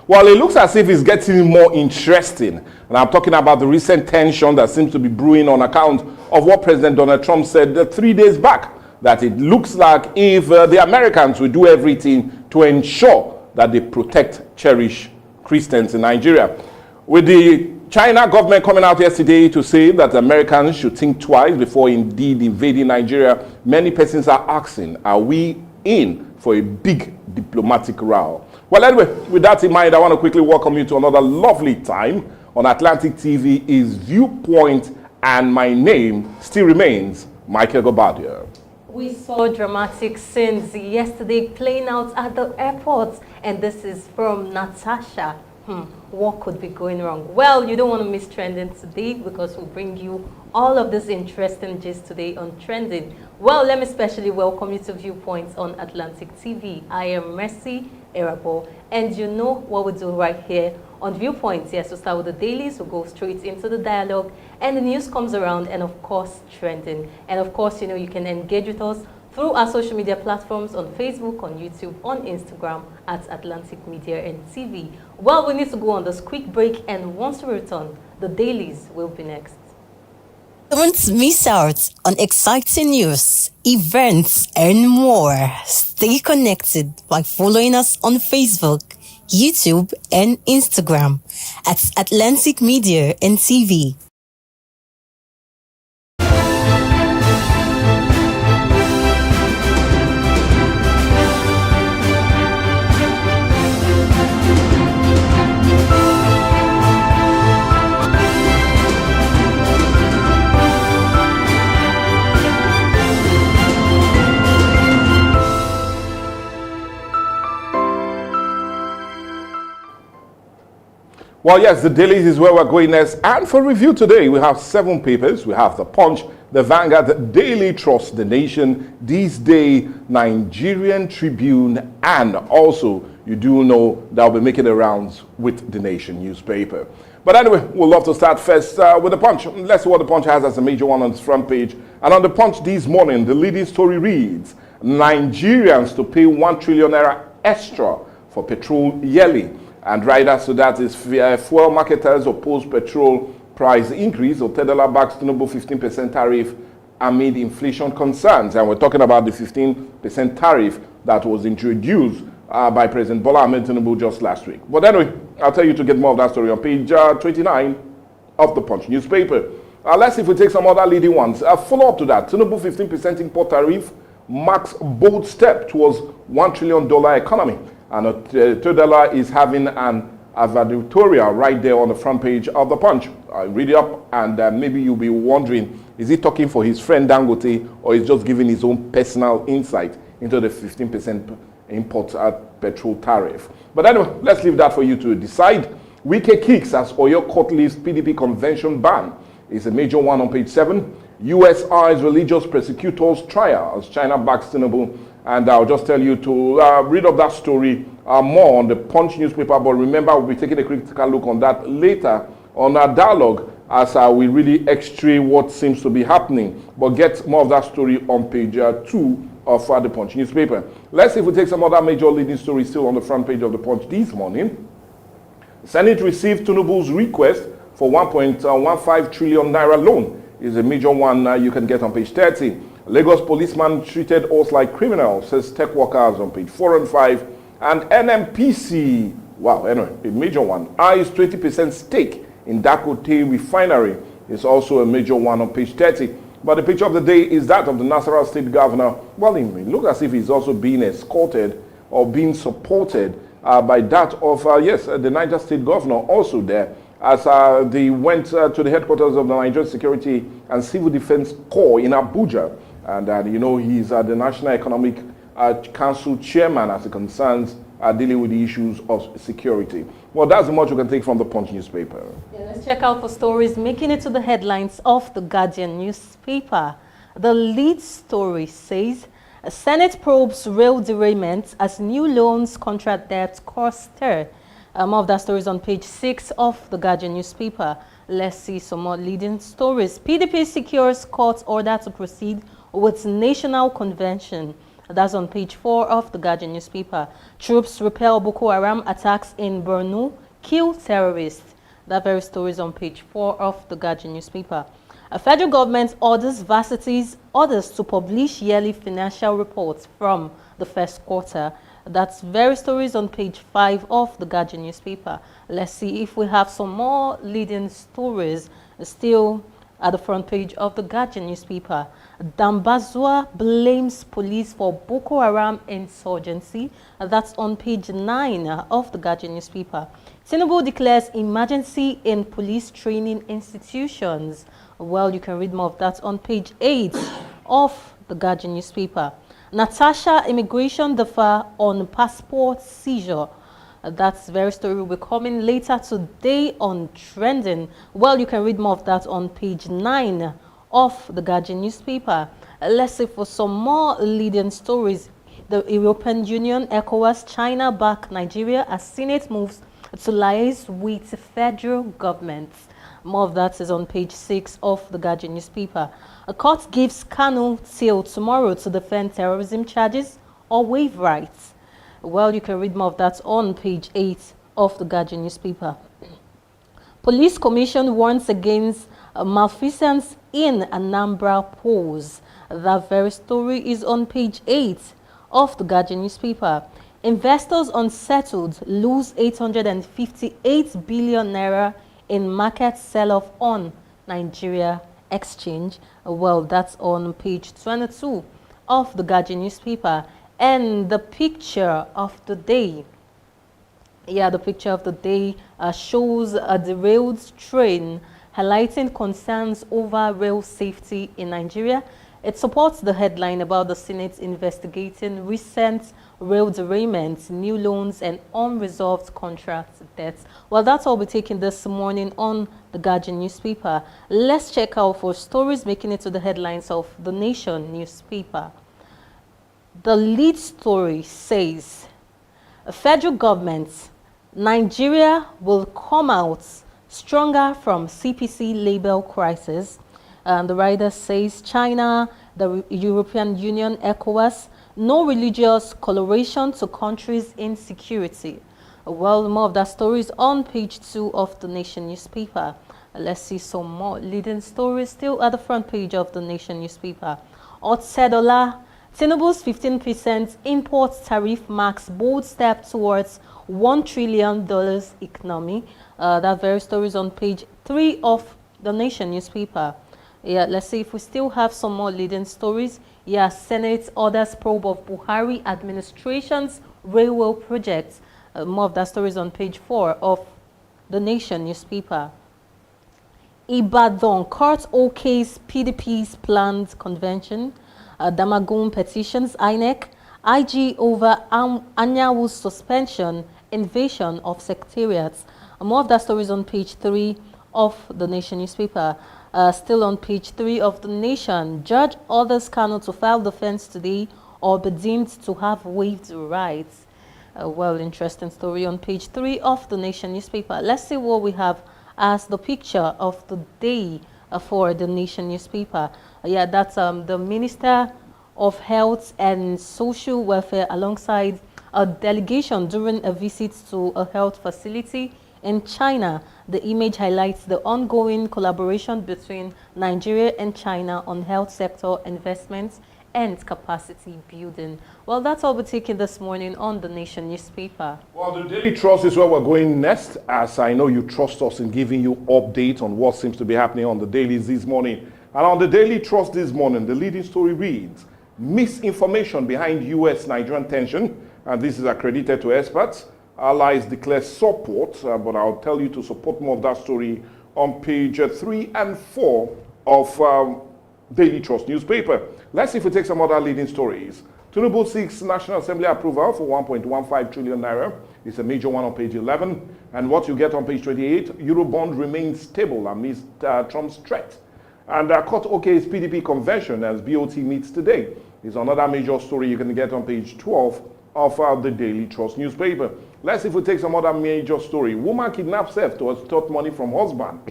Well, it looks as if it's getting more interesting. And I'm talking about the recent tension that seems to be brewing on account of what President Donald Trump said 3 days back, that it looks like if the Americans will do everything to ensure that they protect, cherish Christians in Nigeria. With the China government coming out yesterday to say that Americans should think twice before indeed invading Nigeria, many persons are asking, are we in for a big diplomatic row? Well, anyway, with that in mind, I want to quickly welcome you to another lovely time on Atlantic TV is Viewpoint, and my name still remains Michael Gobadia. We saw dramatic scenes yesterday playing out at the airport, and this is from Natasha. What could be going wrong? Well, you don't want to miss Trending today, because we'll bring you all of this interesting gist today on Trending. Well, let me especially welcome you to Viewpoints on Atlantic TV. I am Mercy Erabo, and you know what we do right here on Viewpoints. Yes, we'll start with the dailies, we'll go straight into the dialogue, and the news comes around, and of course, Trending. And of course, you know, you can engage with us through our social media platforms on Facebook, on YouTube, on Instagram at Atlantic Media and TV. Well, we need to go on this quick break, and once we return, the dailies will be next. Don't miss out on exciting news, events, and more. Stay connected by following us on Facebook, YouTube, and Instagram at Atlantic Media and TV. Well, yes, the dailies is where we're going next. And for review today, we have 7 papers. We have The Punch, The Vanguard, The Daily Trust, The Nation, This Day, Nigerian Tribune, and also, you do know that I'll be making the rounds with The Nation newspaper. But anyway, we'll love to start first with The Punch. Let's see what The Punch has as a major one on its front page. And on The Punch this morning, the leading story reads, Nigerians to pay 1 trillion naira extra for petrol yearly. And right after that is fuel marketers oppose petrol price increase. $10 backs Tinubu 15% tariff amid inflation concerns. And we're talking about the 15% tariff that was introduced by President Bola Ahmed Tinubu just last week. But anyway, I'll tell you to get more of that story on page 29 of the Punch newspaper. Let's see if we take some other leading ones. Follow up to that, Tinubu 15% import tariff marks bold step towards $1 trillion economy. And $2 is having an advertorial right there on the front page of the Punch. Read it up, and maybe you'll be wondering, is he talking for his friend Dangote, or is just giving his own personal insight into the 15% import petrol tariff? But anyway, let's leave that for you to decide. Wike kicks as Oyo court lifts PDP convention ban is a major one on page 7. US eyes religious persecutors trial as China backs Tinubu. And I'll just tell you to read up that story more on the Punch newspaper. But remember, we'll be taking a critical look on that later on our dialogue as we really x-ray what seems to be happening. But get more of that story on page 2 of the Punch newspaper. Let's see if we take some other major leading stories still on the front page of the Punch this morning. Senate received Tinubu's request for 1.15 trillion naira loan. Is a major one you can get on page 30. Lagos policeman treated us like criminals, says tech workers on page 4 and 5. And NMPC, wow, anyway, a major one, eyes 20% stake in Dangote refinery is also a major one on page 30. But the picture of the day is that of the Nasarawa State Governor. Well, it looks as if he's also being escorted or being supported by that of, the Niger State Governor also there, as they went to the headquarters of the Nigerian Security and Civil Defense Corps in Abuja. And, you know, he's the National Economic Council chairman as it concerns dealing with the issues of security. Well, that's much you can take from the Punch newspaper. Yeah, let's check out for stories making it to the headlines of the Guardian newspaper. The lead story says, Senate probes rail derailment as new loans contract debt cause stir. More of that story is on page 6 of the Guardian newspaper. Let's see some more leading stories. PDP secures court order to proceed with national convention. That's on page 4 of the Guardian newspaper. Troops repel Boko Haram attacks in Borno, kill terrorists. That very story is on page 4 of the Guardian newspaper. A federal government orders varsities to publish yearly financial reports from the first quarter. That's very stories on page 5 of the Guardian newspaper. Let's see if we have some more leading stories still at the front page of the Guardian newspaper. Dambazua blames police for Boko Haram insurgency. That's on page 9 of the Guardian newspaper. Tinubu declares emergency in police training institutions. Well, you can read more of that on page 8 of the Guardian newspaper. Natasha immigration differ on passport seizure. That's very story will be coming later today on Trending. Well, you can read more of that on page 9 of the Guardian newspaper. Let's see for some more leading stories. The European Union, ECOWAS, China back Nigeria as Senate moves to liaise with federal government. More of that is on page 6 of the Guardian newspaper. A court gives Kanu till tomorrow to defend terrorism charges or waive rights. Well, you can read more of that on page 8 of the Guardian newspaper. Police Commission warns against malfeasance in Anambra polls. That very story is on page 8 of the Guardian newspaper. Investors unsettled lose 858 billion naira in market sell-off on Nigeria exchange. Well, that's on page 22 of the Guardian newspaper. And the picture of the day. Yeah, the picture of the day shows a derailed train, highlighting concerns over rail safety in Nigeria. It supports the headline about the Senate investigating recent rail derailments, new loans, and unresolved contract debts. Well, that's all we're taking this morning on the Guardian newspaper. Let's check out for stories making it to the headlines of the Nation newspaper. The lead story says, federal government, Nigeria will come out stronger from CPC label crisis. The writer says China, the European Union, ECOWAS, no religious coloration to countries' insecurity. Well, more of that story is on page 2 of the Nation newspaper. Let's see some more leading stories still at the front page of the Nation newspaper. Otsedola, Tinubu's 15% import tariff marks bold step towards $1 trillion economy. That very story is on page 3 of the Nation newspaper. Yeah, let's see if we still have some more leading stories. Yeah, Senate orders probe of Buhari administration's railway projects. More of that story is on page 4 of the Nation newspaper. Ibadan court OK's PDP's planned convention. Damagun petitions INEC. IG over Anyawu's suspension, invasion of secretariats. More of that story is on page 3 of the Nation newspaper. Still on page 3 of the Nation, judge orders Kanu to file defense today or be deemed to have waived rights. Well, interesting story on page 3 of the Nation newspaper. Let's see what we have as the picture of the day for the Nation newspaper. Yeah, that's the Minister of Health and Social Welfare alongside a delegation during a visit to a health facility in China. The image highlights the ongoing collaboration between Nigeria and China on health sector investments and capacity building. Well, that's all we're taking this morning on the Nation newspaper. Well, the Daily Trust is where we're going next, as I know you trust us in giving you updates on what seems to be happening on the dailies this morning. And on the Daily Trust this morning, the leading story reads, misinformation behind U.S.-Nigerian tension, and this is accredited to experts. Allies declare support, but I'll tell you to support more of that story on page 3 and 4 of Daily Trust newspaper. Let's see if we take some other leading stories. Tinubu seeks National Assembly approval for 1.15 trillion naira. It's a major one on page 11. And what you get on page 28, Eurobond remains stable amidst Trump's threat. And court OK's PDP convention as BOT meets today is another major story you can get on page 12 of the Daily Trust newspaper. Let's see if we take some other major story. Woman kidnaps self to extort money from husband.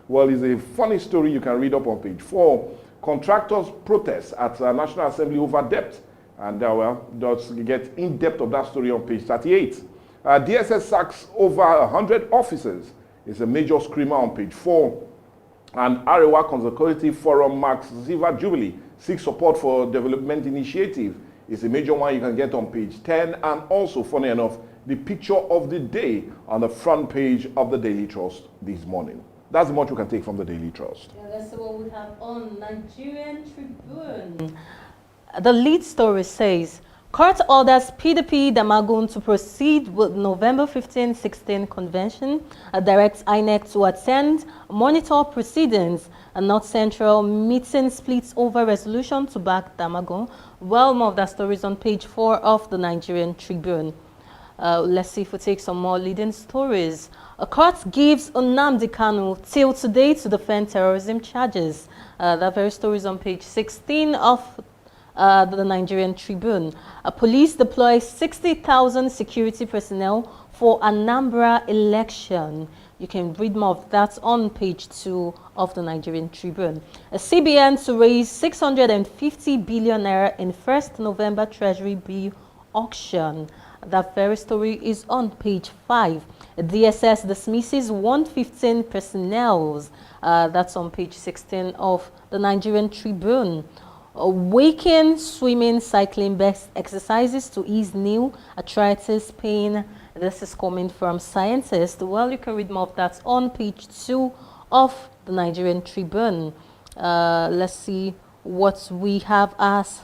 Well, it's a funny story you can read up on page 4. Contractors protest at National Assembly over debt. And well, let's get in depth of that story on page 38. DSS sacks over 100 officers is a major screamer on page 4. And Arewa Consultative Forum marks Silver Jubilee, seeks support for development initiative. It's a major one you can get on page 10. And also, funny enough, the picture of the day on the front page of the Daily Trust this morning. That's much we can take from the Daily Trust. Yeah, that's what we have on Nigerian Tribune. The lead story says, Court orders PDP Damagun to proceed with November 15-16 convention, directs INEC to attend, monitor proceedings, and North Central meeting splits over resolution to back Damagun. Well, more of that story is on page 4 of the Nigerian Tribune. Let's see if we take some more leading stories. A court gives Nnamdi Kanu till today to defend terrorism charges. That very story is on page 16 of the Nigerian Tribune. Police deploy 60,000 security personnel for Anambra election. You can read more of that on page 2 of the Nigerian Tribune. A CBN to raise 650 billion naira in 1st November Treasury bill auction. That very story is on page 5. DSS dismisses 115 personnel. That's on page 16 of the Nigerian Tribune. Waking, swimming, cycling best exercises to ease new arthritis pain. This is coming from scientists. Well, you can read more of that on page 2 of the Nigerian Tribune. Let's see what we have as...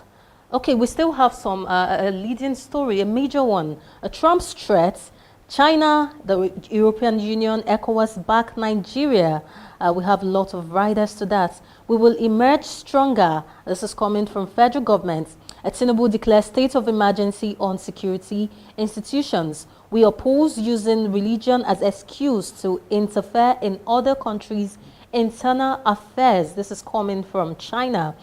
Okay, we still have some a leading story, a major one. Trump's threats, China, the European Union, ECOWAS back Nigeria. We have a lot of riders to that. We will emerge stronger. This is coming from federal government. Tinubu declares state of emergency on security institutions. We oppose using religion as excuse to interfere in other countries' internal affairs. This is coming from China.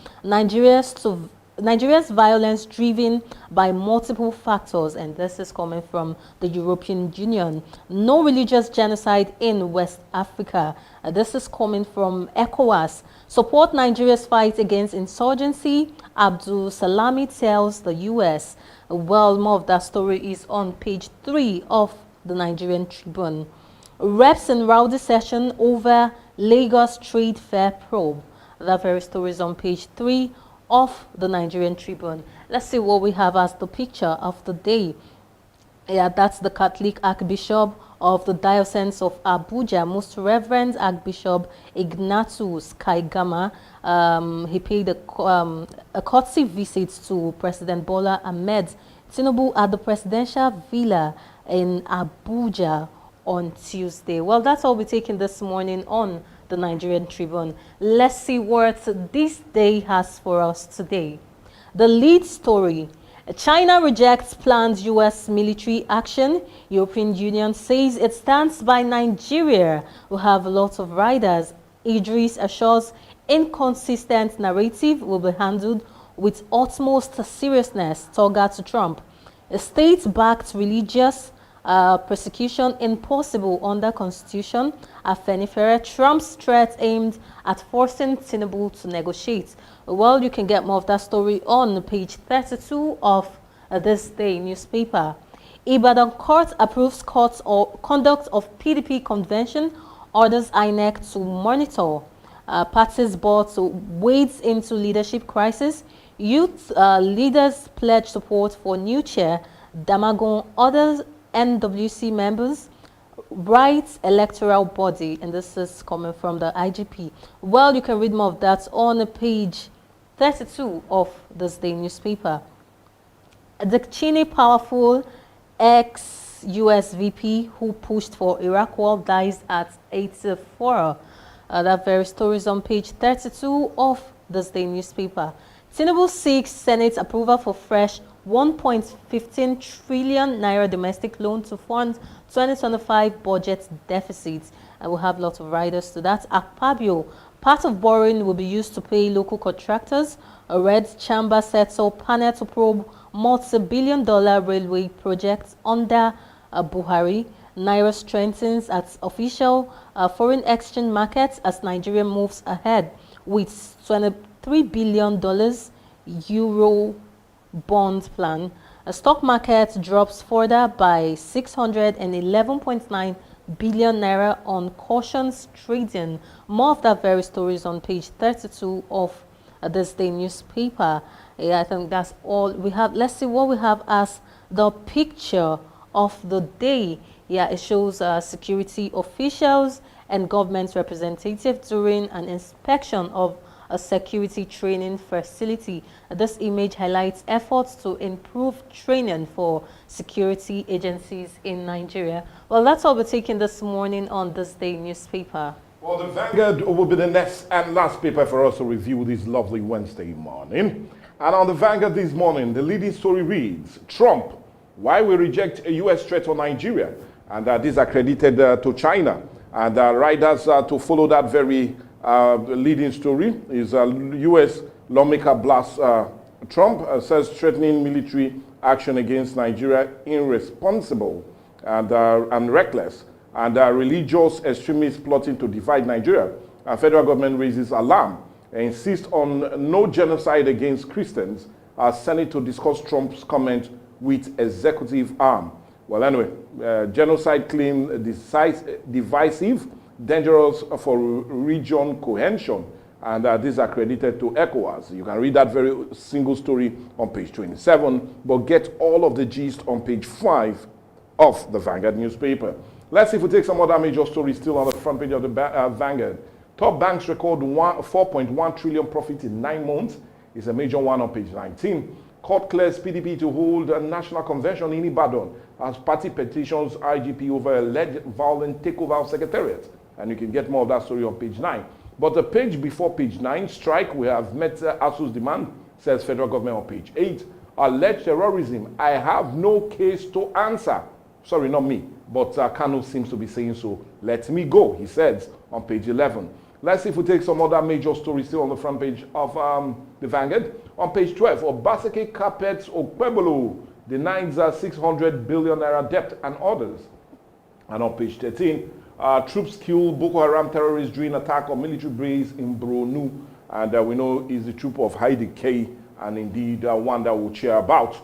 Nigeria's violence driven by multiple factors, and this is coming from the European Union. No religious genocide in West Africa. This is coming from ECOWAS. Support Nigeria's fight against insurgency. Abdul Salami tells the U.S. Well, more of that story is on page 3 of the Nigerian Tribune. Reps in rowdy session over Lagos Trade Fair probe. That very story is on page 3 of the Nigerian Tribune. Let's see what we have as the picture of the day. Yeah, that's the Catholic Archbishop of the Diocese of Abuja, Most Reverend Archbishop Ignatius Kaigama. He paid a courtesy visit to President Bola Ahmed Tinubu at the presidential villa in Abuja on Tuesday. Well, that's all we're taking this morning on the Nigerian Tribune. Let's see what this day has for us today. The lead story: China rejects planned U.S. military action. European Union says it stands by Nigeria. We have lots of riders. Idris assures inconsistent narrative will be handled with utmost seriousness. Toga to Trump. A state-backed religious persecution impossible under Constitution. Afenifere, Trump's threat aimed at forcing Tinubu to negotiate. Well, you can get more of that story on page 32 of this day newspaper. Ibadan court approves court's conduct of PDP convention, orders INEC to monitor. Parties board wades into leadership crisis. Youth leaders pledge support for new chair. Damagun orders NWC members rights electoral body, and this is coming from the IGP. Well, you can read more of that on page 32 of this day newspaper. The Chini powerful ex-US VP who pushed for Iraq war dies at 84. That very story is on page 32 of this day newspaper. Tinubu seeks Senate approval for fresh 1.15 trillion naira domestic loan to fund 2025 budget deficits. And we'll have lots of riders to that. Akpabio, part of borrowing will be used to pay local contractors. A red chamber sets up panel to probe multi-billion-dollar railway projects under Buhari. Naira strengthens its official foreign exchange markets as Nigeria moves ahead with $23 billion euro bond plan. A stock market drops further by 611.9 billion naira on cautions trading. More of that very story is on page 32 of this day newspaper. Yeah, I think that's all we have. Let's see what we have as the picture of the day. Yeah, it shows security officials and government representatives during an inspection of a security training facility. This image highlights efforts to improve training for security agencies in Nigeria. Well, that's all we're taking this morning on this day newspaper. Well, the Vanguard will be the next and last paper for us to review this lovely Wednesday morning. And on the Vanguard this morning, the leading story reads, Trump, why we reject a U.S. threat on Nigeria? And these are credited to China. And riders to follow that very leading story is U.S. lawmaker blasts Trump, says threatening military action against Nigeria irresponsible and reckless, and religious extremists plotting to divide Nigeria. Federal government raises alarm and insists on no genocide against Christians. Senate to discuss Trump's comment with executive arm. Well, anyway, genocide claim divisive, dangerous for region cohesion, and these are credited to ECOWAS. You can read that very single story on page 27, but get all of the gist on page 5 of the Vanguard newspaper. Let's see if we take some other major stories still on the front page of the Vanguard. Top banks record 4.1 trillion profit in 9 months. It's a major one on page 19. Court clears PDP to hold a national convention in Ibadan as party petitions IGP over alleged violent takeover of secretariat. And you can get more of that story on page 9. But the page before page 9, strike, we have met ASU's demand, says federal government on page 8. Alleged terrorism, I have no case to answer. Sorry, not me, but Kanu seems to be saying so. Let me go, he says on page 11. Let's see if we take some other major stories still on the front page of the Vanguard. On page 12, Obaseki carpets Okpebolo denies 600 billion naira debt and others. And on page 13, troops kill Boko Haram terrorists during attack on military base in Borno. And we know is the troop of Heidi K, and indeed one that we'll cheer about.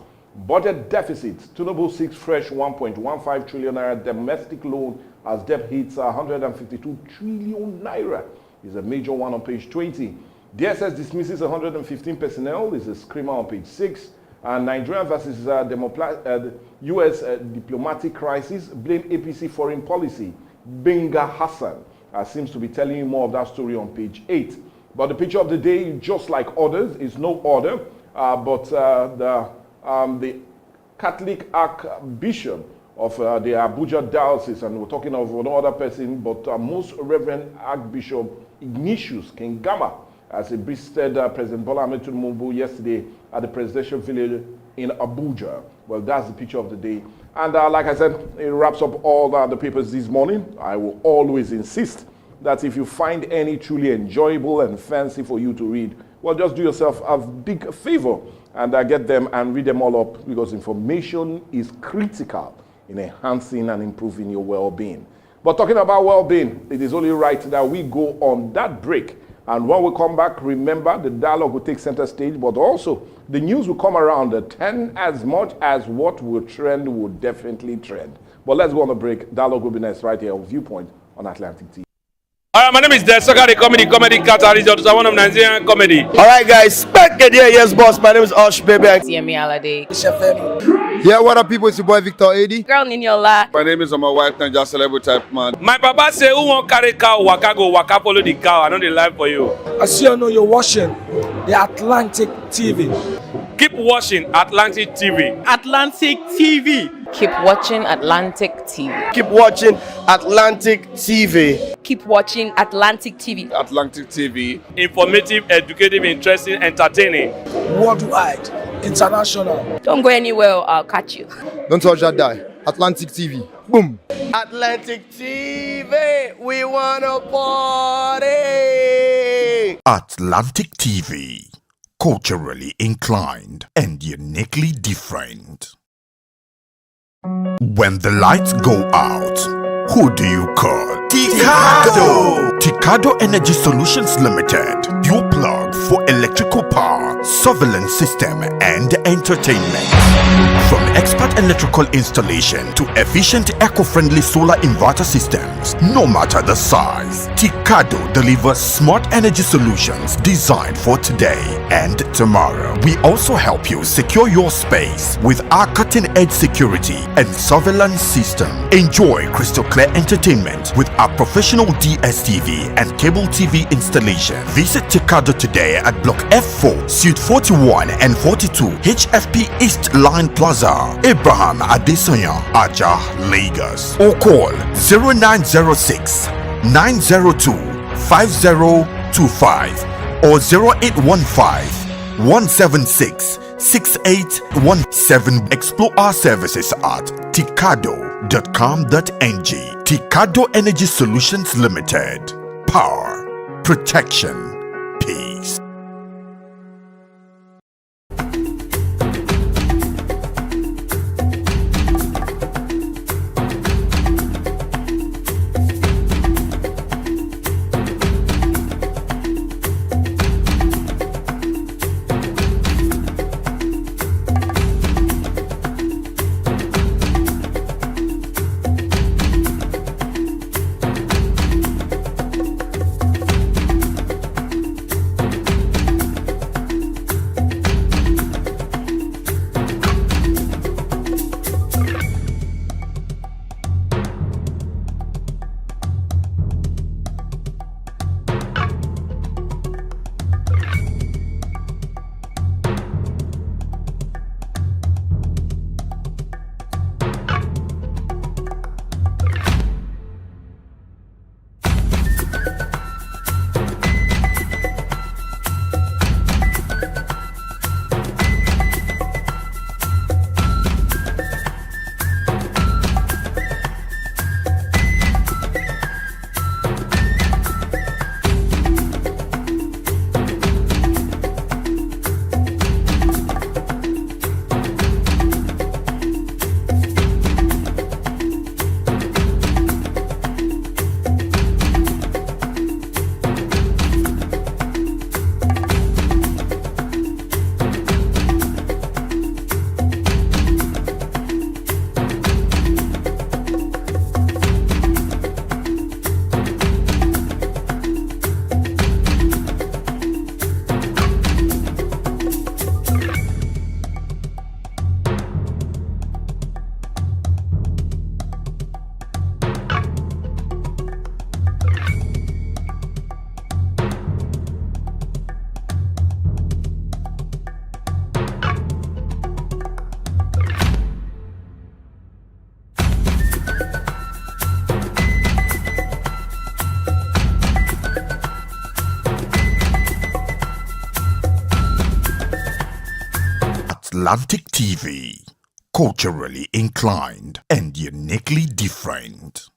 Budget deficit, Tinubu seeks fresh 1.15 trillion naira domestic loan as debt hits 152 trillion naira. Is a major one on page 20. DSS dismisses 115 personnel. Is a screamer on page 6. And Nigeria versus U.S. diplomatic crisis. Blame APC foreign policy. Benga Hassan seems to be telling you more of that story on page 8. But the picture of the day, just like others, is no order. But the Catholic Archbishop of the Abuja Diocese, and we're talking of no other person, but Most Reverend Archbishop Ignatius Kengama, as he visited President Bola Ahmed Tinubu yesterday at the presidential village in Abuja. Well, that's the picture of the day. And like I said, it wraps up all the papers this morning. I will always insist that if you find any truly enjoyable and fancy for you to read, well, just do yourself a big favor and get them and read them all up, because information is critical in enhancing and improving your well-being. But talking about well-being, it is only right that we go on that break. And when we come back, remember the dialogue will take center stage, but also the news will come around at 10 as much as what will trend will definitely trend. But let's go on the break. Dialogue will be next right here on Viewpoint on Atlantic TV. Alright, my name is Desoka, the comedy catalyst of one of Nigerian comedy. Alright guys, back again, yes boss, my name is Osh Baby. Yemi Alade. Yeah, what up people, it's your boy Victor Edi. Girl Ninyola. My name is my wife, Ninja Celebrity type man. My papa say, who won't carry cow, waka go, waka follow the cow. I know the life for you. I see you know you're watching the Atlantic TV. Keep watching Atlantic TV. Atlantic TV. Keep watching Atlantic TV. Keep watching Atlantic TV. Keep watching Atlantic TV. Atlantic TV. Informative, educative, interesting, entertaining. Worldwide, international. Don't go anywhere, I'll catch you. Don't touch that die. Atlantic TV. Boom. Atlantic TV, we wanna party. Atlantic TV. Culturally inclined and uniquely different. When the lights go out Who do you call? Ticado! Ticado Energy Solutions Limited. Your plug for electrical power, surveillance system, and entertainment. From expert electrical installation to efficient eco-friendly solar inverter systems, no matter the size, Ticado delivers smart energy solutions designed for today and tomorrow. We also help you secure your space with our cutting-edge security and surveillance system. Enjoy crystal clear entertainment with our professional DSTV and cable TV installation. Visit Ticado today at Block F4, Suite 41 and 42, HFP East Line Plaza, Abraham Adesanya, Aja, Lagos. Or call 0906 902 5025 or 0815 176 6817. Explore our services at ticado.com.ng. Ticado Energy Solutions Limited. Power, protection, peace. Atlantic TV, culturally inclined and uniquely different.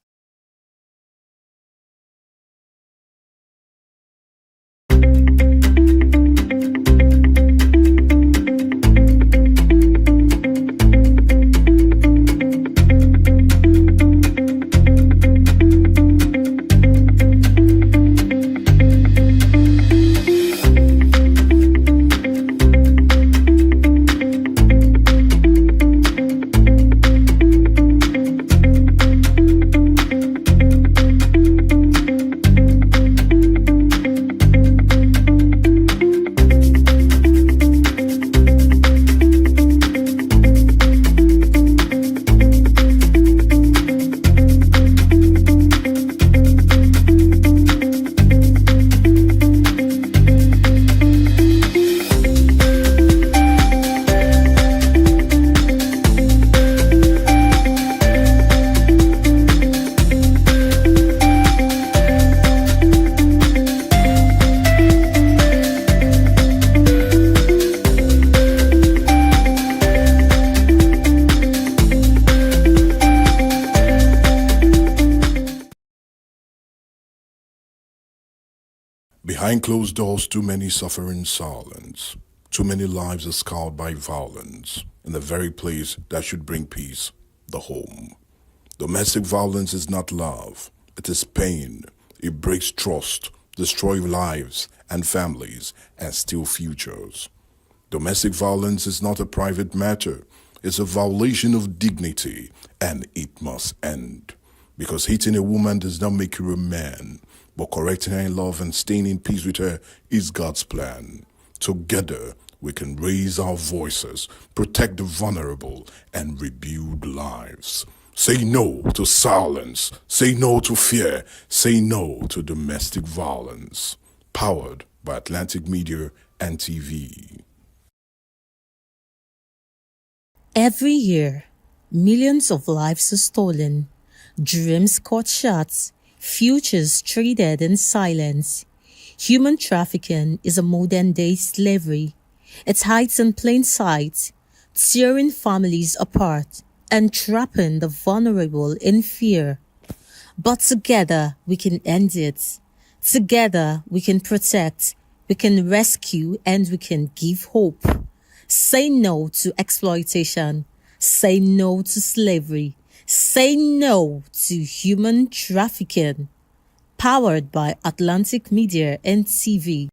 Behind closed doors, too many suffer in silence. Too many lives are scarred by violence in the very place that should bring peace, the home. Domestic violence is not love. It is pain. It breaks trust, destroys lives and families, and steals futures. Domestic violence is not a private matter. It's a violation of dignity, and it must end. Because hitting a woman does not make you a man, but correcting her in love and staying in peace with her is God's plan. Together, we can raise our voices, protect the vulnerable, and rebuild lives. Say no to silence. Say no to fear. Say no to domestic violence. Powered by Atlantic Media and TV. Every year, millions of lives are stolen, dreams cut short, futures traded in silence. Human trafficking is a modern-day slavery. It hides in plain sight, tearing families apart and trapping the vulnerable in fear. But together we can end it. Together we can protect, we can rescue, and we can give hope. Say no to exploitation. Say no to slavery. Say no to human trafficking. Powered by Atlantic Media and TV.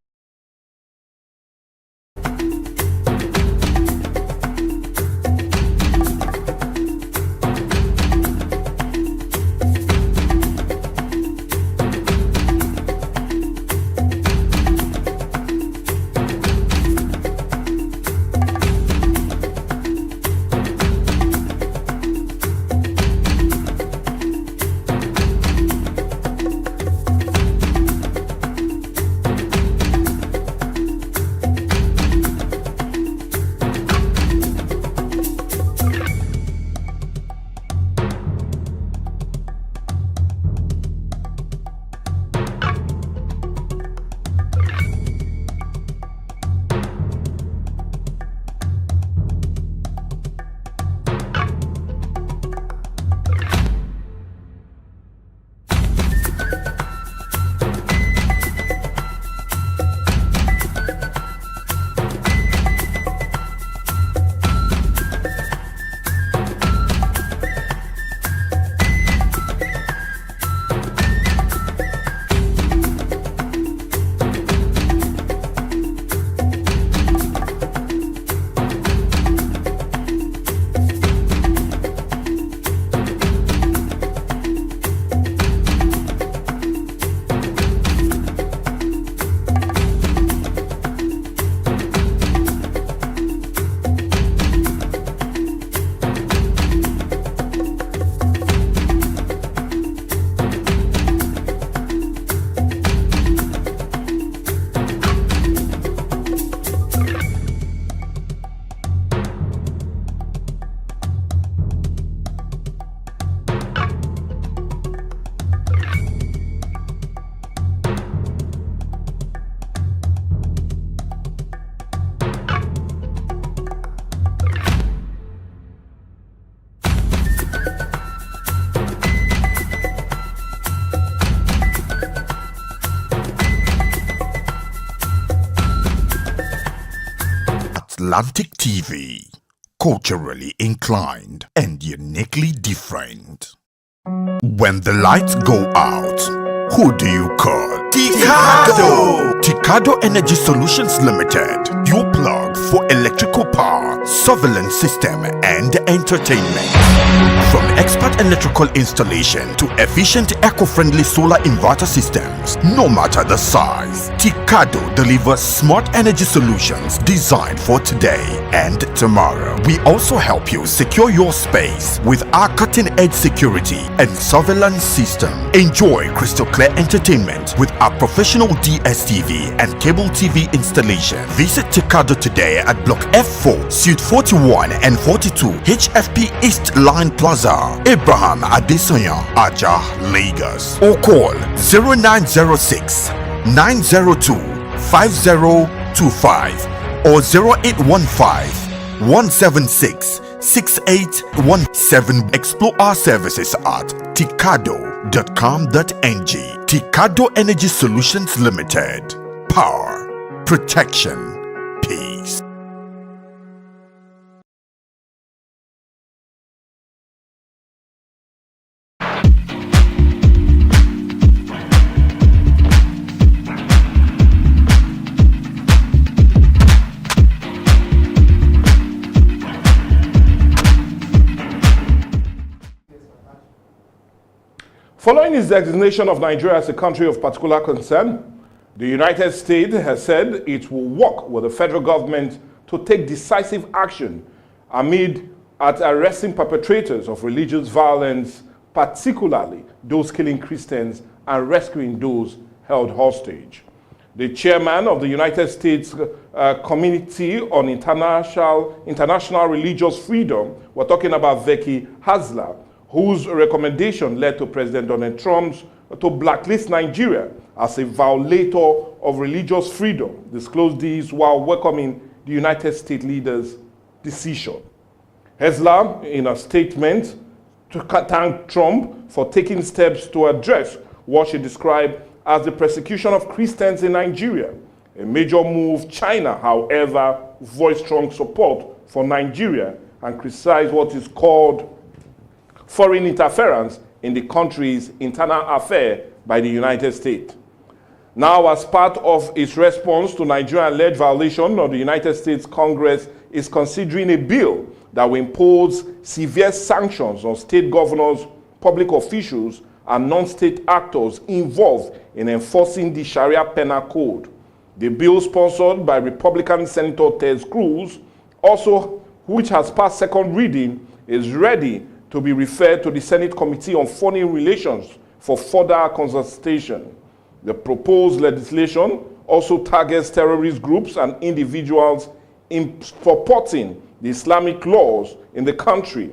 Atlantic TV, culturally inclined and uniquely different. When the lights go out, who do you call? Ticado! Ticado Energy Solutions Limited, your plug for electrical power, surveillance system, and entertainment. From expert electrical installation to efficient eco-friendly solar inverter systems, no matter the size, Ticado delivers smart energy solutions designed for today and tomorrow. We also help you secure your space with our cutting-edge security and surveillance system. Enjoy crystal clear entertainment with our professional DSTV and cable TV installation. Visit Ticado today at Block F4, Suite 41 and 42, HFP East Line Plaza, Abraham Adesanya, Aja, Lagos. Or call 0906 902 5025 or 0815 176 6817. Explore our services at ticado.com.ng. Ticado Energy Solutions Limited. Power, protection, Following its designation of Nigeria as a country of particular concern, the United States has said it will work with the federal government to take decisive action amid arresting perpetrators of religious violence, particularly those killing Christians and rescuing those held hostage. The chairman of the United States Committee on International Religious Freedom, we're talking about Vicky Hasler, whose recommendation led to President Donald Trump's to blacklist Nigeria as a violator of religious freedom, disclosed this while welcoming the United States leader's decision. Hasler, in a statement, thanked Trump for taking steps to address what she described as the persecution of Christians in Nigeria. A major move. China, however, voiced strong support for Nigeria and criticized what is called foreign interference in the country's internal affair by the United States. Now, as part of its response to Nigeria-led violation of the United States, Congress is considering a bill that will impose severe sanctions on state governors, public officials, and non-state actors involved in enforcing the Sharia penal code. The bill, sponsored by Republican Senator Ted Cruz, also which has passed second reading, is ready to be referred to the Senate Committee on Foreign Relations for further consultation. The proposed legislation also targets terrorist groups and individuals in purporting the Islamic laws in the country.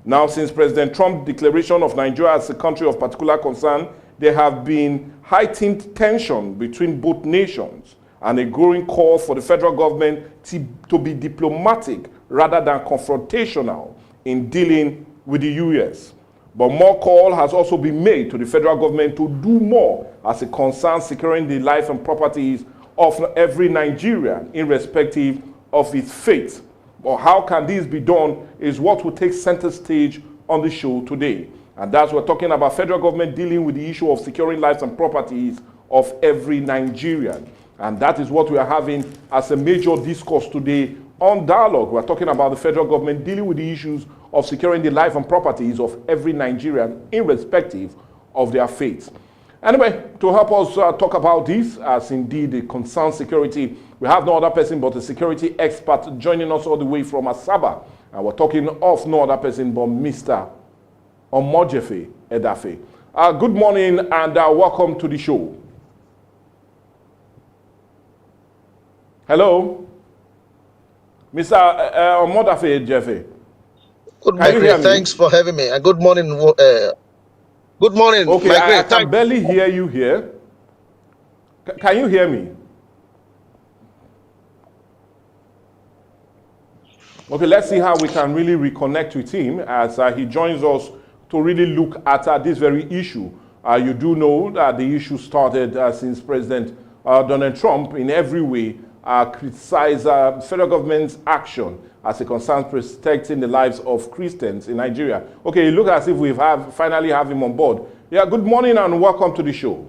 Now, since President Trump's declaration of Nigeria as a country of particular concern, there have been heightened tension between both nations and a growing call for the federal government to be diplomatic rather than confrontational in dealing with the U.S. But more call has also been made to the federal government to do more as it concerns securing the life and properties of every Nigerian, irrespective of its faith. But how can this be done is what will take center stage on the show today. And that's what we're talking about, federal government dealing with the issue of securing lives and properties of every Nigerian. And that is what we are having as a major discourse today on Dialogue. We're talking about the federal government dealing with the issues of securing the life and properties of every Nigerian, irrespective of their faith. Anyway, to help us talk about this, as indeed it concerns security, we have no other person but a security expert joining us all the way from Asaba. And we're talking of no other person but Mr. Omojefe Edafe. Good morning and welcome to the show. Hello? Mr. Omojefe Edafe. Good morning. Thanks for having me. And good morning. Good morning. Okay, I can barely hear you here. Can you hear me? Okay, let's see how we can really reconnect with him as he joins us to really look at this very issue. You do know that the issue started since President Donald Trump in every way criticized federal government's action as it concerns protecting the lives of Christians in Nigeria. Okay, it looks as if we finally have him on board. Yeah, good morning and welcome to the show.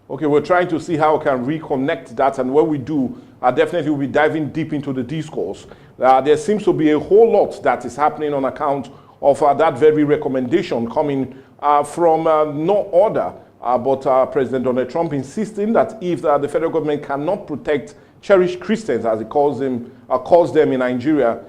Okay, we're trying to see how we can reconnect that, and when we do, definitely we'll be diving deep into the discourse. There seems to be a whole lot that is happening on account of that very recommendation coming from no other but President Donald Trump insisting that if the federal government cannot protect cherished Christians, as he calls them in Nigeria,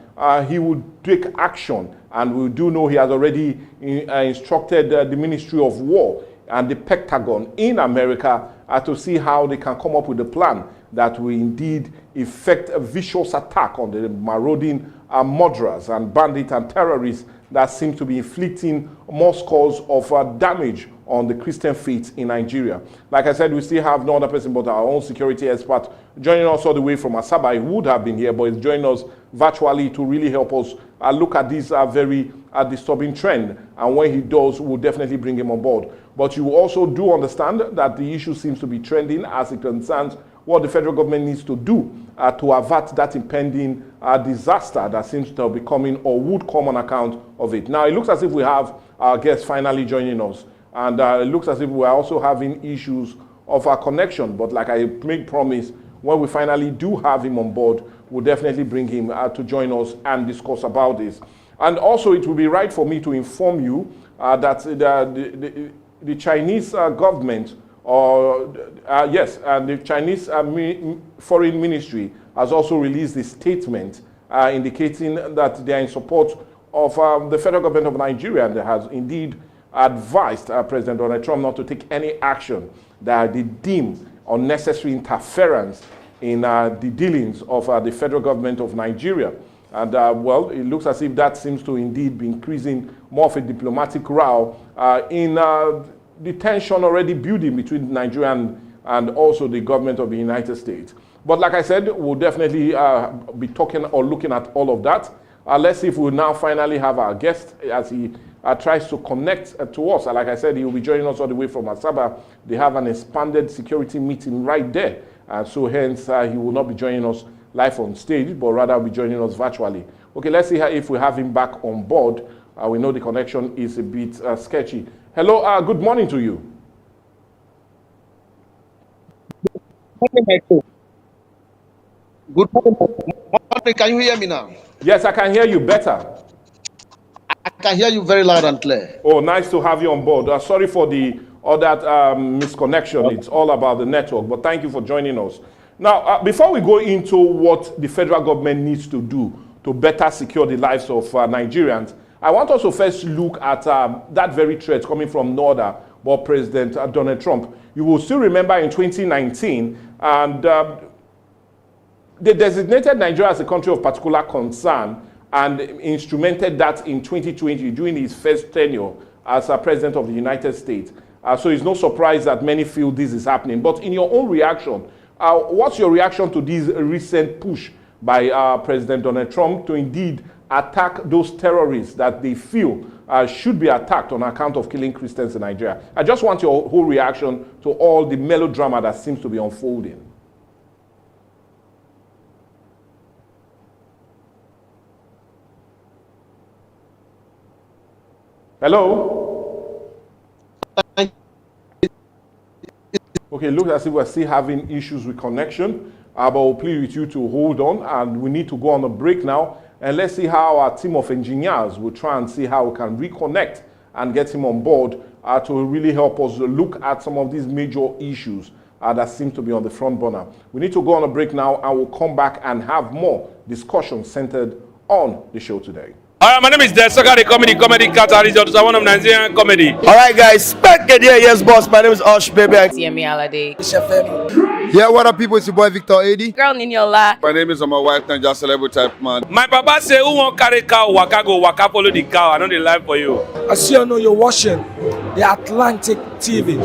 he would take action. And we do know he has already instructed the Ministry of War and the Pentagon in America to see how they can come up with a plan that will indeed effect a vicious attack on the marauding murderers and bandits and terrorists that seem to be inflicting more scores of damage on the Christian faith in Nigeria. Like I said, we still have no other person but our own security expert joining us all the way from Asaba. He would have been here, but he's joining us virtually to really help us look at this very disturbing trend. And when he does, we'll definitely bring him on board. But you also do understand that the issue seems to be trending as it concerns what the federal government needs to do to avert that impending disaster that seems to be coming or would come on account of it. Now, it looks as if we have our guests finally joining us. And it looks as if we're also having issues of our connection. But like I made promise, when we finally do have him on board, we'll definitely bring him to join us and discuss about this. And also, it will be right for me to inform you that the Chinese government, the Chinese Foreign Ministry has also released a statement indicating that they are in support of the federal government of Nigeria, and has indeed advised President Donald Trump not to take any action that they deem unnecessary interference in the dealings of the federal government of Nigeria. And well, it looks as if that seems to indeed be increasing more of a diplomatic row in the tension already building between Nigeria and also the government of the United States. But like I said, we'll definitely be talking or looking at all of that. Let's see if we'll now finally have our guest as he tries to connect to us. Like I said, he will be joining us all the way from Asaba. They have an expanded security meeting right there. So hence, he will not be joining us live on stage, but rather be joining us virtually. Okay, let's see if we have him back on board. We know the connection is a bit sketchy. Hello, good morning to you. Good morning. Can you hear me now? Yes, I can hear you better. I can hear you very loud and clear. Oh, nice to have you on board. Sorry for all that misconnection. It's all about the network, but thank you for joining us. Now, before we go into what the federal government needs to do to better secure the lives of Nigerians, I want us to first look at that very threat coming from no other but President Donald Trump. You will still remember in 2019, and they designated Nigeria as a country of particular concern and instrumented that in 2020 during his first tenure as president of the United States. So it's no surprise that many feel this is happening. But in your own reaction, what's your reaction to this recent push by President Donald Trump to indeed attack those terrorists that they feel should be attacked on account of killing Christians in Nigeria? I just want your whole reaction to all the melodrama that seems to be unfolding. Hello? Okay, looks as if we're still having issues with connection, but we'll plead with you to hold on, and we need to go on a break now, and let's see how our team of engineers will try and see how we can reconnect and get him on board to really help us look at some of these major issues that seem to be on the front burner. We need to go on a break now, and we'll come back and have more discussion centered on the show today. All right, my name is Desoka, the comedy catalyst, one of Nigerian comedy. All right, guys, back again. Yes, boss. My name is Osh, baby. Yemi Alade. Yeah, what up, people? It's your boy Victor Edi. Girl Niniola. My name is my wife, Niger Celebrity type man. My papa say, who won't carry cow, waka go, waka follow the cow. I know the life for you. I see you know you're watching the Atlantic TV.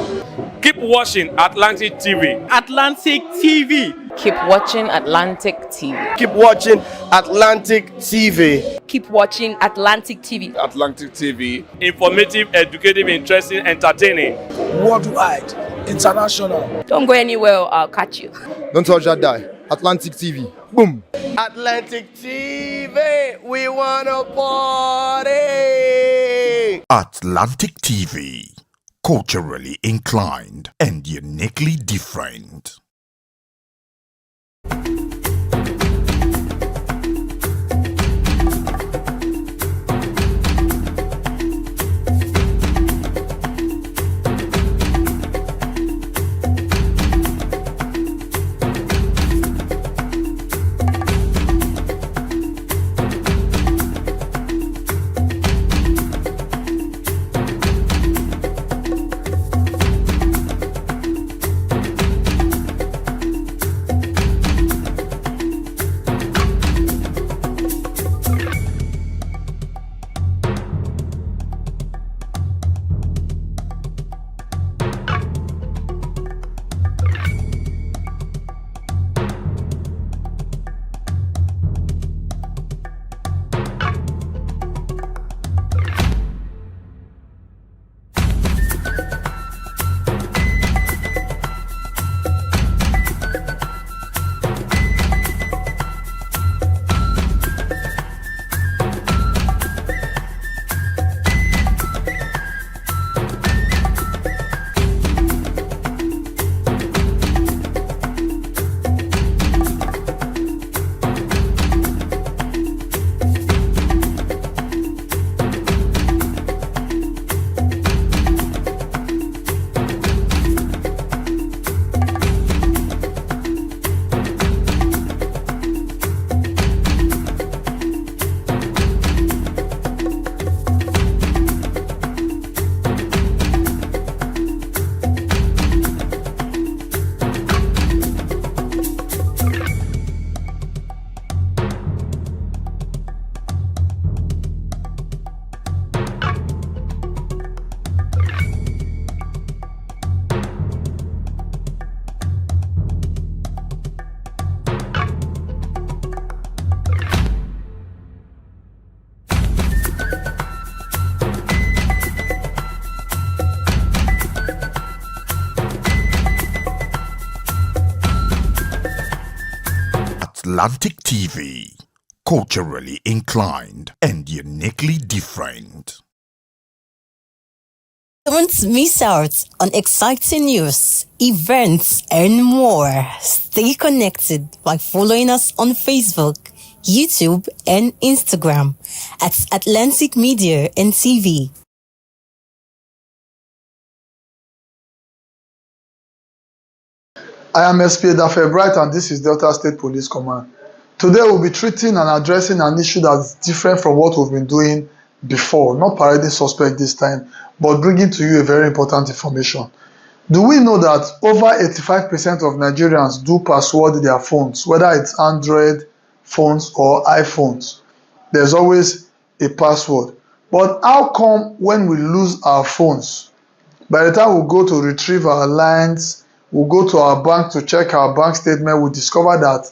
Keep watching Atlantic TV. Atlantic TV. Keep watching Atlantic TV. Keep watching Atlantic TV. Keep watching Atlantic TV. Atlantic TV. Informative, educative, interesting, entertaining. Worldwide, international. Don't go anywhere, I'll catch you. Don't touch that die. Atlantic TV. Boom. Atlantic TV. We wanna party. Atlantic TV. Culturally inclined and uniquely different. Atlantic TV. Culturally inclined and uniquely different. Don't miss out on exciting news, events, and more. Stay connected by following us on Facebook, YouTube, and Instagram at Atlantic Media and TV. I am SP Dafe Bright and this is Delta State Police Command. Today we'll be treating and addressing an issue that's different from what we've been doing before, not parading suspect this time, but bringing to you a very important information. Do we know that over 85% of Nigerians do password their phones, whether it's Android phones or iPhones? There's always a password. But how come when we lose our phones, by the time we go to retrieve our lines, we go to our bank to check our bank statement, we discover that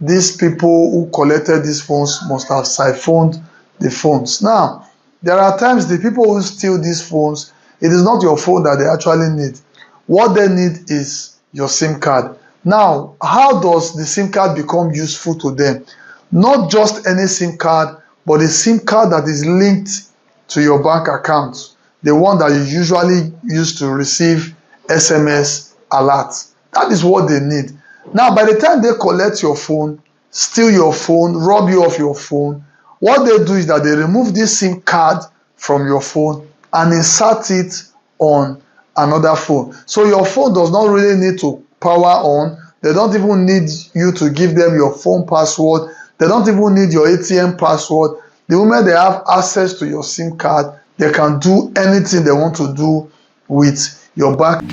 these people who collected these phones must have siphoned the phones. Now, there are times the people who steal these phones, it is not your phone that they actually need. What they need is your SIM card. Now, how does the SIM card become useful to them? Not just any SIM card, but a SIM card that is linked to your bank account, the one that you usually use to receive SMS alerts. That is what they need. Now, by the time they collect your phone, steal your phone, rob you of your phone, what they do is that they remove this SIM card from your phone and insert it on another phone. So your phone does not really need to power on. They don't even need you to give them your phone password. They don't even need your ATM password. The moment they have access to your SIM card, they can do anything they want to do with your bank.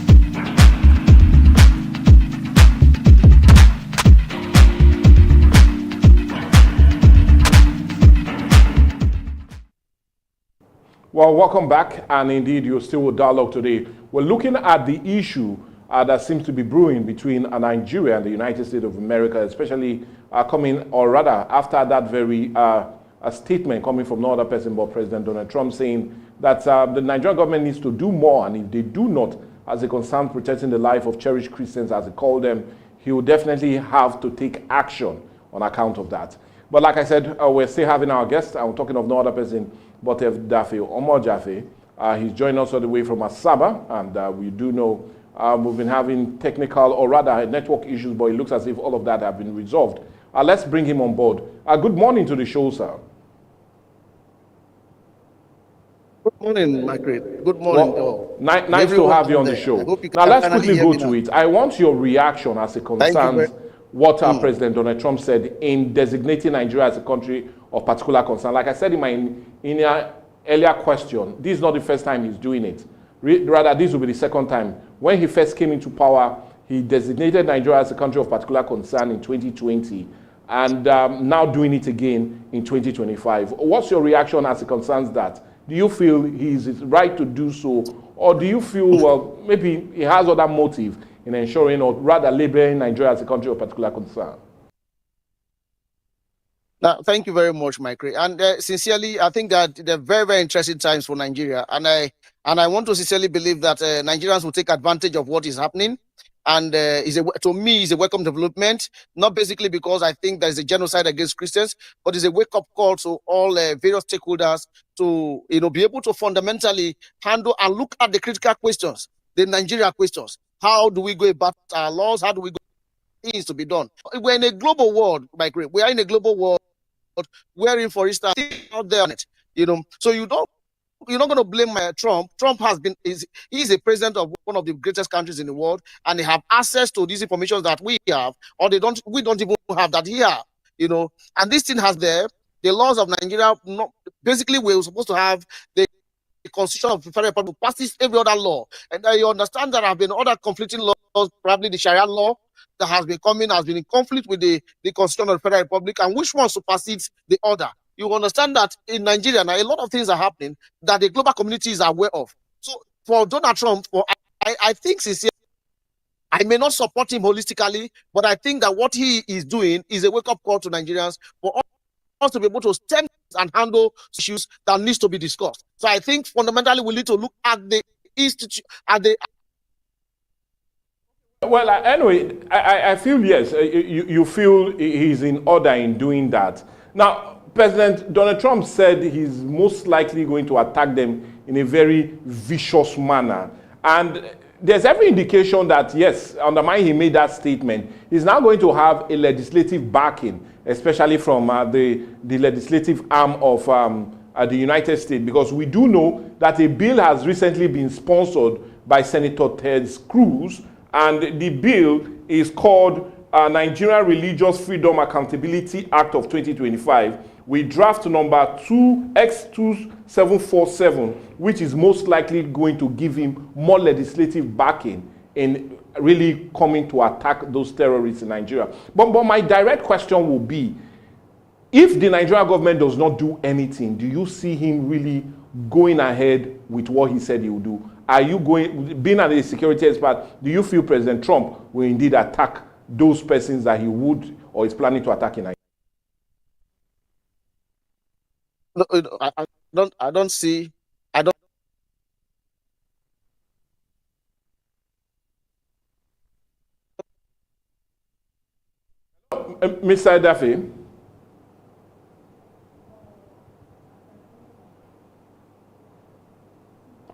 Well, welcome back, and indeed, you're still with Dialogue today. We're looking at the issue that seems to be brewing between Nigeria and the United States of America, especially coming, or rather, after that very a statement coming from no other person but President Donald Trump saying that the Nigerian government needs to do more, and if they do not, as a concern protecting the life of cherished Christians, as he called them, he will definitely have to take action on account of that. But like I said, we're still having our guest. I'm talking of no other person but Dafe Omar Jaffe. He's joined us all the way from Asaba, and we do know we've been having technical, or rather network issues, but it looks as if all of that have been resolved. Let's bring him on board. Good morning to the show, sir. Good morning, Margaret. Good morning. Well, nice to have you on the show. Now, let's quickly go to it. I want your reaction as it concerns what President Donald Trump said in designating Nigeria as a country of particular concern. Like I said in my earlier question, this is not the first time he's doing it. Rather, this will be the second time. When he first came into power, he designated Nigeria as a country of particular concern in 2020, and now doing it again in 2025. What's your reaction as it concerns that? Do you feel he's right to do so, or do you feel, well, maybe he has other motive in ensuring, or rather labeling Nigeria as a country of particular concern? Now, thank you very much, Mike. And sincerely, I think that they're very, very interesting times for Nigeria. And I want to sincerely believe that Nigerians will take advantage of what is happening. And to me, it's a welcome development, not basically because I think there's a genocide against Christians, but it's a wake-up call to all various stakeholders to be able to fundamentally handle and look at the critical questions, the Nigeria questions. How do we go about our laws? How do we go things to be done? We're in a global world, Mike. We are in a global world wherein, for instance, out there on it, so you're not going to blame Trump. Trump he's a president of one of the greatest countries in the world, and they have access to these information that we have, or we don't even have that here, and this thing has the laws of Nigeria. Basically, we're supposed to have the Constitution of the Federal Republic passes every other law, and you understand that there have been other conflicting laws, probably the Sharia law that has been in conflict with the Constitution of the Federal Republic, and which one supersedes the other. You understand that in Nigeria now a lot of things are happening that the global community is aware of. So for Donald Trump, I think sincerely, I may not support him holistically, but I think that what he is doing is a wake-up call to Nigerians for us to be able to stem and handle issues that needs to be discussed. So I think fundamentally we need to look at the institute, at the Well, anyway, I feel yes, you feel he's in order in doing that. Now, President Donald Trump said he's most likely going to attack them in a very vicious manner. And there's every indication that, yes, under mine he made that statement, he's now going to have a legislative backing, especially from the legislative arm of the United States, because we do know that a bill has recently been sponsored by Senator Ted Cruz, and the bill is called Nigerian Religious Freedom Accountability Act of 2025 with draft number 2X2747, which is most likely going to give him more legislative backing in really coming to attack those terrorists in Nigeria. But my direct question will be, if the Nigerian government does not do anything, do you see him really going ahead with what he said he would do? Are you going, being a security expert, do you feel President Trump will indeed attack those persons that he would or is planning to attack in Nigeria? No, I don't see. I don't. Mr. Edafe?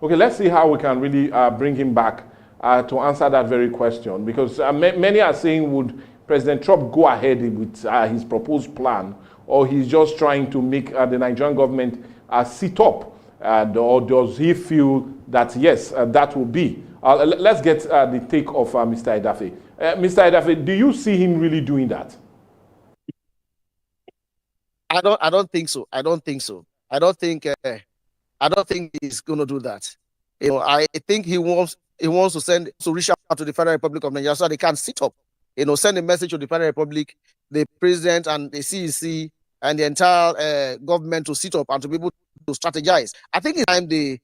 Okay, let's see how we can really bring him back to answer that very question, because many are saying, would President Trump go ahead with his proposed plan, or he's just trying to make the Nigerian government sit up, or does he feel that, yes, that will be? Let's get the take of Mr. Edafe. Mr. Edafe, do you see him really doing that? I don't think so. I don't think so. I don't think he's going to do that. You know, I think he wants to reach out to the Federal Republic of Nigeria so they can sit up. You know, send a message to the Federal Republic, the president and the CEC and the entire government to sit up and to be able to strategize. I think it's time the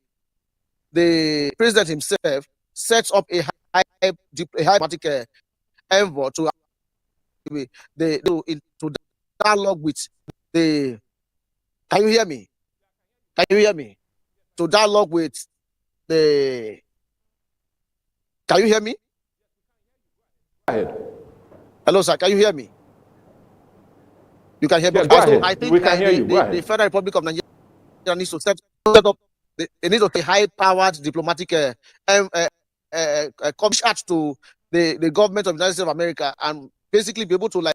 president himself sets up a high diplomatic envoy to dialogue with the. Can you hear me? Can you hear me? To dialogue with the. Can you hear me? Go ahead. Hello, sir. Can you hear me? You can hear me. Yes, go ahead. I think We can hear you. Go ahead. the Federal Republic of Nigeria needs to set up. They need to take high-powered diplomatic commission to the government of the United States of America and basically be able to like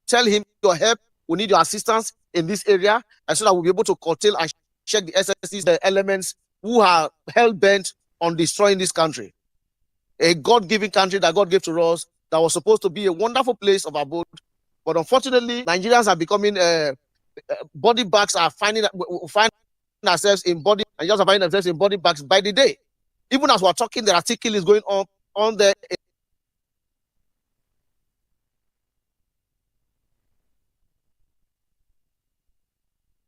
tell him your help. We need your assistance in this area, and so that we'll be able to curtail and check the SSCs, the elements who are hell-bent on destroying this country. A God-given country that God gave to us that was supposed to be a wonderful place of abode. But unfortunately, Nigerians are becoming, body bags are finding ourselves in body, Nigerians are finding themselves in body bags by the day. Even as we're talking, there are still killings going on there.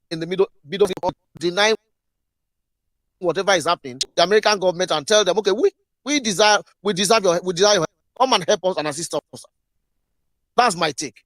In the middle of denying whatever is happening, the American government, and tell them, okay, we deserve your help. Come and help us and assist us. That's my take.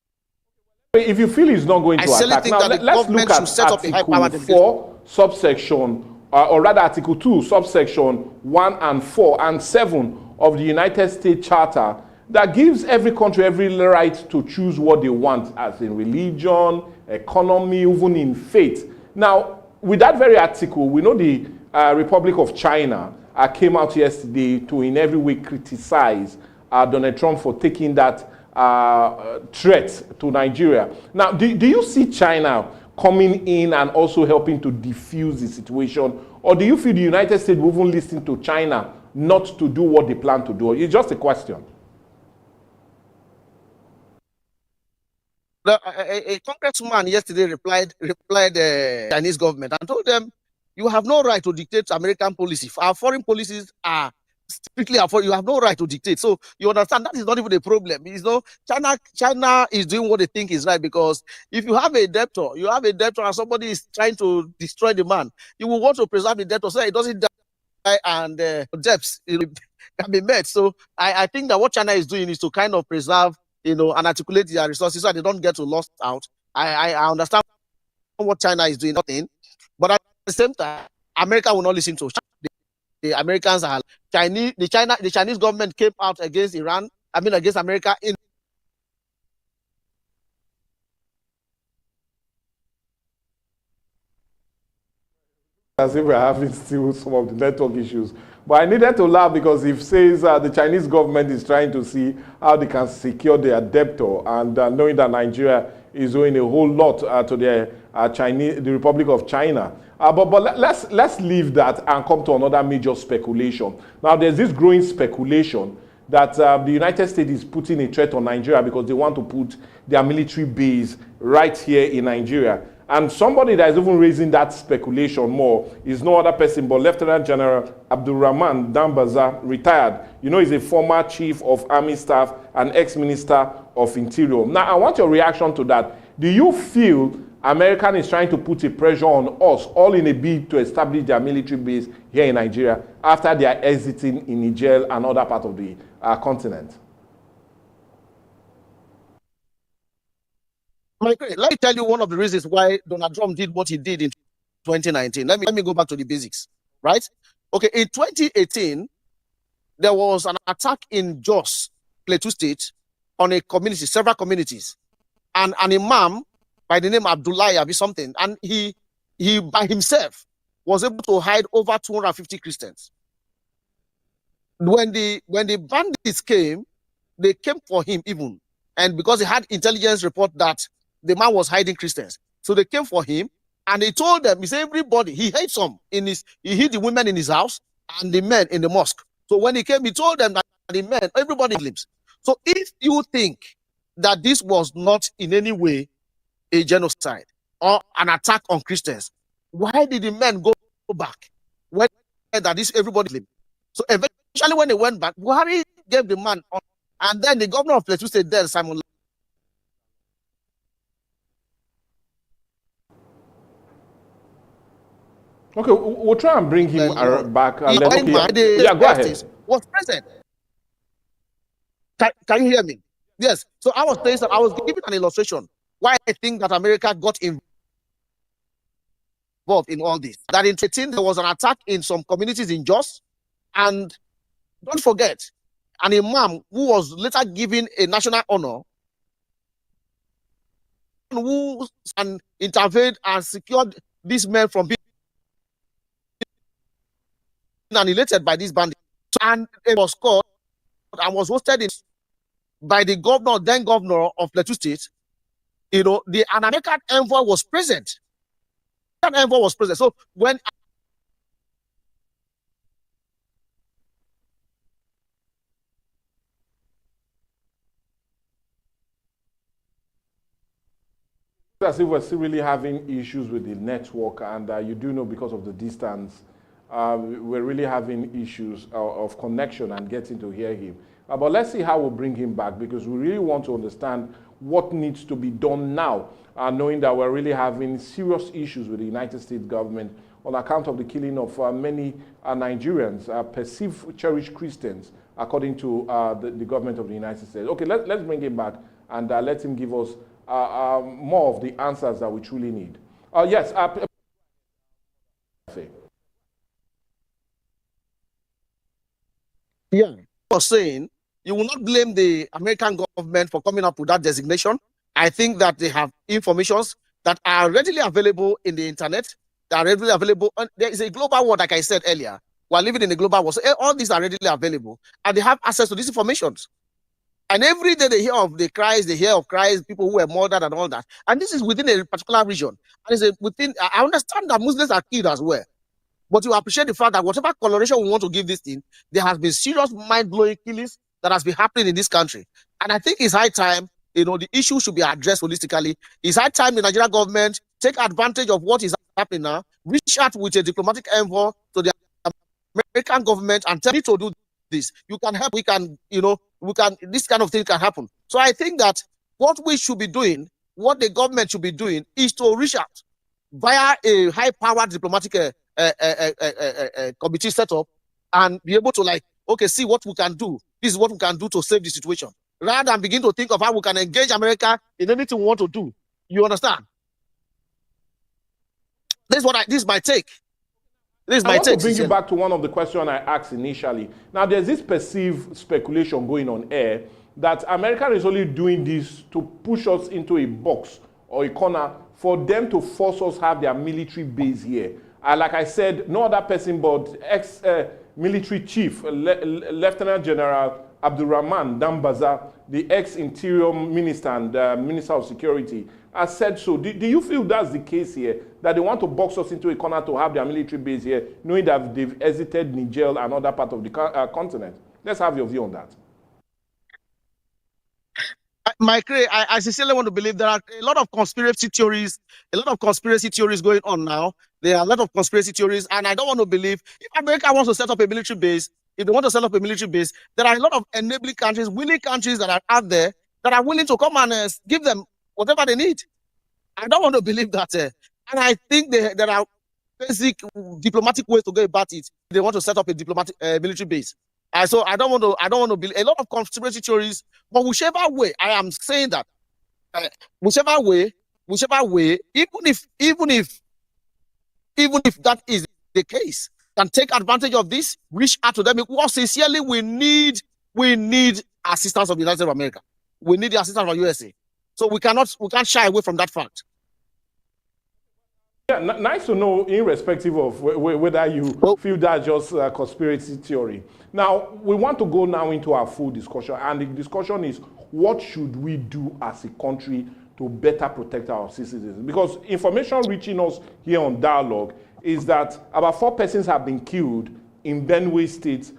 If you feel he's not going to attack, now let's look at Article 4, subsection, or rather Article 2, subsection 1 and 4 and 7 of the United States Charter that gives every country every right to choose what they want, as in religion, economy, even in faith. Now, with that very article, we know the Republic of China came out yesterday to in every way criticize Donald Trump for taking that threat to Nigeria. Now, do you see China coming in and also helping to defuse the situation? Or do you feel the United States will even listen to China not to do what they plan to do? It's just a question. A congressman yesterday replied the Chinese government and told them, you have no right to dictate American policy. Our foreign policies are strictly for you have no right to dictate. So you understand that is not even a problem. China is doing what they think is right, because if you have a debtor, and somebody is trying to destroy the man, you will want to preserve the debtor so it doesn't die and debts can be met. So I think that what China is doing is to kind of preserve, and articulate their resources so they don't get lost out. I understand what China is doing, nothing, but at the same time, America will not listen to China. the Americans are the Chinese government came out against Iran, against America in as if we're having still some of the network issues. But I needed to laugh because it says the Chinese government is trying to see how they can secure their debtor, and knowing that Nigeria is owing a whole lot to the Republic of China. But let's leave that and come to another major speculation. Now, there's this growing speculation that the United States is putting a threat on Nigeria because they want to put their military base right here in Nigeria. And somebody that is even raising that speculation more is no other person but Lieutenant General Abdulrahman Dambaza, retired. You know, he's a former chief of army staff and ex-minister of interior. Now, I want your reaction to that. Do you feel American is trying to put a pressure on us, all in a bid to establish their military base here in Nigeria after they are exiting in Niger and other part of the continent? Let me tell you one of the reasons why Donald Trump did what he did in 2019. Let me go back to the basics, right? Okay, in 2018, there was an attack in Jos, Plateau State, on a community, several communities, and an imam by the name Abdullah Abi something, and he by himself was able to hide over 250 Christians. When the bandits came, they came for him even, and because he had intelligence report that the man was hiding Christians. So they came for him and he told them, he said, everybody, he hid he hid the women in his house and the men in the mosque. So when he came, he told them that the men, everybody lives. So if you think that this was not in any way a genocide or an attack on Christians, why did the men go back when that this everybody lived? So eventually when they went back, Buhari gave the man on, and then the governor of Plateau State there, Simon. Okay, we'll try and bring him back. Yeah, go ahead. Was present. Can you hear me? Yes. So I was saying that I was giving an illustration why I think that America got involved in all this. That in 2018 there was an attack in some communities in Jos, and don't forget, an imam who was later given a national honor, who intervened and secured these men from being annihilated by these bandits, and it was caught and was hosted by the then governor of Plateau State. You know, an American envoy was present. An envoy was present. So when as if we're still really having issues with the network, and you do know because of the distance, we're really having issues of connection and getting to hear him. But let's see how we'll bring him back, because we really want to understand what needs to be done now, knowing that we're really having serious issues with the United States government on account of the killing of many Nigerians, perceived cherished Christians, according to the government of the United States. Okay, let's bring him back and let him give us more of the answers that we truly need. Yes. Yeah, I was saying you will not blame the American government for coming up with that designation. I think that they have informations that are readily available in the internet. They are readily available. And there is a global world, like I said earlier. We are living in a global world. So all these are readily available, and they have access to these informations. And every day they hear of the cries, they hear of cries, people who were murdered and all that. And this is within a particular region. And it's within. I understand that Muslims are killed as well. But you appreciate the fact that whatever coloration we want to give this thing, there has been serious mind-blowing killings that has been happening in this country. And I think it's high time, you know, the issue should be addressed holistically. It's high time the Nigerian government take advantage of what is happening now, reach out with a diplomatic envoy to the American government and tell me to do this. You can help, we can, you know, this kind of thing can happen. So I think that what we should be doing, what the government should be doing, is to reach out via a high-powered diplomatic committee set up and be able to, like, okay, see what we can do. This is what we can do to save the situation, rather than begin to think of how we can engage America in anything we want to do. You understand? This is my take. This is I my want to take. bring you Sincerely. back to one of the questions I asked initially. Now, there's this perceived speculation going on air that America is only doing this to push us into a box or a corner for them to force us to have their military base here. Like I said, no other person but ex-military chief, Lieutenant General Abdurrahman Dambaza, the ex-interior minister and minister of security, has said so. Do you feel that's the case here, that they want to box us into a corner to have their military base here, knowing that they've exited Niger and other part of the continent? Let's have your view on that. I sincerely want to believe there are a lot of conspiracy theories, going on now. There are a lot of conspiracy theories, and I don't want to believe if America wants to set up a military base, if they want to set up a military base, there are a lot of enabling countries, willing countries that are out there that are willing to come and give them whatever they need. I don't want to believe that. And I think there are basic diplomatic ways to go about it. They want to set up a diplomatic military base. So I don't want to believe a lot of conspiracy theories. But whichever way, I am saying that whichever way, even if that is the case, can take advantage of this, reach out to them. Because sincerely, we need assistance of the United States of America. We need the assistance of USA. So we can't shy away from that fact. Yeah, nice to know, irrespective of whether you feel that's just a conspiracy theory. Now, we want to go now into our full discussion, and the discussion is what should we do as a country to better protect our citizens? Because information reaching us here on Dialogue is that about 4 persons have been killed in Benue State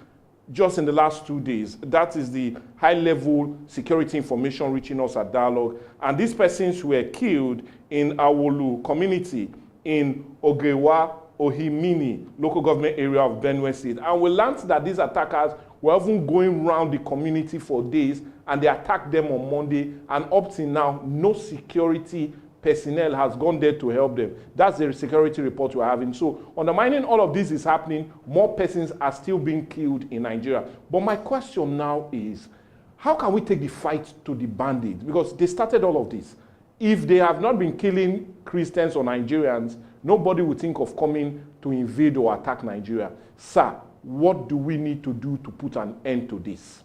just in the last 2 days. That is the high-level security information reaching us at Dialogue. And these persons were killed in Awolu community in Ogewa, Ohimini, local government area of Benue State. And we learned that these attackers were even going around the community for days, and they attacked them on Monday. And up till now, no security personnel has gone there to help them. That's the security report we're having. So undermining all of this is happening. More persons are still being killed in Nigeria. But my question now is, how can we take the fight to the bandits? Because they started all of this. If they have not been killing Christians or Nigerians, nobody would think of coming to invade or attack Nigeria. Sir, what do we need to do to put an end to this?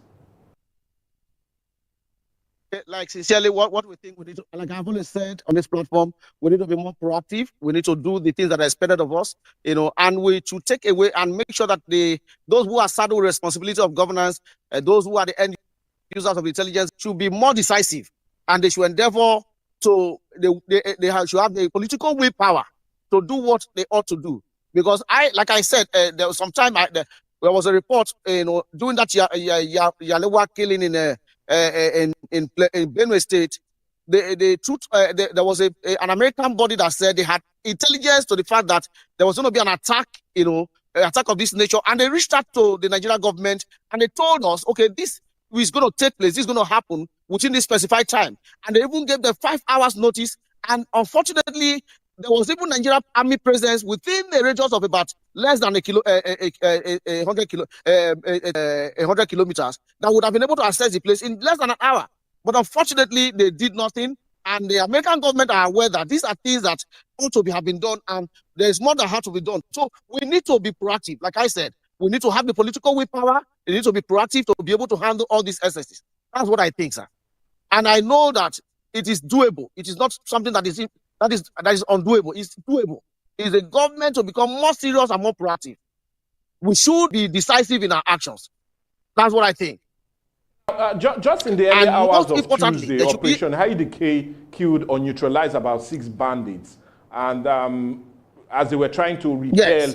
Like, sincerely, what we think we need to, like I've always said on this platform, we need to be more proactive. We need to do the things that are expected of us, and we should take away and make sure that those who are saddled with responsibility of governance, those who are the end users of intelligence, should be more decisive, and they should endeavor to should have the political willpower to do what they ought to do. Because like I said, there was some time there was a report, during that Yalewa killing in Benue State. The truth, there was an American body that said they had intelligence to the fact that there was going to be an attack, an attack of this nature, and they reached out to the Nigerian government and they told us, okay, this is going to take place, this is going to happen within this specified time, and they even gave them 5 hours notice. And unfortunately, there was even Nigerian army presence within the radius of about less than 100 kilometers that would have been able to access the place in less than an hour. But unfortunately, they did nothing. And the American government are aware that these are things that ought to have been done, and there's more that has to be done. So we need to be proactive. Like I said, we need to have the political willpower. We need to be proactive to be able to handle all these excesses. That's what I think, sir. And I know that it is doable. It is not something that is undoable. It's doable. It's the government to become more serious and more proactive. We should be decisive in our actions. That's what I think. Just in the early hours of Tuesday, Operation Haidike killed or neutralized about 6 bandits. And as they were trying to repel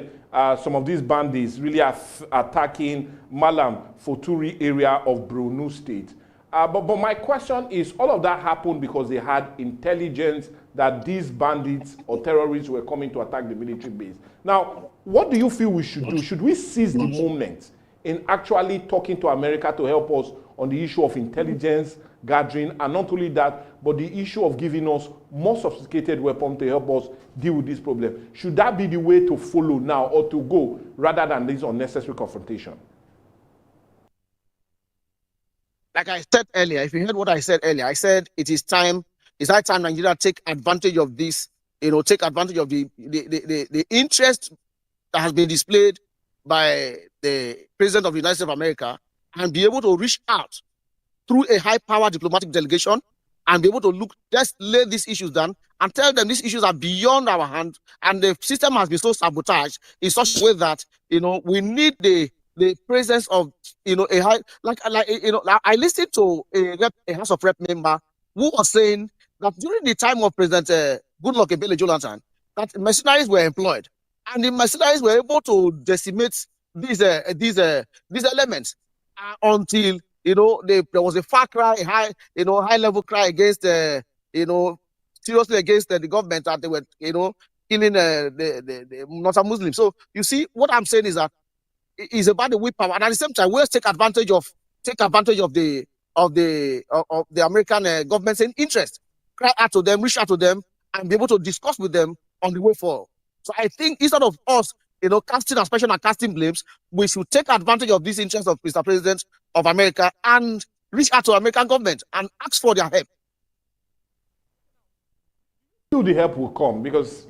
some of these bandits really attacking Malam Foturi area of Borno State. But my question is, all of that happened because they had intelligence that these bandits or terrorists were coming to attack the military base. Now, what do you feel we should do? Should we seize the moment in actually talking to America to help us on the issue of intelligence gathering, and not only that, but the issue of giving us more sophisticated weapons to help us deal with this problem? Should that be the way to follow now or to go rather than this unnecessary confrontation? Like I said earlier, if you heard what I said earlier, I said it's high time Nigeria take advantage of this, take advantage of the interest that has been displayed by the President of the United States of America and be able to reach out through a high-power diplomatic delegation and be able to just lay these issues down and tell them these issues are beyond our hand, and the system has been so sabotaged in such a way that we need the presence of a high I listened to a House of Rep member who was saying that during the time of President Goodluck Ebele Jonathan, that mercenaries were employed, and the mercenaries were able to decimate these elements until there was a far cry, high level cry against seriously against the government, that they were killing the Northern Muslims. So you see, what I'm saying is that it's about the willpower, and at the same time, we'll take advantage of the American government's interest, cry out to them, reach out to them, and be able to discuss with them on the way forward. So I think instead of us, casting aspersion and casting blames, we should take advantage of this interest of Mr. President of America and reach out to American government and ask for their help. The help will come, because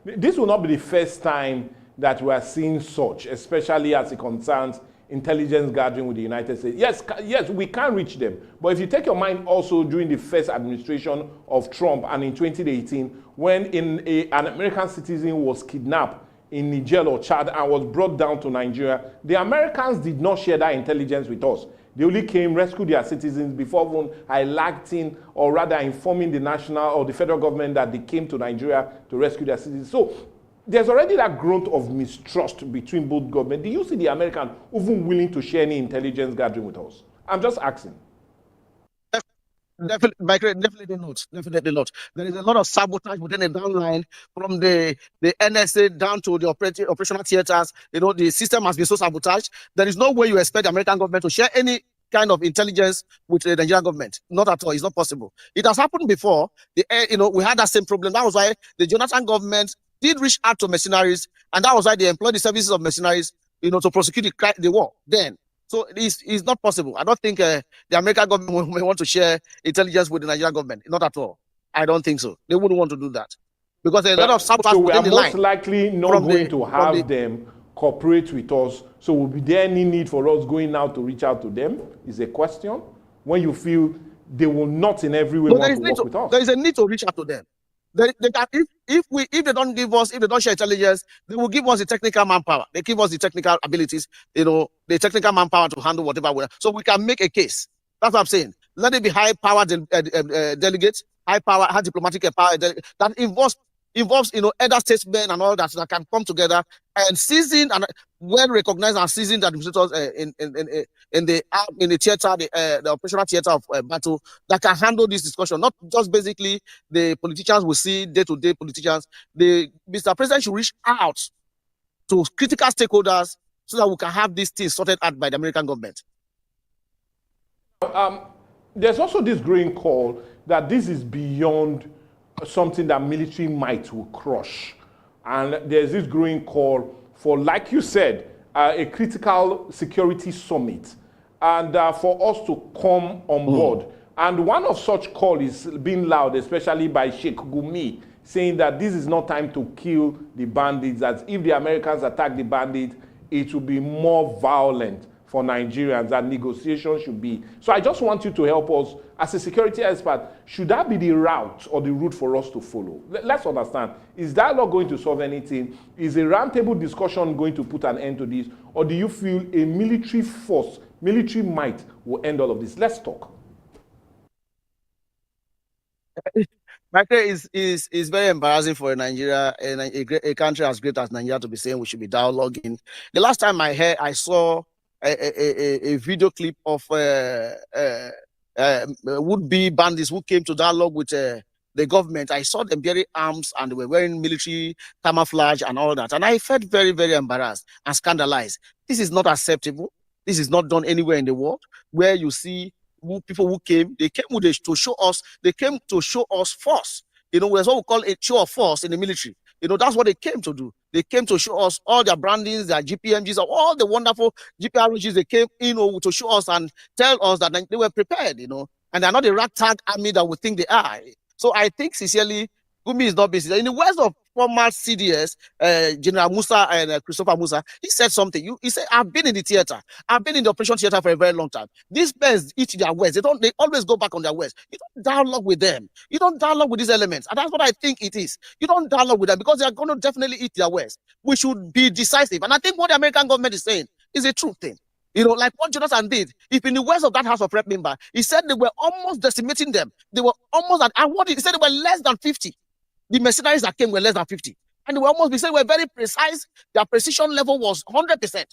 this will not be the first time that we are seeing such, especially as it concerns intelligence gathering with the United States. Yes, we can reach them. But if you take your mind also during the first administration of Trump and in 2018, when an American citizen was kidnapped in Niger or Chad and was brought down to Nigeria, the Americans did not share that intelligence with us. They only came, rescued their citizens before even highlighting or rather informing the national or the federal government that they came to Nigeria to rescue their citizens. So there's already that growth of mistrust between both governments. Do you see the American even willing to share any intelligence gathering with us? I'm just asking. Definitely not. Definitely not. There is a lot of sabotage within the downline, from the NSA down to the operational theaters. The system has been so sabotaged. There is no way you expect the American government to share any kind of intelligence with the Nigerian government. Not at all. It's not possible. It has happened before. We had that same problem. That was why the Jonathan government did reach out to mercenaries, and that was why they employed the services of mercenaries, to prosecute the war then. So it's not possible. I don't think the American government may want to share intelligence with the Nigerian government. Not at all. I don't think so. They wouldn't want to do that, because there's a lot of sabotage. So we are most likely not going to have them cooperate with us. So will be there any need for us going out to reach out to them? Is a question. When you feel they will not in every way want to work with us. There is a need to reach out to them. They can, if they don't give us, if they don't share intelligence, they will give us the technical manpower. They give us the technical abilities, the technical manpower to handle whatever we are. So we can make a case. That's what I'm saying. Let it be high power delegates, high diplomatic power that involves elder statesmen and all that can come together, and seasoned and well recognized and seasoned administrators in the theater, the operational theater of battle, that can handle this discussion. Not just basically the politicians we see, day-to-day politicians. Mr. President should reach out to critical stakeholders so that we can have these things sorted out by the American government. There's also this growing call that this is beyond something that military might will crush. And there's this growing call for, like you said, a critical security summit, and for us to come on board. And one of such calls is being loud, especially by Sheikh Gumi, saying that this is not time to kill the bandits, that if the Americans attack the bandits, it will be more violent for Nigerians, that negotiations should be. So I just want you to help us, as a security expert, should that be the route or the route for us to follow? Let's understand, is dialogue going to solve anything? Is a roundtable discussion going to put an end to this? Or do you feel a military force, military might will end all of this? Let's talk. Is very embarrassing for Nigeria, and a country as great as Nigeria, to be saying we should be dialoguing. The last time I saw a video clip of would-be bandits who came to dialogue with the government. I saw them bearing arms and they were wearing military camouflage and all that. And I felt very, very embarrassed and scandalized. This is not acceptable. This is not done anywhere in the world, where you see people who came, they came to show us force. There's what we call a show of force in the military. That's what they came to do. They came to show us all their brandings, their GPMGs, all the wonderful GPRGs. They came to show us and tell us that they were prepared, and they're not a ragtag army that we think they are. So I think sincerely, Gumi is not busy. In the words of former CDS, General Musa and Christopher Musa, he said something. He said, I've been in the theater. I've been in the operation theater for a very long time. These men eat their words. They always go back on their words. You don't dialogue with them. You don't dialogue with these elements. And that's what I think it is. You don't dialogue with them because they are going to definitely eat their words. We should be decisive. And I think what the American government is saying is a true thing. Like what Jonathan did. If in the words of that House of Rep member, he said they were almost decimating them. They were almost and what he said they were less than 50. The mercenaries that came were less than 50. And they were almost, he said, were very precise. Their precision level was 100%.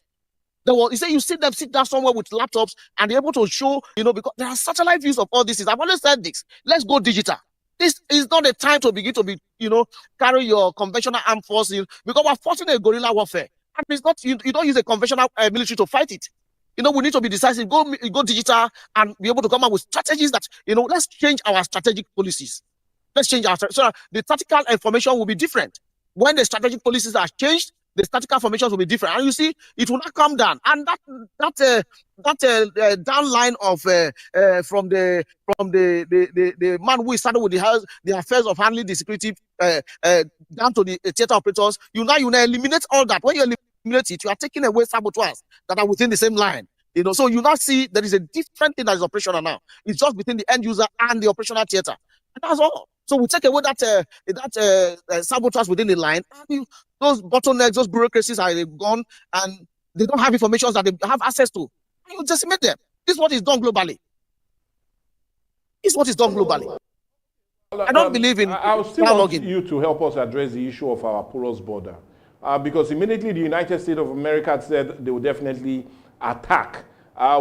He said you see them sit down somewhere with laptops and they're able to show, because there are satellite views of all this. I've always said this. Let's go digital. This is not a time to begin to be, carry your conventional armed forces because we're fighting a guerrilla warfare. And it's not, you don't use a conventional military to fight it. We need to be decisive, go digital and be able to come up with strategies that, let's change our strategic policies. Let's change our strategy. So the tactical information will be different. When the strategic policies are changed, the tactical formations will be different. And you see, it will not come down. And that down line of from the man who started with the affairs of handling the security down to the theater operators, you now eliminate all that. When you eliminate it, you are taking away saboteurs that are within the same line. So you now see there is a different thing that is operational now. It's just between the end user and the operational theater. And that's all. So we take away that saboteurs within the line, and those bottlenecks, those bureaucracies are gone, and they don't have information that they have access to. And you decimate them. This is what is done globally. I don't believe in. I still want you to help us address the issue of our porous border, because immediately the United States of America said they would definitely attack.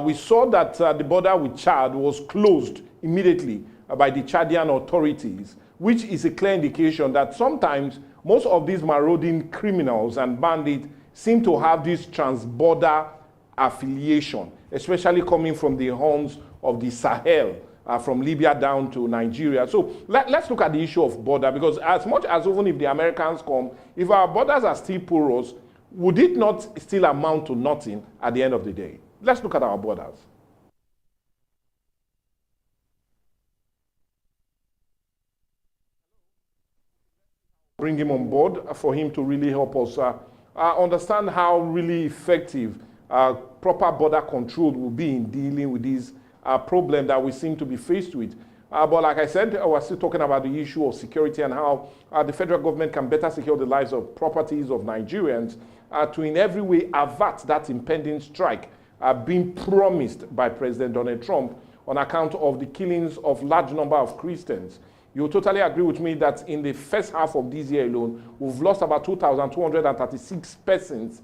We saw that the border with Chad was closed immediately by the Chadian authorities, which is a clear indication that sometimes most of these marauding criminals and bandits seem to have this trans-border affiliation, especially coming from the horns of the Sahel, from Libya down to Nigeria. So let's look at the issue of border, because as much as even if the Americans come, if our borders are still porous, would it not still amount to nothing at the end of the day? Let's look at our borders. Bring him on board for him to really help us understand how really effective proper border control will be in dealing with this problem that we seem to be faced with. But like I said, we're still talking about the issue of security and how the federal government can better secure the lives of properties of Nigerians to in every way avert that impending strike being promised by President Donald Trump on account of the killings of large number of Christians. You totally agree with me that in the first half of this year alone, we've lost about 2,236 persons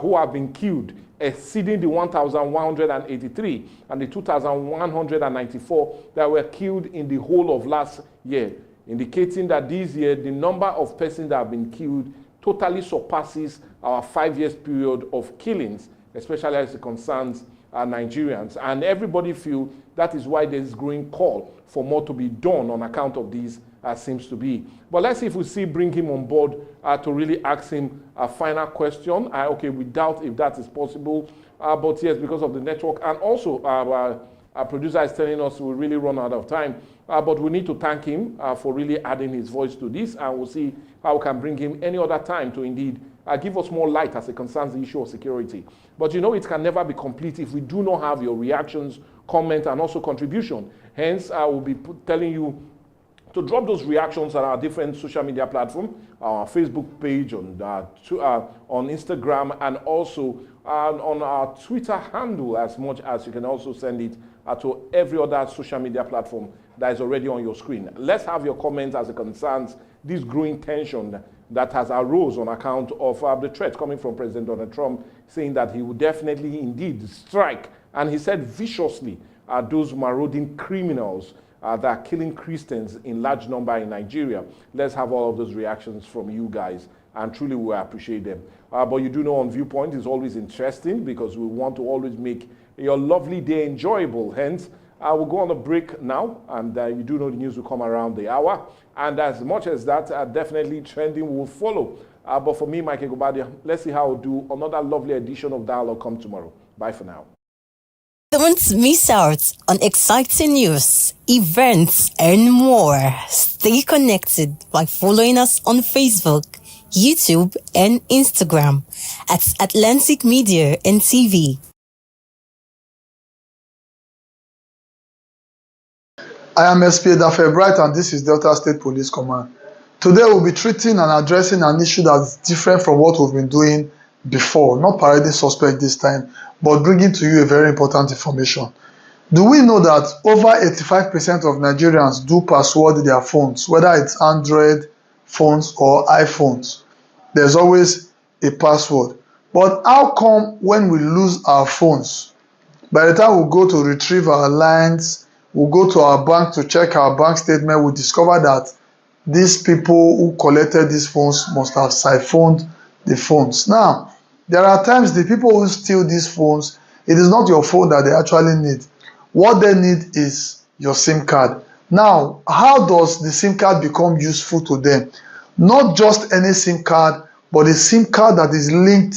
who have been killed, exceeding the 1,183 and the 2,194 that were killed in the whole of last year, indicating that this year the number of persons that have been killed totally surpasses our 5 years period of killings, especially as it concerns Nigerians. And everybody feel that is why there's growing call for more to be done on account of these seems to be. But let's see if we bring him on board to really ask him a final question. Okay, we doubt if that is possible, but yes, because of the network. And also our producer is telling us we really run out of time. But we need to thank him for really adding his voice to this, and we'll see how we can bring him any other time to indeed give us more light as it concerns the issue of security. But it can never be complete if we do not have your reactions, comment, and also contribution. Hence, I will be telling you to drop those reactions on our different social media platforms, our Facebook page, on Instagram, and also on our Twitter handle, as much as you can also send it to every other social media platform that is already on your screen. Let's have your comments as it concerns this growing tension that has arose on account of the threat coming from President Donald Trump, saying that he would definitely indeed strike, and he said viciously, those marauding criminals that are killing Christians in large number in Nigeria. Let's have all of those reactions from you guys, and truly we appreciate them. But you do know on Viewpoint is always interesting because we want to always make your lovely day enjoyable. Hence, we'll go on a break now, and you do know the news will come around the hour. And as much as that, definitely trending will follow. But for me, Mike Egobadia, let's see how I'll do another lovely edition of Dialogue come tomorrow. Bye for now. Don't miss out on exciting news, events, and more. Stay connected by following us on Facebook, YouTube, and Instagram at Atlantic Media and TV. I am SP Dafebright and this is Delta State Police Command. Today we'll be treating and addressing an issue that's different from what we've been doing before, not parading suspect this time, but bringing to you a very important information. Do we know that over 85% of Nigerians do password their phones, whether it's Android phones or iPhones? There's always a password. But how come when we lose our phones, by the time we go to retrieve our lines, we go to our bank to check our bank statement, we discover that these people who collected these phones must have siphoned the phones. Now, there are times the people who steal these phones, it is not your phone that they actually need. What they need is your SIM card. Now, how does the SIM card become useful to them? Not just any SIM card, but a SIM card that is linked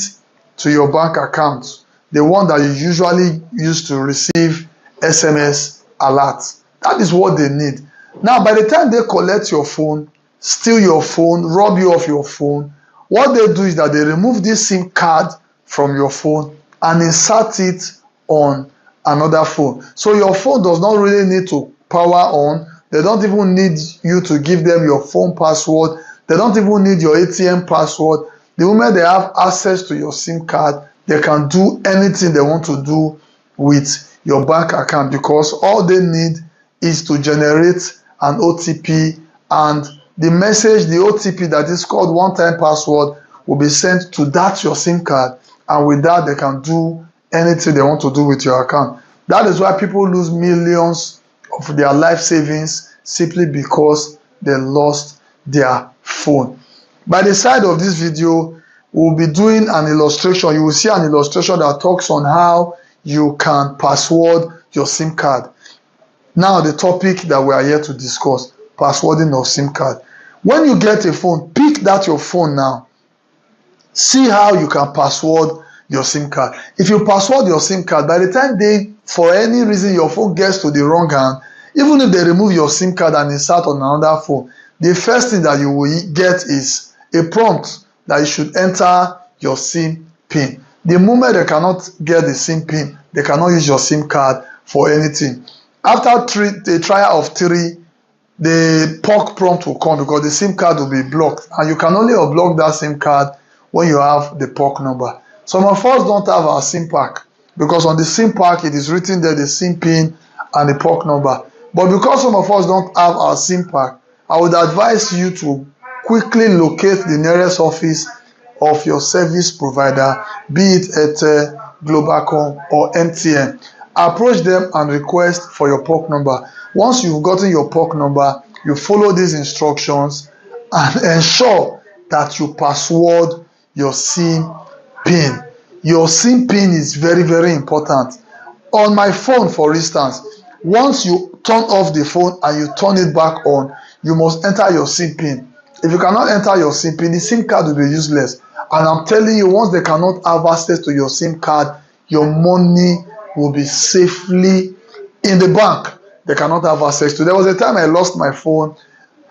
to your bank account, the one that you usually use to receive SMS alerts. That is what they need. Now, by the time they collect your phone, steal your phone, rob you of your phone, what they do is that they remove this SIM card from your phone and insert it on another phone. So your phone does not really need to power on. They don't even need you to give them your phone password. They don't even need your ATM password. The moment they have access to your SIM card, they can do anything they want to do with your bank account, because all they need is to generate an OTP, and the message, the OTP that is called one-time password, will be sent to that your SIM card, and with that they can do anything they want to do with your account. That is why people lose millions of their life savings simply because they lost their phone. By the side of this video, we'll be doing an illustration. You will see an illustration that talks on how you can password your SIM card. Now, the topic that we are here to discuss, passwording of SIM card. When you get a phone, pick that your phone now. See how you can password your SIM card. If you password your SIM card, by the time for any reason your phone gets to the wrong hand, even if they remove your SIM card and insert on another phone, the first thing that you will get is a prompt that you should enter your SIM PIN. The moment they cannot get the SIM PIN, they cannot use your SIM card for anything. After the trial of 3, the POC prompt will come because the SIM card will be blocked, and you can only unblock that SIM card when you have the POC number. Some of us don't have our SIM pack, because on the SIM pack it is written there the SIM PIN and the POC number. But because some of us don't have our SIM pack, I would advise you to quickly locate the nearest office of your service provider, be it Airtel, Globalcom or MTN. Approach them and request for your POC number. Once you've gotten your POC number, you follow these instructions and ensure that you password your SIM PIN. Your SIM PIN is very, very important. On my phone, for instance, once you turn off the phone and you turn it back on, you must enter your SIM PIN. If you cannot enter your SIM PIN, the SIM card will be useless. And I'm telling you, once they cannot have access to your SIM card, your money will be safely in the bank. They cannot have access to. There was a time I lost my phone,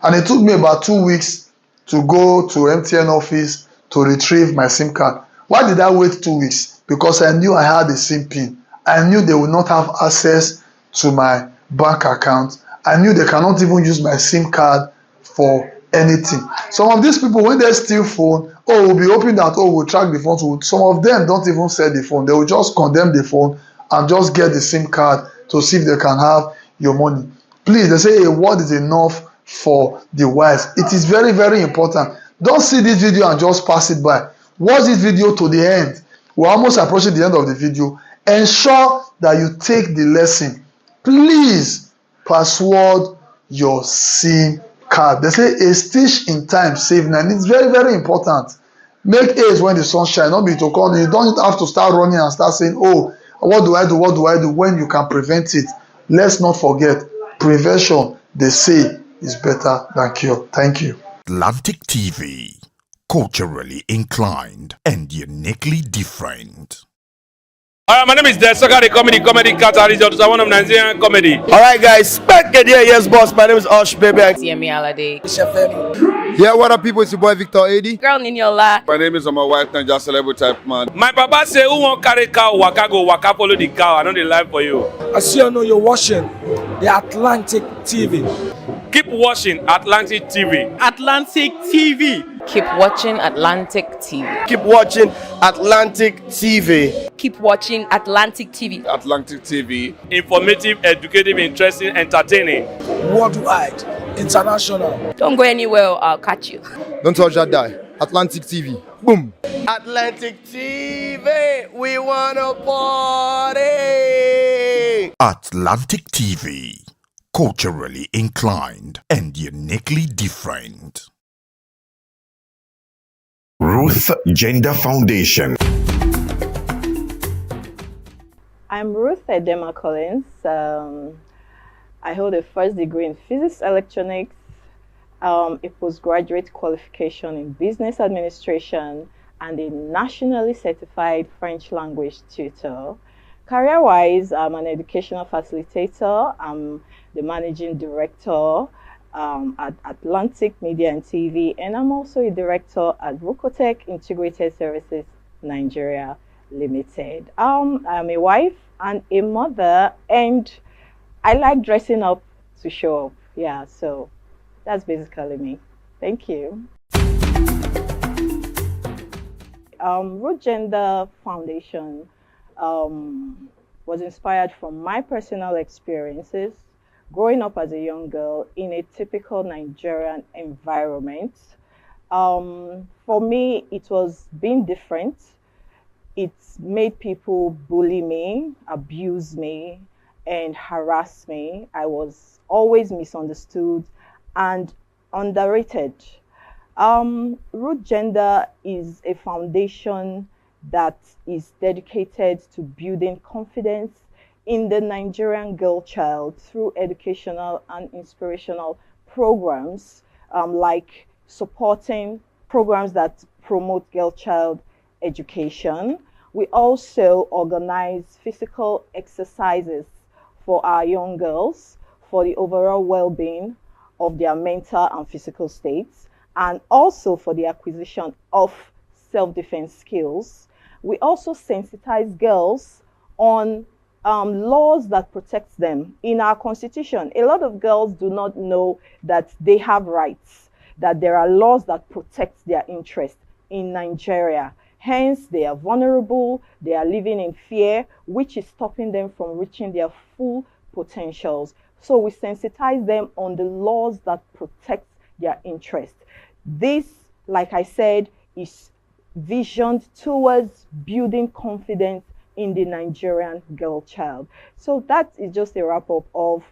and it took me about 2 weeks to go to MTN office to retrieve my SIM card. Why did I wait 2 weeks? Because I knew I had a SIM PIN. I knew they would not have access to my bank account. I knew they cannot even use my SIM card for anything. Some of these people, when they steal phone, we'll be hoping that, we'll track the phone. Some of them don't even sell the phone. They will just condemn the phone and just get the SIM card to see if they can have your money. Please, they say a word is enough for the wise. It is very, very important. Don't see this video and just pass it by. Watch this video to the end. We're almost approaching the end of the video. Ensure that you take the lesson. Please password your SIM card. They say a stitch in time save 9. It's very, very important. Make haste when the sun shines, not be to call. You don't have to start running and start saying, what do I do? What do I do? When you can prevent it. Let's not forget, prevention, they say, is better than cure. Thank you. Atlantic TV, culturally inclined and uniquely different. My name is Desoka, the comedy catalyst of one of Nigerian comedy. All right, guys, back again. Yes, boss. My name is Osh, baby. Yemi Alade. Yeah, what up, people? It's your boy Victor AD. Girl Ninyola. My name is my wife Naija celebrity type man. My papa say, who won't carry cow, waka go, waka follow the cow. I know the life for you. I see you know you're watching the Atlantic TV. Keep watching Atlantic TV. Atlantic TV. Keep watching Atlantic TV. Keep watching Atlantic TV. Keep watching Atlantic TV. Atlantic TV. Informative, educative, interesting, entertaining. Worldwide, international. Don't go anywhere, I'll catch you. Don't touch that die. Atlantic TV. Boom. Atlantic TV. We wanna party. Atlantic TV. Culturally inclined and uniquely different. Ruth Gender Foundation. I'm Ruth Edema Collins. I hold a first degree in physics electronics, a postgraduate qualification in business administration, and a nationally certified French language tutor. Career-wise, I'm an educational facilitator. I'm the managing director at Atlantic Media and TV, and I'm also a director at Rukotech Integrated Services Nigeria Limited. I'm a wife and a mother, and I like dressing up to show up. Yeah, so that's basically me. Thank you. Root Gender Foundation was inspired from my personal experiences growing up as a young girl in a typical Nigerian environment. For me, it was being different. It made people bully me, abuse me, and harass me. I was always misunderstood and underrated. Root Gender is a foundation that is dedicated to building confidence in the Nigerian girl child through educational and inspirational programs, like supporting programs that promote girl child education. We also organize physical exercises for our young girls for the overall well-being of their mental and physical states, and also for the acquisition of self-defense skills. We also sensitize girls on laws that protect them. In our constitution, a lot of girls do not know that they have rights, that there are laws that protect their interests in Nigeria. Hence, they are vulnerable, they are living in fear, which is stopping them from reaching their full potentials. So we sensitize them on the laws that protect their interests. This, like I said, is visioned towards building confidence in the Nigerian girl child. So that is just a wrap up of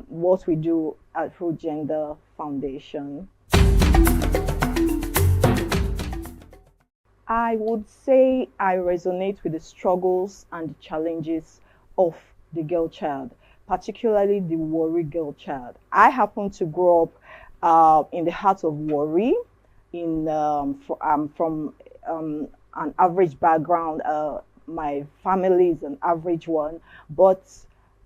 what we do at Root Gender Foundation. I would say I resonate with the struggles and the challenges of the girl child, particularly the Warri girl child. I happen to grow up in the heart of Warri. I'm from an average background. My family is an average one, but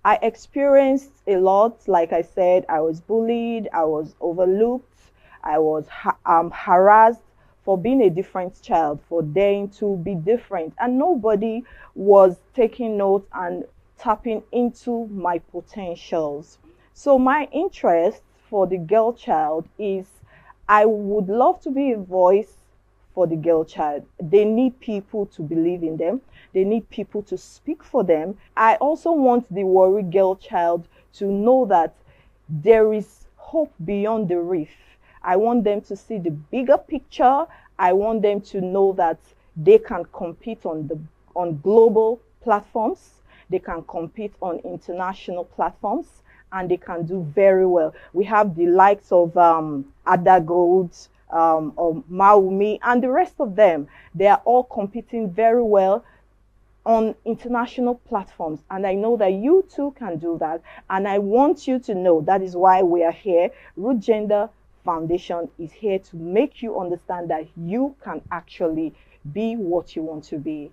I experienced a lot. Like I said, I was bullied, I was overlooked, I was harassed for being a different child, for daring to be different, and nobody was taking note and tapping into my potentials. So my interest for the girl child is I would love to be a voice for the girl child. They need people to believe in them. They need people to speak for them. I also want the Warri girl child to know that there is hope beyond the reef. I want them to see the bigger picture. I want them to know that they can compete on global platforms. They can compete on international platforms, and they can do very well. We have the likes of Ada Gold, or Maumi, and the rest of them. They are all competing very well on international platforms, and I know that you too can do that, and I want you to know that is why we are here. Root Gender Foundation is here to make you understand that you can actually be what you want to be.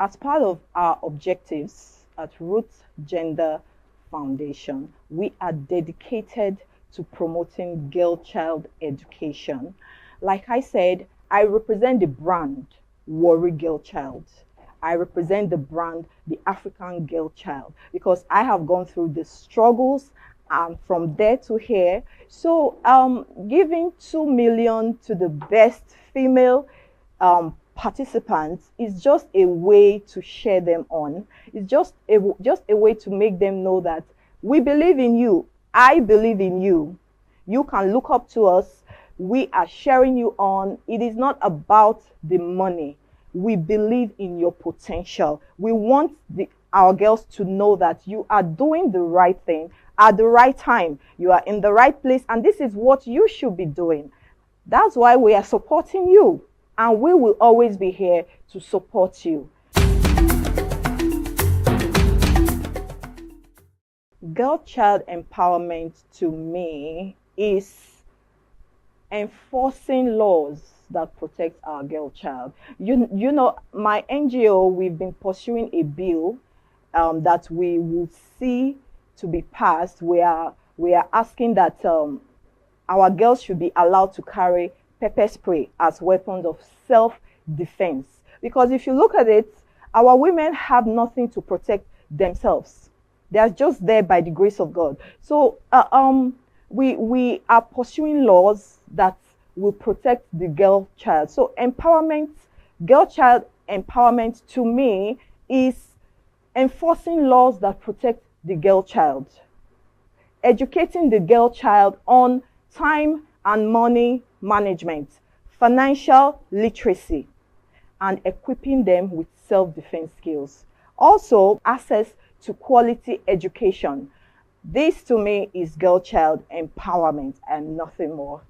As part of our objectives at Root Gender Foundation, we are dedicated to promoting girl-child education. Like I said, I represent the brand Warri Girl Child. I represent the brand the African Girl Child because I have gone through the struggles from there to here. So giving 2 million to the best female participants is just a way to share them on. It's just a way to make them know that we believe in you. I believe in you. You can look up to us. We are sharing you on. It is not about the money. We believe in your potential. We want our girls to know that you are doing the right thing at the right time. You are in the right place, and this is what you should be doing. That's why we are supporting you, and we will always be here to support you. Girl-child empowerment to me is enforcing laws that protect our girl child. You know, my NGO, we've been pursuing a bill that we will see to be passed. We are asking that our girls should be allowed to carry pepper spray as weapons of self-defense. Because if you look at it, our women have nothing to protect themselves. They are just there by the grace of God. So we are pursuing laws that will protect the girl child. So empowerment, girl child empowerment to me is enforcing laws that protect the girl child, educating the girl child on time and money management, financial literacy, and equipping them with self-defense skills. Also, access to quality education. This to me is girl child empowerment and nothing more.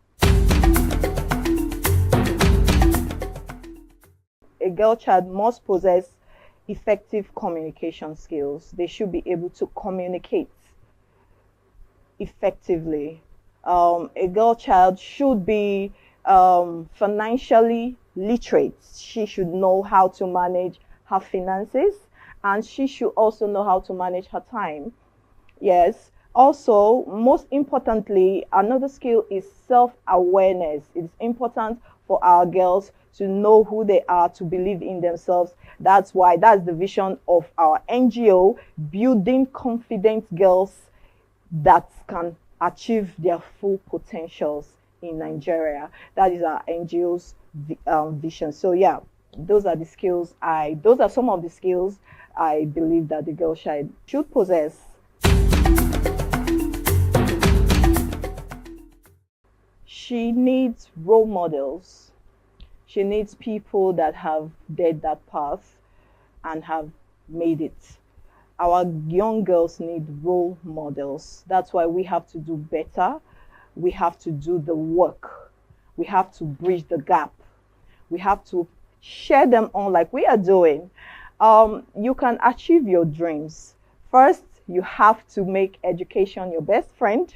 A girl child must possess effective communication skills. They should be able to communicate effectively. A girl child should be financially literate. She should know how to manage her finances, and she should also know how to manage her time. Yes. Also, most importantly, another skill is self-awareness. It's important for our girls to know who they are, to believe in themselves. That's the vision of our NGO, building confident girls that can achieve their full potentials in Nigeria. That is our NGO's vision. So yeah, those are some of the skills I believe that the girl child should possess. She needs role models. She needs people that have dared that path and have made it. Our young girls need role models. That's why we have to do better. We have to do the work. We have to bridge the gap. We have to share them on like we are doing. You can achieve your dreams. First, you have to make education your best friend.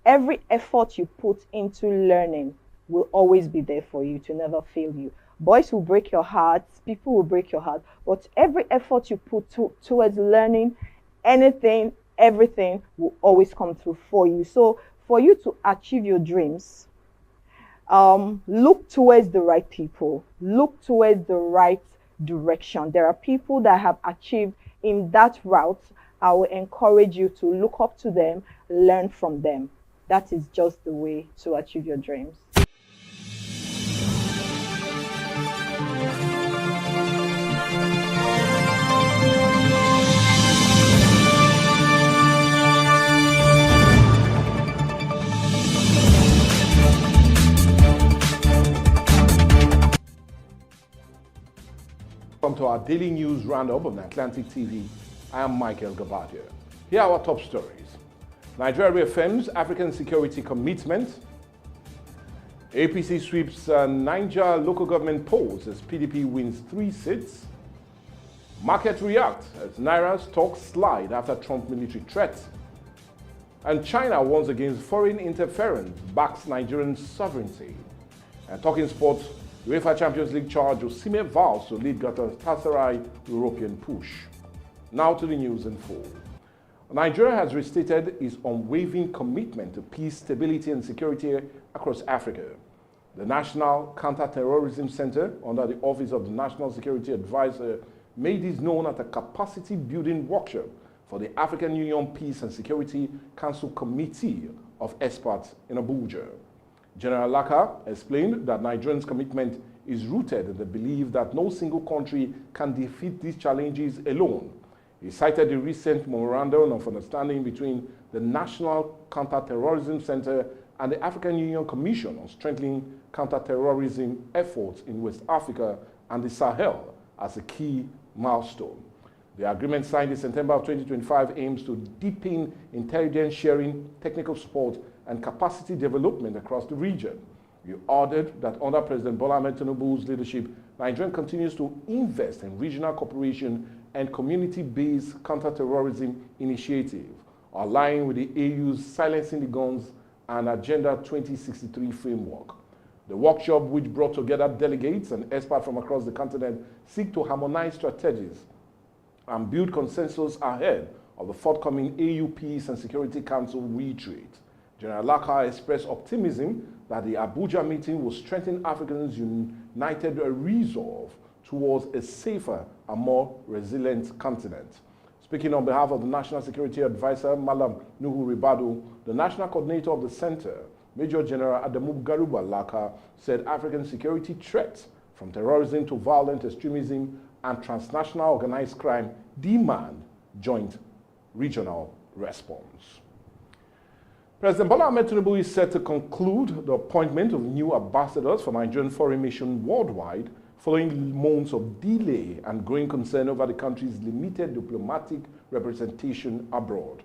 Every effort you put into learning will always be there for you, to never fail you. Boys will break your heart, people will break your heart, but every effort you put towards learning anything, everything will always come through for you. So for you to achieve your dreams, look towards the right people, look towards the right direction. There are people that have achieved in that route. I will encourage you to look up to them, learn from them. That is just the way to achieve your dreams. Welcome to our daily news roundup on Atlantic TV. I am Michael Gabadia. Here are our top stories. Nigeria reaffirms African security commitment. APC sweeps Niger local government polls as PDP wins 3 seats. Market react as Naira's stocks slide after Trump military threats. And China warns against foreign interference, backs Nigerian sovereignty. And talking sports, UEFA Champions League charge Osimhen vows to lead Galatasaray European push. Now to the news in full. Nigeria has restated its unwavering commitment to peace, stability and security across Africa. The National Counter-Terrorism Center, under the Office of the National Security Advisor, made this known at a capacity-building workshop for the African Union Peace and Security Council Committee of Experts in Abuja. General Laka explained that Nigerians' commitment is rooted in the belief that no single country can defeat these challenges alone. He cited the recent memorandum of understanding between the National Counter-Terrorism Center and the African Union Commission on strengthening counter-terrorism efforts in West Africa and the Sahel as a key milestone. The agreement signed in September of 2025 aims to deepen intelligence sharing, technical support, and capacity development across the region. He ordered that under President Bola Ahmed Tinubu's leadership, Nigeria continues to invest in regional cooperation and community-based counter-terrorism initiative, aligning with the AU's Silencing the Guns and Agenda 2063 framework. The workshop, which brought together delegates and experts from across the continent, seek to harmonize strategies and build consensus ahead of the forthcoming AU Peace and Security Council retreat. General Laka expressed optimism that the Abuja meeting will strengthen Africans' united resolve towards a safer and more resilient continent. Speaking on behalf of the National Security Advisor, Malam Nuhu Ribadu, the National Coordinator of the Center, Major General Adamu Garuba Laka, said African security threats from terrorism to violent extremism and transnational organized crime demand joint regional response. President Bola Ahmed Tinubu is set to conclude the appointment of new ambassadors for Nigerian foreign mission worldwide following months of delay and growing concern over the country's limited diplomatic representation abroad.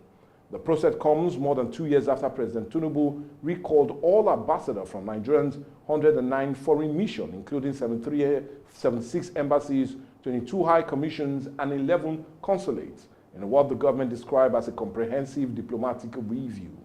The process comes more than 2 years after President Tinubu recalled all ambassadors from Nigeria's 109 foreign missions, including 76 embassies, 22 high commissions, and 11 consulates, in what the government described as a comprehensive diplomatic review.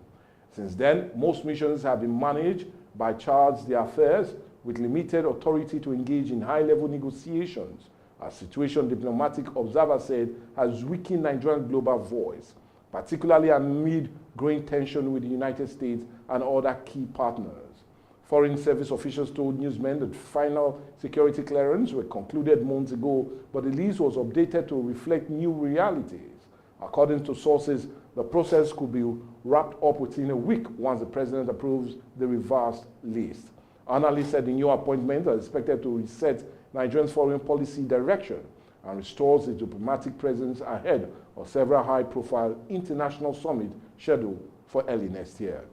Since then, most missions have been managed by chargé d'affaires with limited authority to engage in high-level negotiations. A situation diplomatic observers said has weakened Nigerian global voice, particularly amid growing tension with the United States and other key partners. Foreign service officials told newsmen that final security clearance were concluded months ago, but the list was updated to reflect new realities. According to sources, the process could be wrapped up within a week once the president approves the revised list. Analysts said the new appointments are expected to reset Nigeria's foreign policy direction and restores its diplomatic presence ahead of several high-profile international summits scheduled for early next year.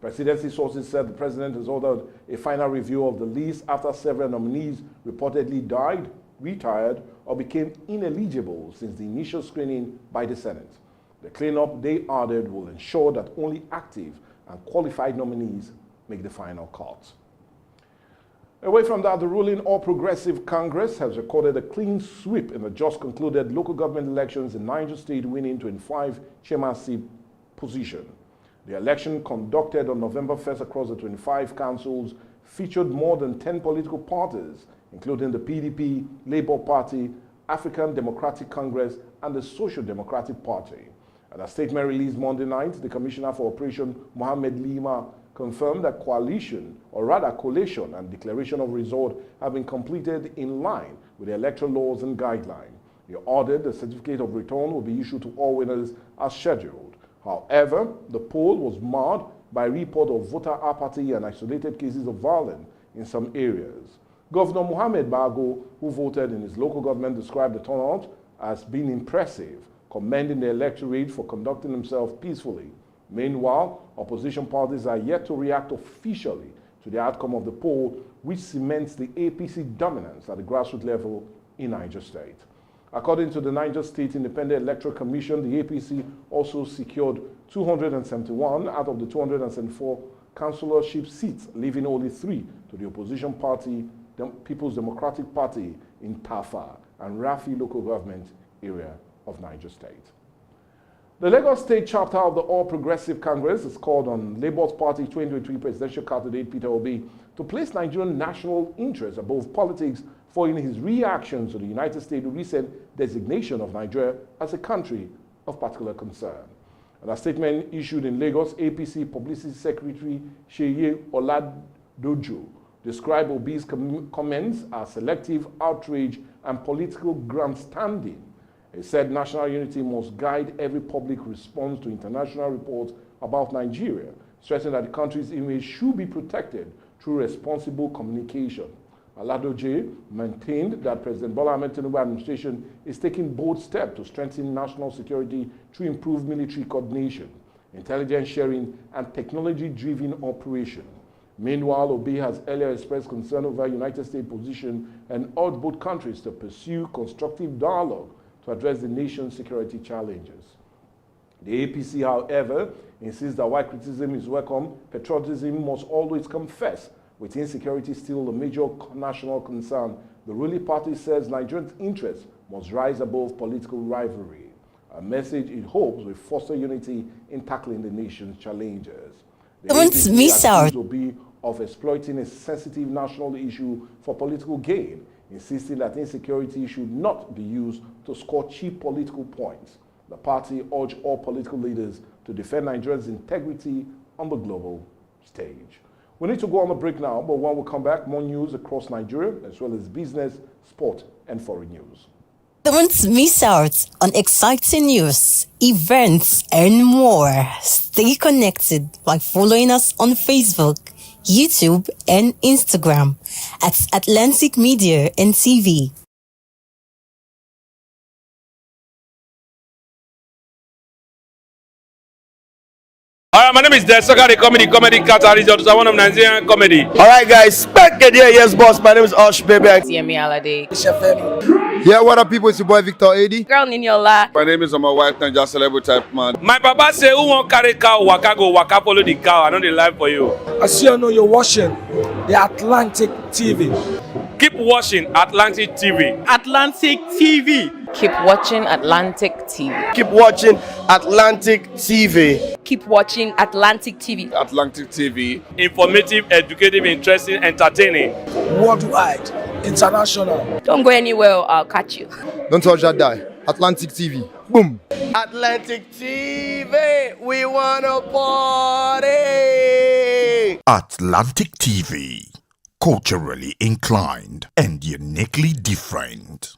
Presidency sources said the president has ordered a final review of the list after several nominees reportedly died, retired, or became ineligible since the initial screening by the Senate. The cleanup, they added, will ensure that only active and qualified nominees make the final cut. Away from that, the ruling All Progressive Congress has recorded a clean sweep in the just concluded local government elections in Niger State, winning 25 chairmanship positions. The election conducted on November 1st across the 25 councils featured more than 10 political parties, including the PDP, Labour Party, African Democratic Congress, and the Social Democratic Party. At a statement released Monday night, the Commissioner for Operation, Mohammed Lima, confirmed that collation and declaration of result have been completed in line with the electoral laws and guidelines. He ordered the certificate of return will be issued to all winners as scheduled. However, the poll was marred by report of voter apathy and isolated cases of violence in some areas. Governor Mohamed Bago, who voted in his local government, described the turnout as being impressive, commending the electorate for conducting themselves peacefully. Meanwhile, opposition parties are yet to react officially to the outcome of the poll, which cements the APC dominance at the grassroots level in Niger State. According to the Niger State Independent Electoral Commission, the APC also secured 271 out of the 274 councillorship seats, leaving only 3 to the opposition party, the People's Democratic Party in Tafa and Rafi local government area of Niger State. The Lagos State chapter of the All Progressive Congress has called on Labour Party 2023 presidential candidate Peter Obi to place Nigerian national interests above politics following his reaction to the United States' recent designation of Nigeria as a country of particular concern. In a statement issued in Lagos, APC Publicity Secretary Sheye Oladojo described Obi's comments as selective outrage and political grandstanding. He said national unity must guide every public response to international reports about Nigeria, stressing that the country's image should be protected through responsible communication. Oladojo maintained that President Bola Ahmed Tinubu administration is taking bold steps to strengthen national security through improved military coordination, intelligence sharing, and technology-driven operation. Meanwhile, Obi has earlier expressed concern over United States' position and urged both countries to pursue constructive dialogue to address the nation's security challenges. The APC, however, insists that while criticism is welcome, patriotism must always come first. With insecurity still a major national concern, the ruling party says Nigerians' interests must rise above political rivalry, a message it hopes will foster unity in tackling the nation's challenges. The Don't APC miss out. accused Obi of exploiting a sensitive national issue for political gain, insisting that insecurity should not be used to score cheap political points. The party urged all political leaders to defend Nigeria's integrity on the global stage. We need to go on a break now, but when we come back, more news across Nigeria, as well as business, sport, and foreign news. Don't miss out on exciting news, events, and more. Stay connected by following us on Facebook, YouTube, and Instagram at Atlantic Media and TV. Alright, my name is Desoka, the comedy catalyst, one of Nigerian comedy. Alright, guys, back again. Yes, boss. My name is Osh, baby. Yemi Alade. Yeah, what up, people? It's your boy Victor Adi. Girl Niniola. My name is my wife, Niger Celebrity type man. My papa say, who won't carry cow, waka go, waka follow the cow. I know the life for you. As you know, you're watching the Atlantic TV. Keep watching Atlantic TV. Atlantic TV. Keep watching Atlantic TV. Keep watching Atlantic TV. Keep watching Atlantic TV. Atlantic TV. Informative, educative, interesting, entertaining. Worldwide, international. Don't go anywhere, I'll catch you. Don't touch that die. Atlantic TV. Boom. Atlantic TV. We wanna party. Atlantic TV. Culturally inclined and uniquely different.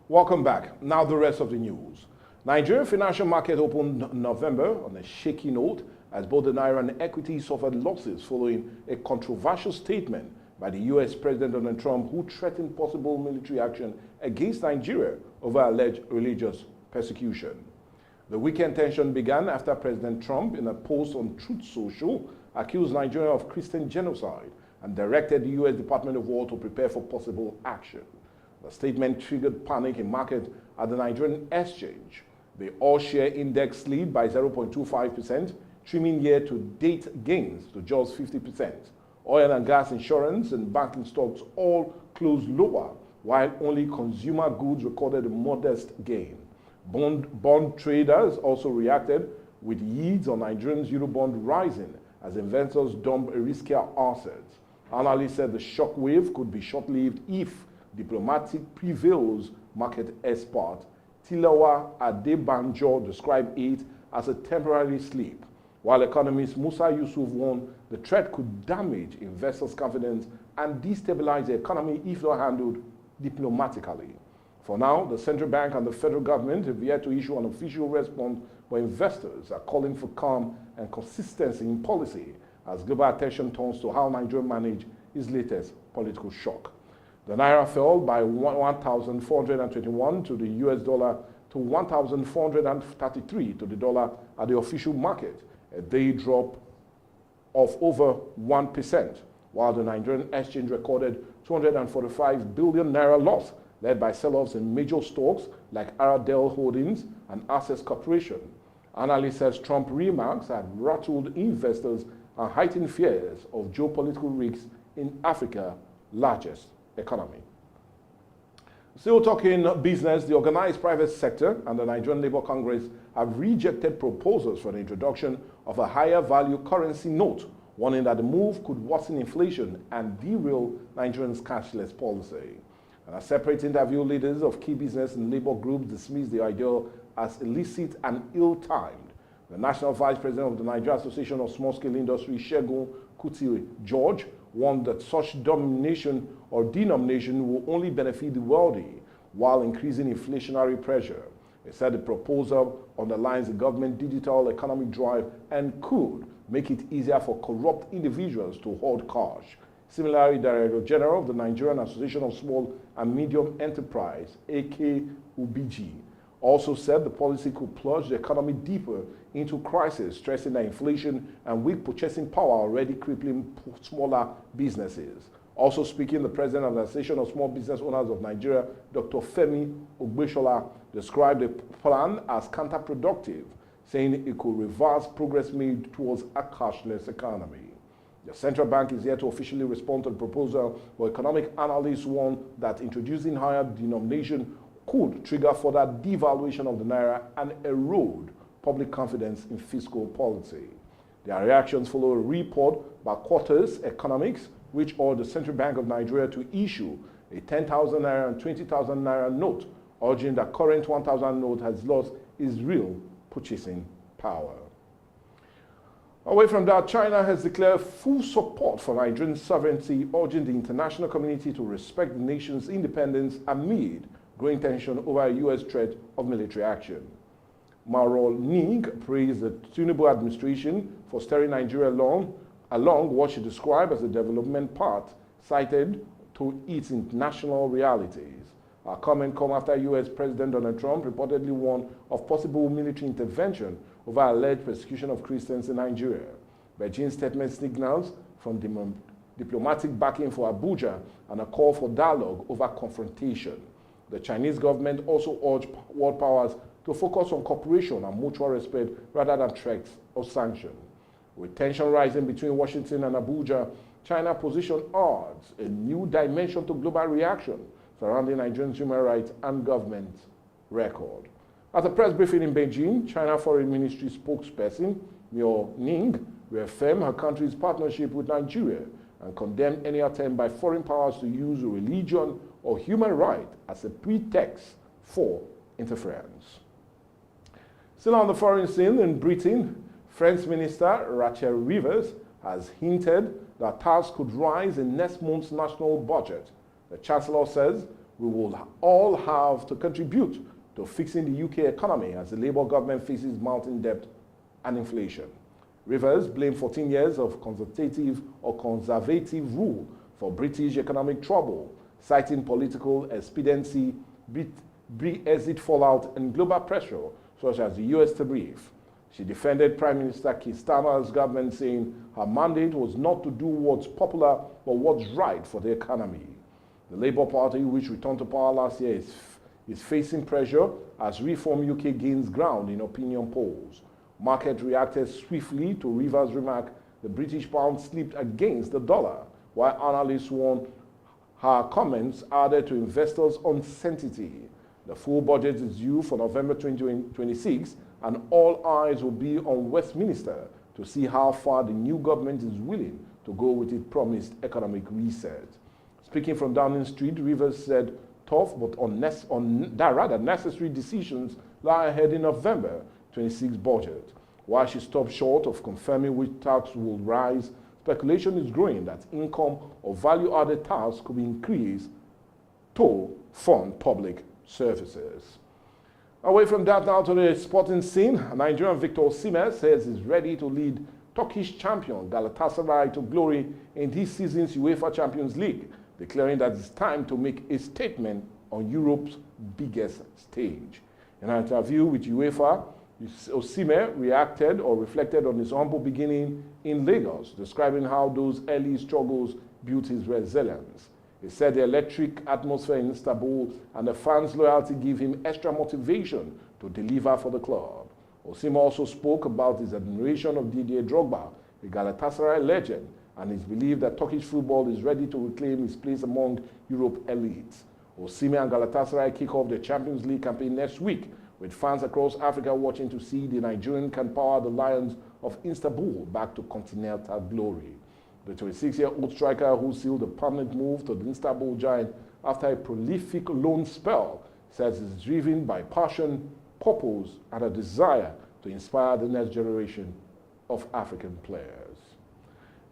Welcome back. Now the rest of the news. Nigerian financial market opened November on a shaky note as both the Naira and equity suffered losses following a controversial statement by the US President Donald Trump, who threatened possible military action against Nigeria over alleged religious persecution. The weekend tension began after President Trump, in a post on Truth Social, accused Nigeria of Christian genocide and directed the US Department of War to prepare for possible action. The statement triggered panic in markets at the Nigerian exchange. The all-share index slid by 0.25%, trimming year-to-date gains to just 50%. Oil and gas, insurance, and banking stocks all closed lower, while only consumer goods recorded a modest gain. Bond traders also reacted, with yields on Nigerian Eurobond rising as investors dump riskier assets. Analysts said the shockwave could be short-lived if diplomatic prevails. Market expert Tilawa Adebanjo described it as a temporary slip, while economist Musa Yusuf warned the threat could damage investors' confidence and destabilize the economy if not handled diplomatically. For now, the central bank and the federal government have yet to issue an official response, but investors are calling for calm and consistency in policy as global attention turns to how Nigeria managed its latest political shock. The Naira fell by 1,421 to the US dollar to 1,433 to the dollar at the official market, a day drop of over 1%, while the Nigerian exchange recorded 245 billion Naira loss, led by sell-offs in major stocks like Aradel Holdings and Access Corporation. Analysts says Trump remarks had rattled investors and heightened fears of geopolitical risks in Africa's largest economy. Still talking business, the organized private sector and the Nigerian Labour Congress have rejected proposals for the introduction of a higher value currency note, warning that the move could worsen inflation and derail Nigerians' cashless policy. In a separate interview, leaders of key business and labor groups dismissed the idea as illicit and ill-timed. The National Vice President of the Nigeria Association of Small-Scale Industry, Segun Kuti George, warned that such domination or denomination will only benefit the wealthy while increasing inflationary pressure. He said the proposal underlines the government digital economic drive and could make it easier for corrupt individuals to hoard cash. Similarly, Director General of the Nigerian Association of Small and Medium Enterprise, AK UBG, also said the policy could plunge the economy deeper into crisis, stressing that inflation and weak purchasing power already crippling smaller businesses. Also speaking, the president of the Association of Small Business Owners of Nigeria, Dr. Femi Ogbeshola, described the plan as counterproductive, saying it could reverse progress made towards a cashless economy. The central bank is yet to officially respond to the proposal, but economic analysts warn that introducing higher denomination could trigger further devaluation of the naira and erode public confidence in fiscal policy. Their reactions follow a report by Quarters Economics, which ordered the Central Bank of Nigeria to issue a 10,000 naira and 20,000 naira note, urging that current 1,000 note has lost its real purchasing power. Away from that, China has declared full support for Nigerian sovereignty, urging the international community to respect the nation's independence amid growing tension over a U.S. threat of military action. Maro Ning praised the Tinubu administration for steering Nigeria along what she described as a development path cited to its international realities. Our comment comes after U.S. President Donald Trump reportedly warned of possible military intervention over alleged persecution of Christians in Nigeria. Beijing's statement signals from diplomatic backing for Abuja and a call for dialogue over confrontation. The Chinese government also urged world powers to focus on cooperation and mutual respect rather than threats or sanctions. With tension rising between Washington and Abuja, China's position adds a new dimension to global reaction surrounding Nigeria's human rights and government record. At a press briefing in Beijing, China Foreign Ministry spokesperson Mao Ning reaffirmed her country's partnership with Nigeria and condemned any attempt by foreign powers to use religion or human rights as a pretext for interference. Still on the foreign scene in Britain, French Minister Rachel Rivers has hinted that tax could rise in next month's national budget. The Chancellor says we will all have to contribute to fixing the UK economy as the Labour government faces mounting debt and inflation. Rivers blamed 14 years of conservative rule for British economic trouble, citing political expediency, Brexit fallout, and global pressure, such as the US tariff. She defended Prime Minister Keir Starmer's government, saying her mandate was not to do what's popular, but what's right for the economy. The Labour Party, which returned to power last year, is facing pressure as Reform UK gains ground in opinion polls. Market reacted swiftly to Rivers' remark the British pound slipped against the dollar, while analysts warn her comments added to investors' uncertainty. The full budget is due for November 2026, and all eyes will be on Westminster to see how far the new government is willing to go with its promised economic reset. Speaking from Downing Street, Rivers said tough but rather necessary decisions lie ahead in November 26 budget. While she stopped short of confirming which tax will rise, speculation is growing that income or value-added tax could be increased to fund public services. Away from that now to the sporting scene, Nigerian Victor Osimhen says he's ready to lead Turkish champion Galatasaray to glory in this season's UEFA Champions League, declaring that it's time to make a statement on Europe's biggest stage. In an interview with UEFA, Osimhen reacted or reflected on his humble beginning in Lagos, describing how those early struggles built his resilience. He said the electric atmosphere in Istanbul and the fans' loyalty gave him extra motivation to deliver for the club. Osimhen also spoke about his admiration of Didier Drogba, a Galatasaray legend, and his belief that Turkish football is ready to reclaim its place among Europe's elites. Osimhen and Galatasaray kick off the Champions League campaign next week, with fans across Africa watching to see the Nigerian can power the Lions of Istanbul back to continental glory. The 26-year-old striker, who sealed a permanent move to the Istanbul Giant after a prolific loan spell, says he's driven by passion, purpose, and a desire to inspire the next generation of African players.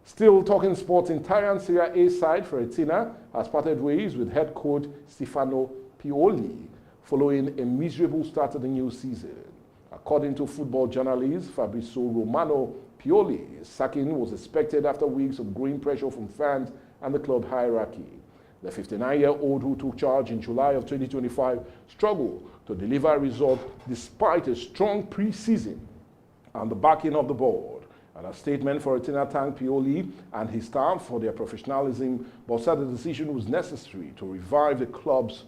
Still talking sports, Italian Serie A side Fiorentina has parted ways with head coach Stefano Pioli following a miserable start to the new season. According to football journalist Fabrizio Romano, Pioli's sacking was expected after weeks of growing pressure from fans and the club hierarchy. The 59-year-old, who took charge in July of 2025, struggled to deliver results despite a strong pre-season and the backing of the board. And a statement for Fiorentina thanked Pioli and his staff for their professionalism, but said the decision was necessary to revive the club's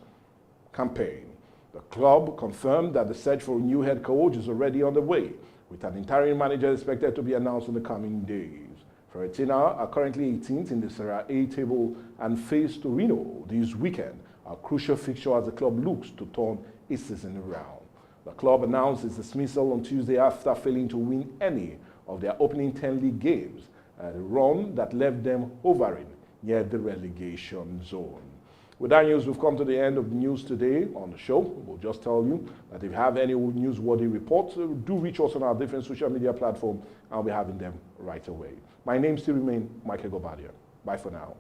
campaign. The club confirmed that the search for a new head coach is already underway, with an interim manager expected to be announced in the coming days. Fiorentina are currently 18th in the Serie A table and face Torino this weekend, a crucial fixture as the club looks to turn its season around. The club announced its dismissal on Tuesday after failing to win any of their opening 10 league games, a run that left them hovering near the relegation zone. With that news, we've come to the end of the news today on the show. We'll just tell you that if you have any newsworthy reports, do reach us on our different social media platforms, and I'll be having them right away. My name still remains Michael Gobadia. Bye for now.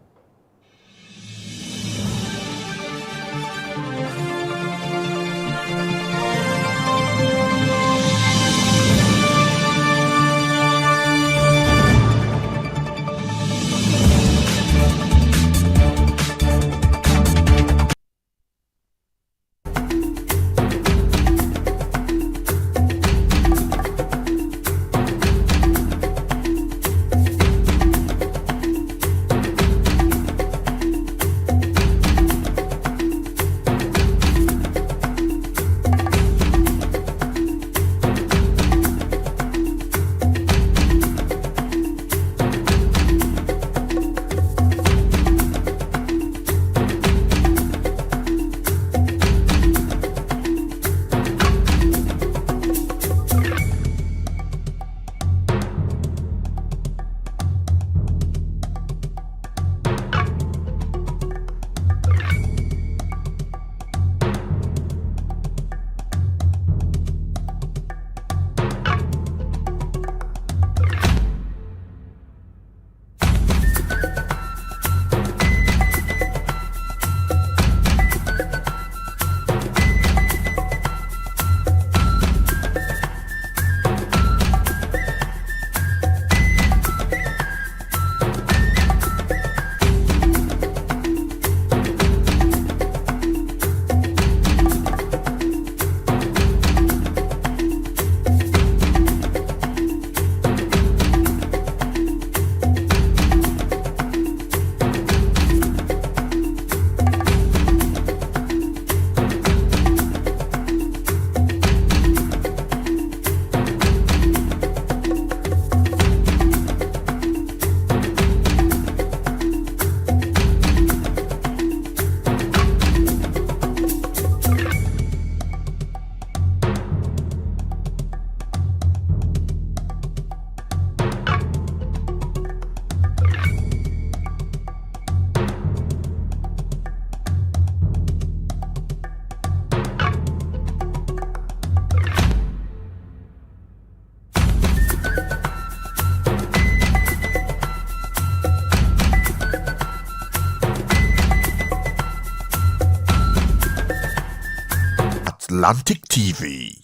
Atlantic TV,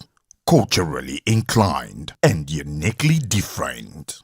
culturally inclined and uniquely different.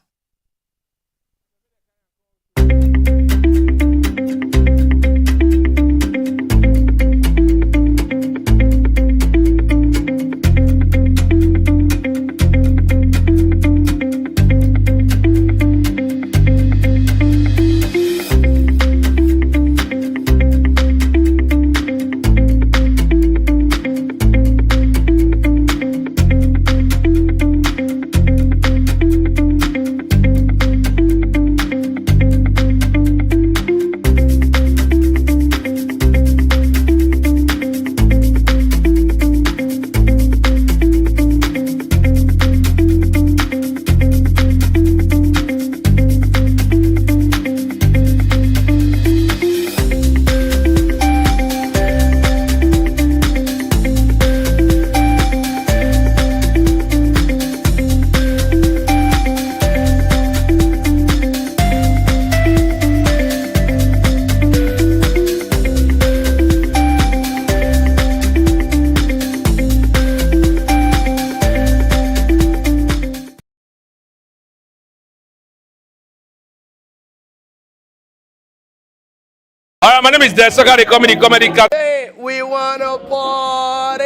All right, my name is Desoka, the comedy cat. Hey, we wanna party.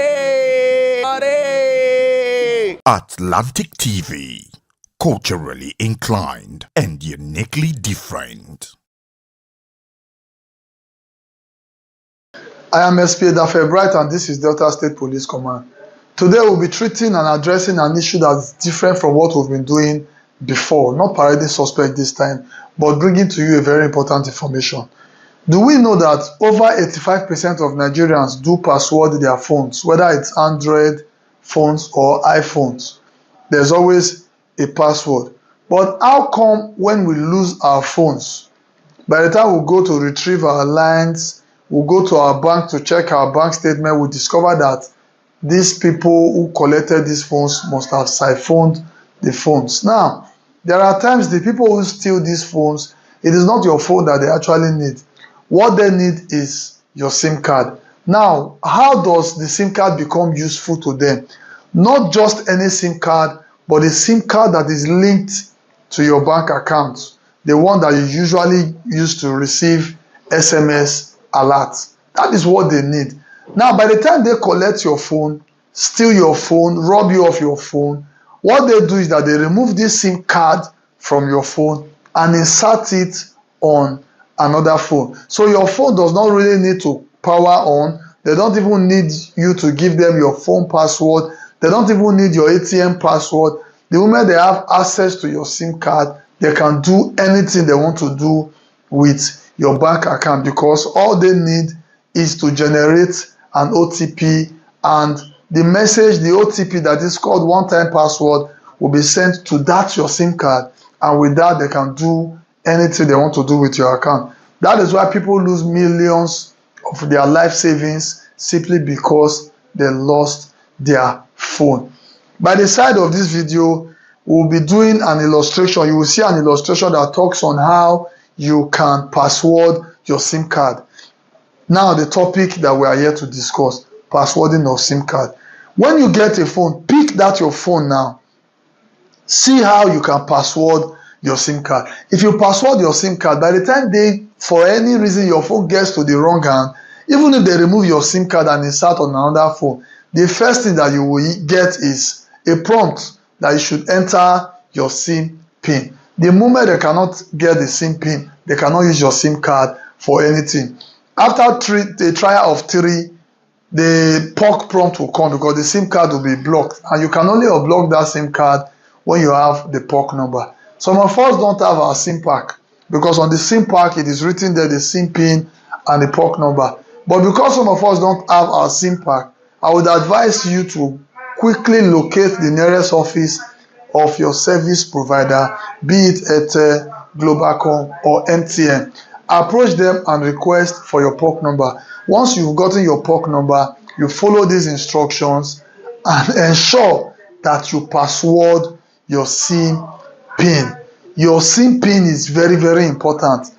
Atlantic TV, culturally inclined and uniquely different. I am SP Dafe Bright and this is Delta State Police Command. Today we'll be treating and addressing an issue that's different from what we've been doing before, not parading suspect this time, but bringing to you a very important information. Do we know that over 85% of Nigerians do password their phones, whether it's Android phones or iPhones? There's always a password. But how come when we lose our phones, by the time we go to retrieve our lines, we go to our bank to check our bank statement, we discover that these people who collected these phones must have siphoned the phones. Now, there are times the people who steal these phones, it is not your phone that they actually need. What they need is your SIM card. Now, how does the SIM card become useful to them? Not just any SIM card, but a SIM card that is linked to your bank account, the one that you usually use to receive SMS alerts. That is what they need. Now, by the time they collect your phone, steal your phone, rob you of your phone, what they do is that they remove this SIM card from your phone and insert it on another phone. So your phone does not really need to power on. They don't even need you to give them your phone password. They don't even need your ATM password. The moment they have access to your SIM card, they can do anything they want to do with your bank account, because all they need is to generate an OTP, and the message, the OTP that is called one-time password, will be sent to that your SIM card, and with that they can do anything they want to do with your account. That is why people lose millions of their life savings simply because they lost their phone. By the side of this video, we'll be doing an illustration. You will see an illustration that talks on how you can password your SIM card. Now, the topic that we are here to discuss, passwording of SIM card. When you get a phone, pick that your phone now. See how you can password your SIM card. If you password your SIM card, by the time for any reason your phone gets to the wrong hand, even if they remove your SIM card and insert on another phone, the first thing that you will get is a prompt that you should enter your SIM PIN. The moment they cannot get the SIM PIN, they cannot use your SIM card for anything. After the trial of 3, the POC prompt will come because the SIM card will be blocked, and you can only unblock that SIM card when you have the POC number. Some of us don't have our SIM pack, because on the SIM pack it is written there the SIM PIN and the POC number. But because some of us don't have our SIM pack, I would advise you to quickly locate the nearest office of your service provider, be it Airtel, Globalcom or MTN. Approach them and request for your POC number. Once you've gotten your POC number, you follow these instructions and ensure that you password your SIM PIN. Your SIM PIN is very, very important.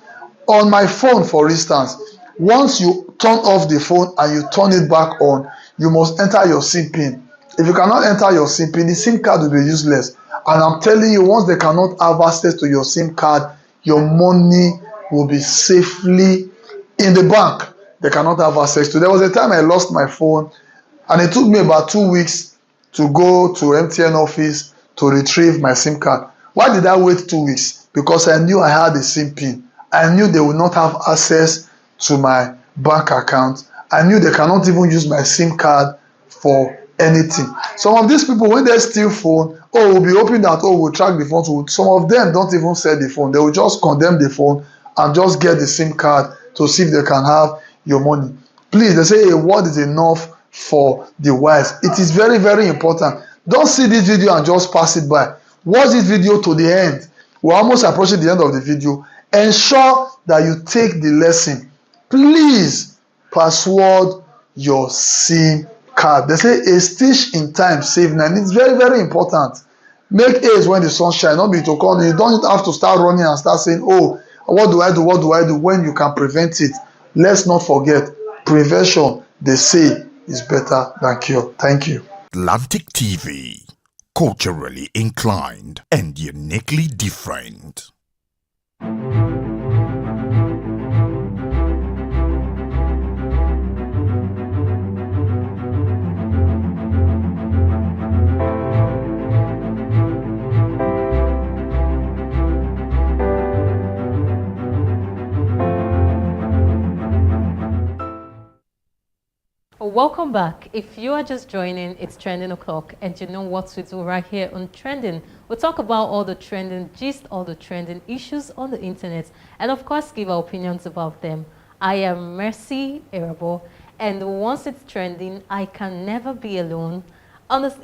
On my phone, for instance, once you turn off the phone and you turn it back on, you must enter your SIM PIN. If you cannot enter your SIM PIN, the SIM card will be useless. And I'm telling you, once they cannot have access to your SIM card, your money will be safely in the bank. They cannot have access to. There was a time I lost my phone, and it took me about 2 weeks to go to MTN office to retrieve my SIM card. Why did I wait 2 weeks? Because I knew I had a SIM PIN. I knew they would not have access to my bank account. I knew they cannot even use my SIM card for anything. Some of these people, when they steal phone, we'll be hoping that, we'll track the phone. Some of them don't even sell the phone. They will just condemn the phone and just get the SIM card to see if they can have your money. Please, they say a word is enough for the wise. It is very, very important. Don't see this video and just pass it by. Watch this video to the end. We're almost approaching the end of the video. Ensure that you take the lesson. Please password your SIM card. They say a stitch in time save 9. It's very, very important. Make haste when the sun shines. Not be to call. You don't have to start running and start saying, what do I do? What do I do? When you can prevent it. Let's not forget, prevention, they say, is better than cure. Thank you. Atlantic TV, culturally inclined and uniquely different. welcome back. If you are just joining, it's Trending O'Clock, and you know what we do right here on Trending. We'll talk about all the trending gist, all the trending issues on the internet, and of course give our opinions about them. I am Mercy Erabo, and once it's trending, I can never be alone.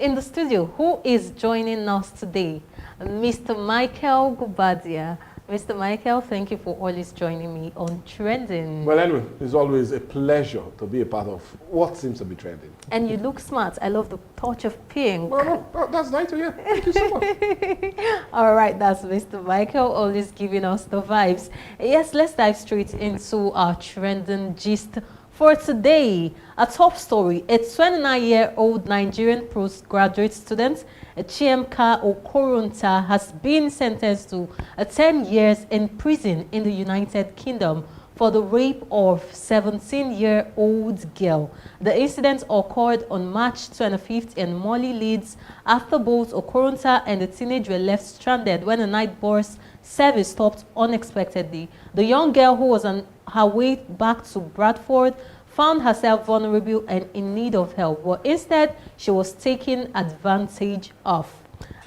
In the studio, who is joining us today? Mr. Michael Gubadia. Mr. Michael, thank you for always joining me on Trending. Well, anyway, it's always a pleasure to be a part of what seems to be trending. And you look smart. I love the touch of pink. Well, that's nice to hear. Thank you so much. All right, that's Mr. Michael, always giving us the vibes. Yes, let's dive straight into our trending gist for today. A top story. A 29-year-old Nigerian postgraduate student, Chiemka Okoronta, has been sentenced to 10 years in prison in the United Kingdom for the rape of 17-year-old girl. The incident occurred on March 25th in Molly, Leeds, after both Okoronta and the teenage were left stranded when a night bus service stopped unexpectedly. The young girl, who was on her way back to Bradford, found herself vulnerable and in need of help, but instead she was taken advantage of.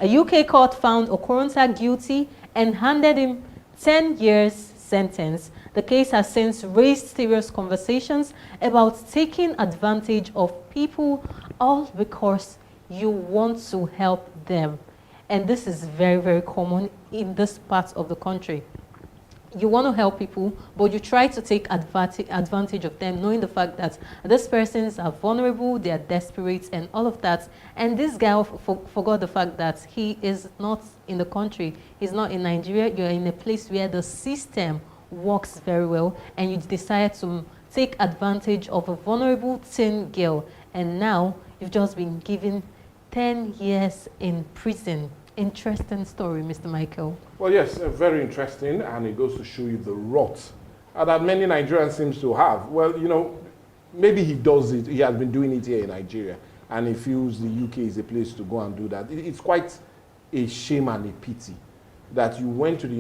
A UK court found Okoronta guilty and handed him 10 years sentence. The case has since raised serious conversations about taking advantage of people, all because you want to help them. And this is very, very common in this part of the country. You want to help people, but you try to take advantage of them, knowing the fact that these persons are vulnerable, they are desperate, and all of that. And this guy forgot the fact that he is not in the country. He's not in Nigeria. You're in a place where the system works very well, and you decide to take advantage of a vulnerable teen girl. And now you've just been given 10 years in prison. Interesting story, Mr. Michael. Well, yes, very interesting, and it goes to show you the rot that many Nigerians seem to have. Well, you know, maybe he does it, he has been doing it here in Nigeria, and he feels the UK is a place to go and do that. It's quite a shame and a pity that you went to the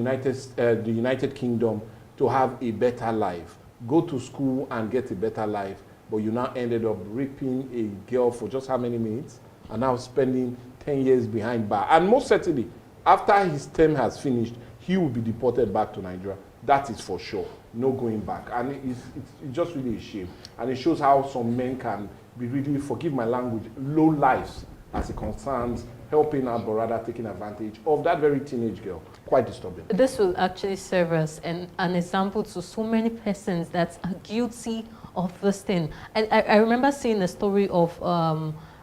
United Kingdom to have a better life, go to school and get a better life, but you now ended up raping a girl for just how many minutes, and now spending 10 years behind bar. And most certainly, after his term has finished, he will be deported back to Nigeria. That is for sure. No going back. And it's just really a shame. And it shows how some men can be really, forgive my language, low lives as it concerns helping out, but rather taking advantage of that very teenage girl. Quite disturbing. This will actually serve as an example to so many persons that are guilty of this thing. And I remember seeing a story of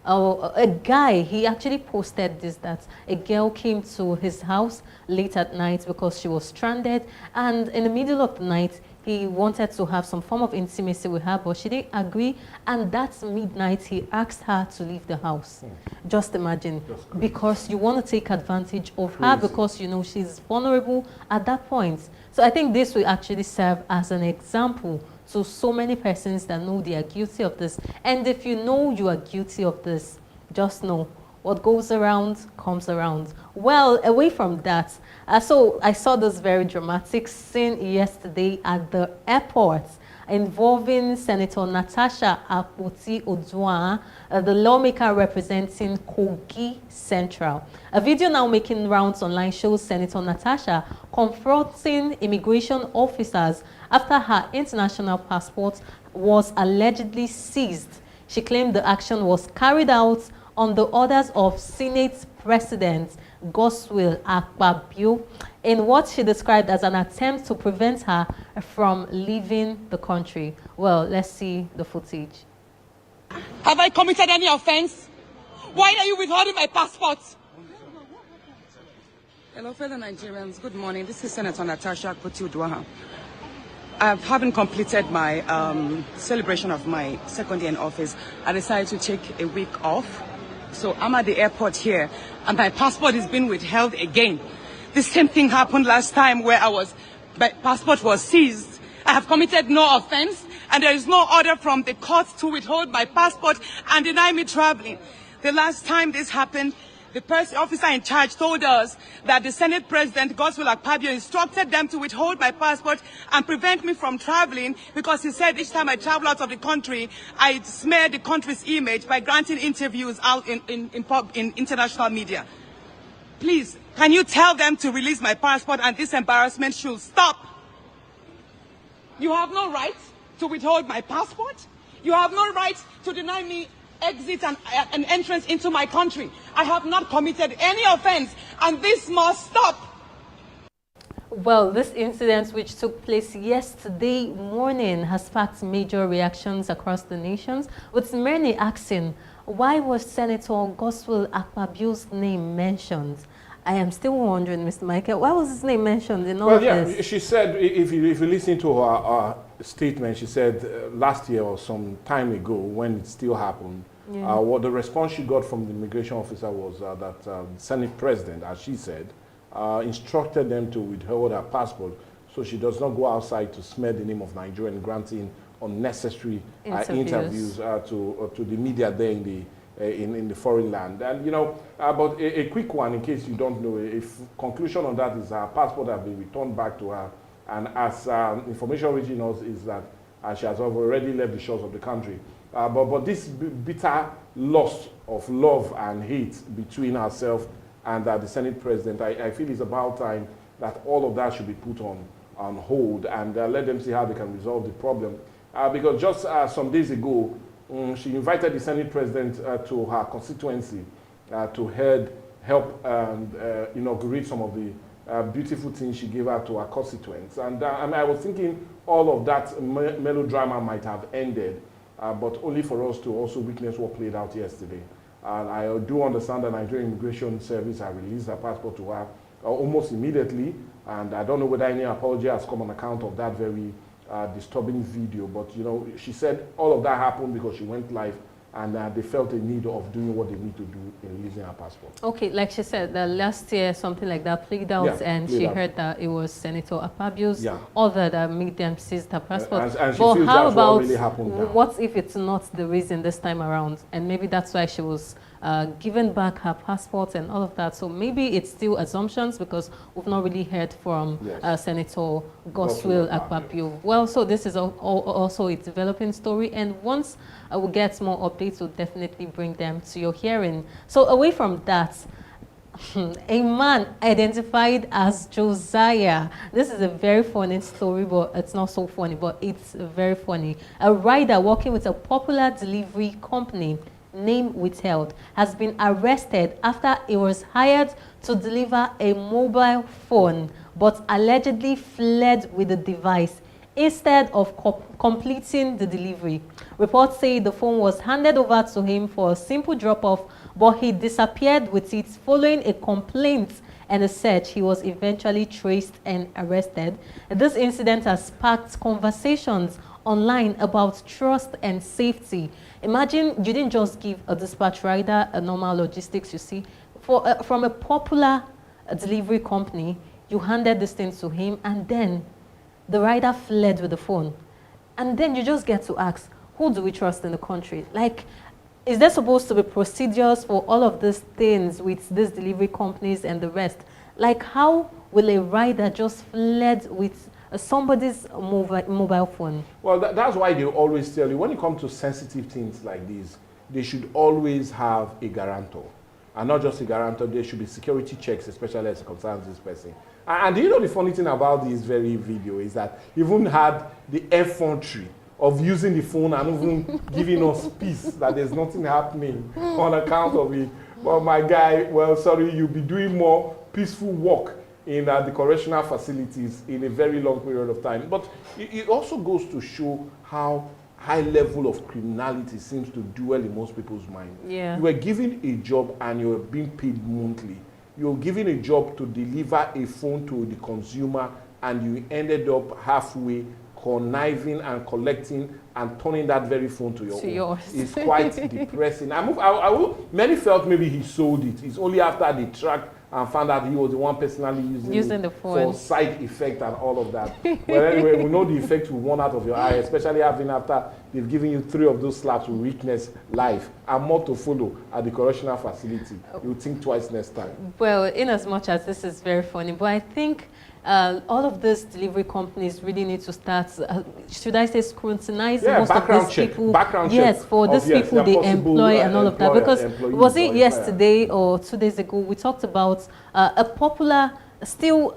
a guy. He actually posted this, that a girl came to his house late at night because she was stranded, and in the middle of the night he wanted to have some form of intimacy with her, but she didn't agree, and that midnight he asked her to leave the house. Just imagine, because you want to take advantage of her, because you know she's vulnerable at that point. So I think this will actually serve as an example to so many persons that know they are guilty of this. And if you know you are guilty of this, just know what goes around comes around. Well, away from that, so I saw this very dramatic scene yesterday at the airport involving Senator Natasha Akpoti-Oduah, the lawmaker representing Kogi Central. A video now making rounds online shows Senator Natasha confronting immigration officers after her international passport was allegedly seized. She claimed the action was carried out on the orders of Senate President Godswill Akpabio in what she described as an attempt to prevent her from leaving the country. Well, let's see the footage. Have I committed any offense? Why are you withholding my passport? Hello, fellow Nigerians. Good morning. This is Senator Natasha Akpoti-Oduah. Having completed my celebration of my second year in office, I decided to take a week off. So I'm at the airport here, and my passport is being withheld again. The same thing happened last time where my passport was seized. I have committed no offense, and there is no order from the court to withhold my passport and deny me traveling. The last time this happened, the officer in charge told us that the Senate President, Godswill Akpabio, instructed them to withhold my passport and prevent me from traveling because he said each time I travel out of the country, I smear the country's image by granting interviews out in international media. Please, can you tell them to release my passport and this embarrassment should stop? You have no right to withhold my passport. You have no right to deny me exit and entrance into my country. I have not committed any offense, and this must stop. Well, this incident, which took place yesterday morning, has sparked major reactions across the nations, with many asking, why was Senator Godswill Akpabio's name mentioned? I am still wondering, Mr. Michael, why was his name mentioned in all of this? She said, if you listen to her statement, she said last year or some time ago, when it still happened, what the response she got from the immigration officer was that the Senate President, as she said, instructed them to withhold her passport so she does not go outside to smear the name of Nigeria and granting unnecessary interviews to the media there in the foreign land. And you know, but a quick one in case you don't know, if conclusion on that is her passport has been returned back to her, and as information reaching us is that she has already left the shores of the country. But this bitter loss of love and hate between herself and the Senate President, I feel it's about time that all of that should be put on hold and let them see how they can resolve the problem. Because just some days ago, she invited the Senate President to her constituency to help inaugurate some of the beautiful things she gave out to her constituents. And I was thinking all of that melodrama might have ended, but only for us to also witness what played out yesterday. And I do understand the Nigerian Immigration Service has released her passport to her almost immediately, and I don't know whether any apology has come on account of that very disturbing video, but you know, she said all of that happened because she went live and they felt a need of doing what they need to do in releasing her passport. Okay, like she said, last year something like that played out, and she heard that it was Senator Akpabio's order that made them seize her passport. And she feels how about what really happened now. What if it's not the reason this time around, and maybe that's why she was given back her passport and all of that? So maybe it's still assumptions because we've not really heard from Senator Godswill Akpabio. Well, so this is also a developing story, and once I will get more updates, we'll definitely bring them to your hearing. So away from that, a man identified as Josiah. This is a very funny story, but it's not so funny, but it's very funny. A rider working with a popular delivery company, name withheld, has been arrested after he was hired to deliver a mobile phone, but allegedly fled with the device instead of completing the delivery. Reports say the phone was handed over to him for a simple drop-off, but he disappeared with it following a complaint and a search. He was eventually traced and arrested. This incident has sparked conversations online about trust and safety. Imagine you didn't just give a dispatch rider a normal logistics, you see. From a popular delivery company, you handed this thing to him, and then the rider fled with the phone. And then you just get to ask, who do we trust in the country? Like, is there supposed to be procedures for all of these things with these delivery companies and the rest? Like, how will a rider just fled with somebody's mobile phone? Well, that's why they always tell you, when it comes to sensitive things like this, they should always have a guarantor. And not just a guarantor, there should be security checks, especially as it concerns this person. And you know the funny thing about this very video is that he even had the effrontery of using the phone and even giving us peace, that there's nothing happening on account of it. Well, my guy, well, sorry, you'll be doing more peaceful work in the correctional facilities in a very long period of time. But it also goes to show how high level of criminality seems to dwell in most people's mind. Yeah. You were given a job and you were being paid monthly. You were given a job to deliver a phone to the consumer, and you ended up halfway conniving and collecting and turning that very phone to yours. It's quite depressing. Many felt maybe he sold it. It's only after they tracked and found out he was the one personally using the phone for side effect and all of that. Well, anyway, we know the effect will run out of your eye, especially after they've given you 3 of those slaps will witness life and more to follow at the correctional facility. You'll think twice next time. Well, in as much as this is very funny, but I think all of these delivery companies really need to start, should I say, scrutinize most of these people. Yes, for these people they employ and all of that. Because was it yesterday or 2 days ago, we talked about a popular still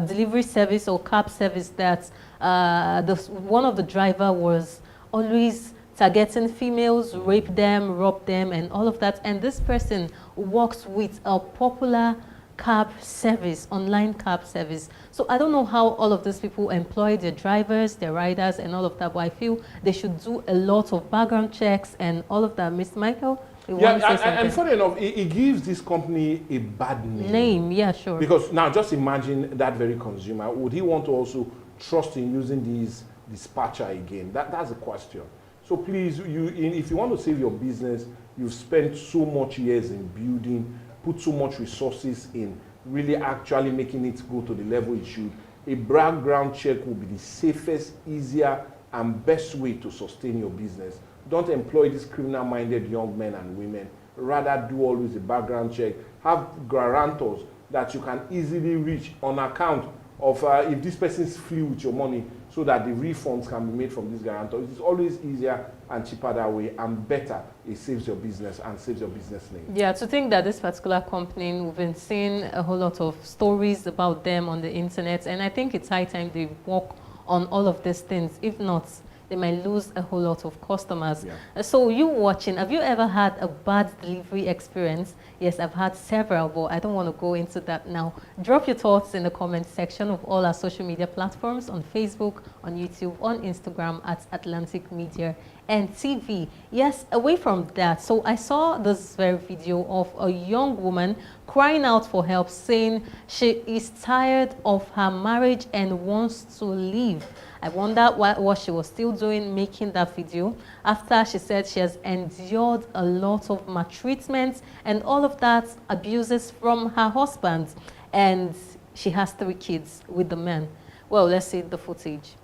delivery service or cab service that one of the driver was always targeting females, rape them, rob them, and all of that. And this person works with a popular cab service, online cab service. So I don't know how all of these people employ their drivers, their riders, and all of that, but I feel they should do a lot of background checks and all of that. Mr. Michael? And funny enough, it gives this company a bad name. Yeah, sure. Because now just imagine that very consumer. Would he want to also trust in using these dispatcher again? That's the question. So please, if you want to save your business, you've spent so much years in building, put so much resources in really actually making it go to the level it should. A background check will be the safest, easier, and best way to sustain your business. Don't employ these criminal-minded young men and women. Rather, do always a background check. Have guarantors that you can easily reach on account of if this person's flee with your money, so that the refunds can be made from this guarantor. It is always easier and cheaper that way, and better. It saves your business and saves your business name. Yeah, to think that this particular company, we've been seeing a whole lot of stories about them on the internet, and I think it's high time they work on all of these things. If not, they might lose a whole lot of customers. Yeah. So you watching, have you ever had a bad delivery experience? Yes, I've had several, but I don't want to go into that now. Drop your thoughts in the comment section of all our social media platforms, on Facebook, on YouTube, on Instagram at Atlantic Media and TV. Yes, away from that, so I saw this very video of a young woman crying out for help, saying she is tired of her marriage and wants to leave. I wonder what she was still doing making that video after she said she has endured a lot of maltreatment and all of that abuses from her husband, and she has 3 kids with the man. Well, let's see the footage.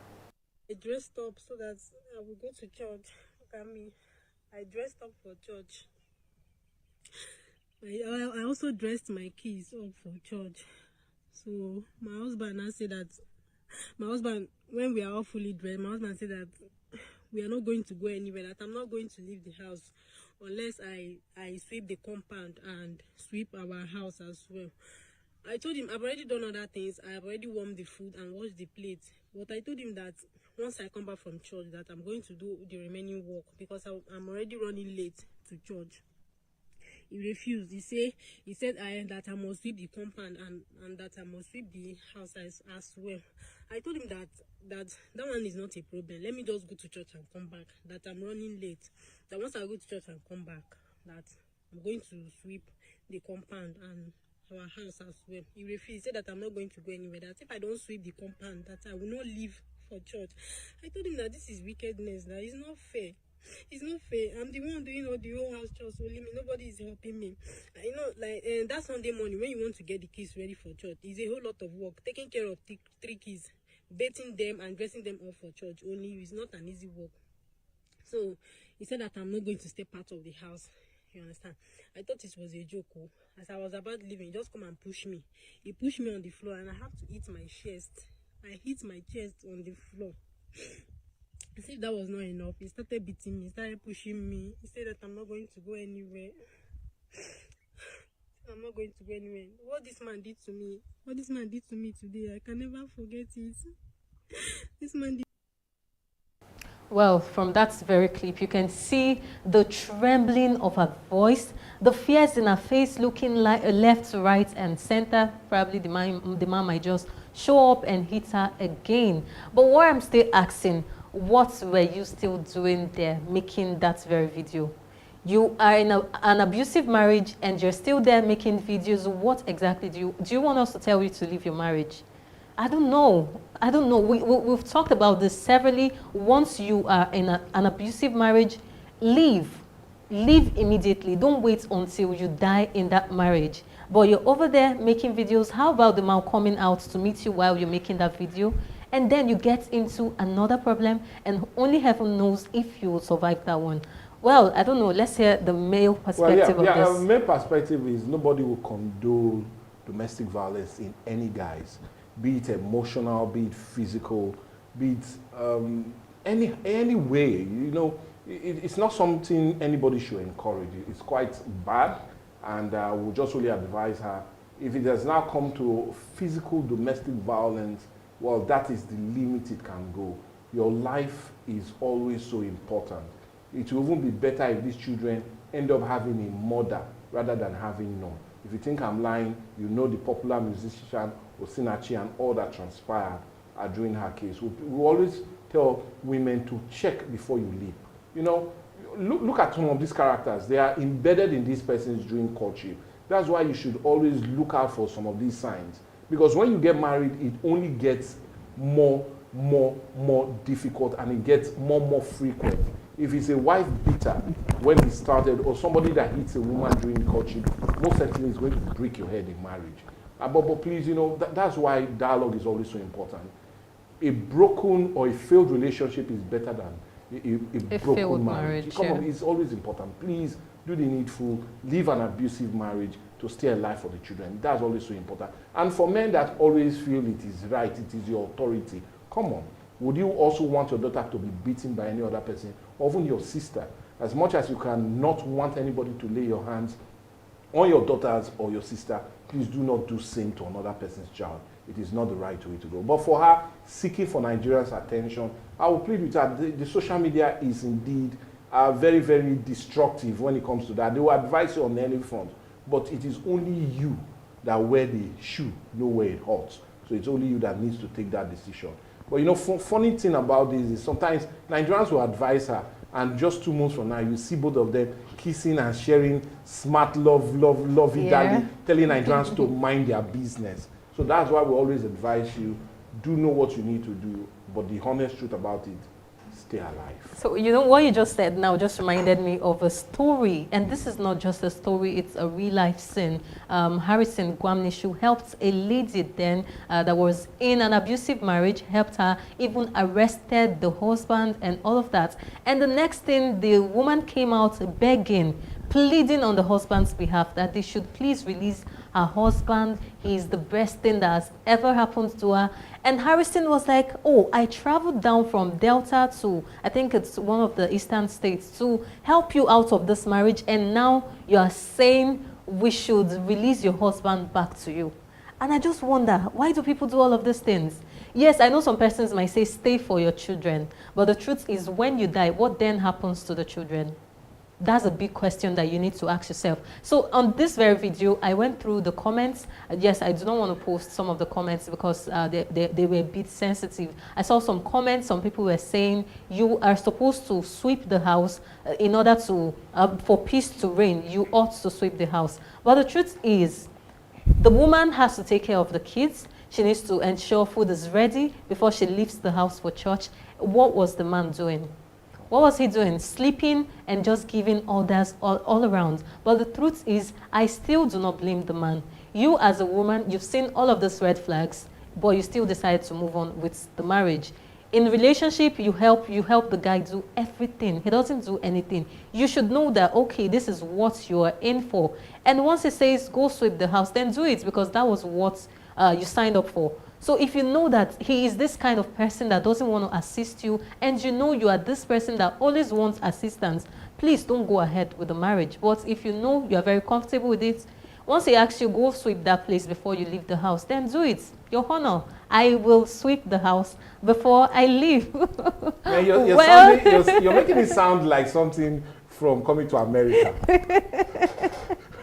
I dressed up so that I will go to church. Look at me. I dressed up for church. I also dressed my kids up for church. So my husband now said that, when we are all fully dressed, my husband said that we are not going to go anywhere, that I'm not going to leave the house unless I sweep the compound and sweep our house as well. I told him I've already done other things. I have already warmed the food and washed the plates. But I told him that once I come back from church, that I'm going to do the remaining work because I'm already running late to church. He refused. He said that I must sweep the compound and that I must sweep the house as well. I told him that one is not a problem. Let me just go to church and come back. That I'm running late. That once I go to church and come back, that I'm going to sweep the compound and our house as well. He refused. He said that I'm not going to go anywhere. That if I don't sweep the compound, that I will not leave for church. I told him that this is wickedness. That is not fair. It's not fair. I'm the one doing all the whole house chores only me. Nobody is helping me. I know, like that Sunday morning when you want to get the kids ready for church, it's a whole lot of work. Taking care of 3 kids, bathing them and dressing them up for church only is not an easy work. So he said that I'm not going to stay part of the house. You understand? I thought it was a joke. As I was about leaving, he just come and push me. He pushed me on the floor and I have to hit my chest. I hit my chest on the floor. As if that was not enough, he started beating me, he started pushing me. He said that I'm not going to go anywhere. I'm not going to go anywhere. What this man did to me today, I can never forget it. This man did. Well, from that very clip, you can see the trembling of her voice, the fears in her face, looking like left, right, and center. Probably the man might just show up and hit her again. But what I'm still asking, what were you still doing there, making that very video? You are in an abusive marriage and you're still there making videos. What exactly do you want us to tell you to leave your marriage? I don't know. We've talked about this severally. Once you are in an abusive marriage, leave. Leave immediately. Don't wait until you die in that marriage. But you're over there making videos. How about the man coming out to meet you while you're making that video? and then you get into another problem, and only heaven knows if you will survive that one. Well, I don't know. Let's hear the male perspective of this. Male perspective is nobody will condone domestic violence in any guise, be it emotional, be it physical, be it any way. You know, it's not something anybody should encourage. It's quite bad, and we'll just really advise her, if it has now come to physical domestic violence, well, that is the limit it can go. Your life is always so important. It will even be better if these children end up having a mother rather than having none. If you think I'm lying, you know the popular musician Osinachi and all that transpired during her case. We always tell women to check before you leap. You know, look at some of these characters. They are embedded in these persons during courtship. That's why you should always look out for some of these signs. Because when you get married, it only gets more difficult, and it gets more frequent. If it's a wife beater when he started, or somebody that hits a woman during courtship, most certainly it's going to break your head in marriage. But please, you know, that's why dialogue is always so important. A broken or a failed relationship is better than a broken marriage. Come on, it's always important. Please do the needful. Leave an abusive marriage to stay alive for the children. That's always so important. And for men that always feel it is right, it is your authority, come on. Would you also want your daughter to be beaten by any other person, or even your sister? As much as you can not want anybody to lay your hands on your daughters or your sister, please do not do same to another person's child. It is not the right way to go. But for her, seeking for Nigerians' attention, I will plead with her. The social media is indeed very, very destructive when it comes to that. They will advise you on any front, but it is only you that wear the shoe, know where it hurts. So it's only you that needs to take that decision. But you know, funny thing about this is sometimes Nigerians will advise her, and just 2 months from now, you see both of them kissing and sharing smart lovey-dovey, telling Nigerians to mind their business. So that's why we always advise you, do know what you need to do, but the honest truth about it, stay alive. So, you know, what you just said now just reminded me of a story. And this is not just a story, it's a real-life scene. Harrison Gwamnishu helped a lady then that was in an abusive marriage, helped her, even arrested the husband and all of that. And the next thing, the woman came out begging, pleading on the husband's behalf that they should please release her husband. He is the best thing that has ever happened to her. And Harrison was like, oh, I traveled down from Delta to, I think it's one of the eastern states, to help you out of this marriage, and now you are saying we should release your husband back to you. And I just wonder, why do people do all of these things? Yes, I know some persons might say stay for your children, but the truth is, when you die, what then happens to the children? That's a big question that you need to ask yourself. So on this very video, I went through the comments. Yes, I do not want to post some of the comments because they were a bit sensitive. I saw some comments. Some people were saying you are supposed to sweep the house in order to, for peace to reign, you ought to sweep the house. But the truth is, the woman has to take care of the kids. She needs to ensure food is ready before she leaves the house for church. What was the man doing? What was he doing? Sleeping and just giving orders all around. But the truth is, I still do not blame the man. You as a woman, you've seen all of these red flags, but you still decide to move on with the marriage. In relationship, you help the guy do everything. He doesn't do anything. You should know that, okay, this is what you are in for. And once he says, go sweep the house, then do it, because that was what you signed up for. So if you know that he is this kind of person that doesn't want to assist you, and you know you are this person that always wants assistance, please don't go ahead with the marriage. But if you know you are very comfortable with it, once he asks you, go sweep that place before you leave the house, then do it. Your honor, I will sweep the house before I leave. Yeah, you're making it sound like something from Coming to America.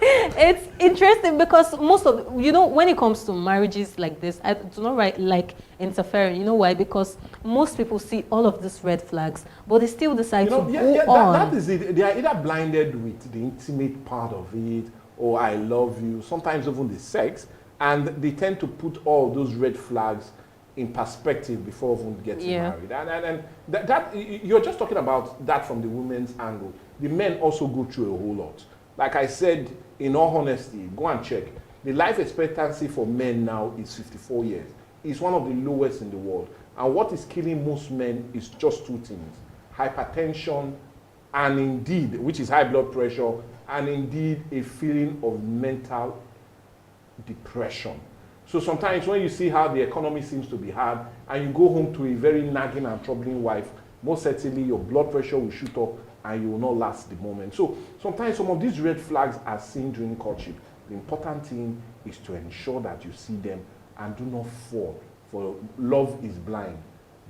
It's interesting because most of, you know, when it comes to marriages like this, I do not like interfering. You know why? Because most people see all of these red flags, but they still decide to go on. That is it. They are either blinded with the intimate part of it, or I love you, sometimes even the sex, and they tend to put all those red flags in perspective before even getting married. And that you're just talking about that from the women's angle. The men also go through a whole lot. Like I said, in all honesty, go and check. The life expectancy for men now is 54 years. It's one of the lowest in the world. And what is killing most men is just two things: hypertension, and indeed, which is high blood pressure, and indeed a feeling of mental depression. So sometimes when you see how the economy seems to be hard, and you go home to a very nagging and troubling wife, most certainly your blood pressure will shoot up and you will not last the moment. So sometimes some of these red flags are seen during courtship. The important thing is to ensure that you see them and do not fall. For love is blind,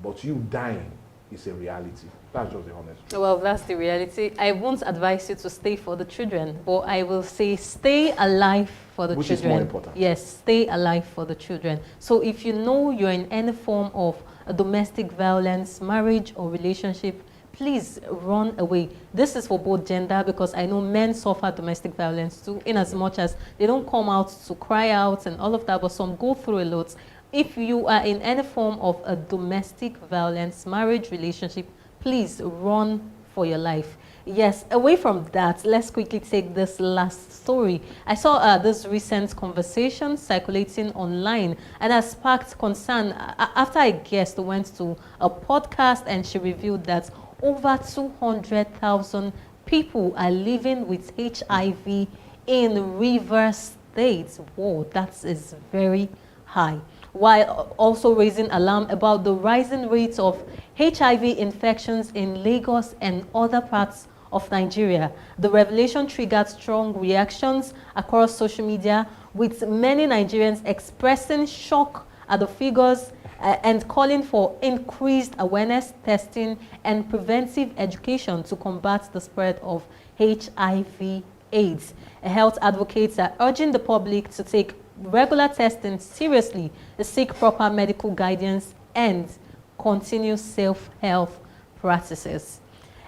but you dying is a reality. That's just the honest truth. Well, that's the reality. I won't advise you to stay for the children, but I will say stay alive for the Which children. Is more important. Yes, stay alive for the children. So if you know you're in any form of domestic violence, marriage or relationship, please run away. This is for both gender, because I know men suffer domestic violence too, in as much as they don't come out to cry out and all of that, but some go through a lot. If you are in any form of a domestic violence, marriage, relationship, please run for your life. Yes, away from that, let's quickly take this last story. I saw this recent conversation circulating online, and has sparked concern after a guest went to a podcast and she revealed that over 200,000 people are living with HIV in Rivers State. Whoa, that is very high. While also raising alarm about the rising rates of HIV infections in Lagos and other parts of Nigeria. The revelation triggered strong reactions across social media, with many Nigerians expressing shock at the figures and calling for increased awareness, testing, and preventive education to combat the spread of HIV/AIDS. Health advocates are urging the public to take regular testing seriously, seek proper medical guidance, and continue self-health practices.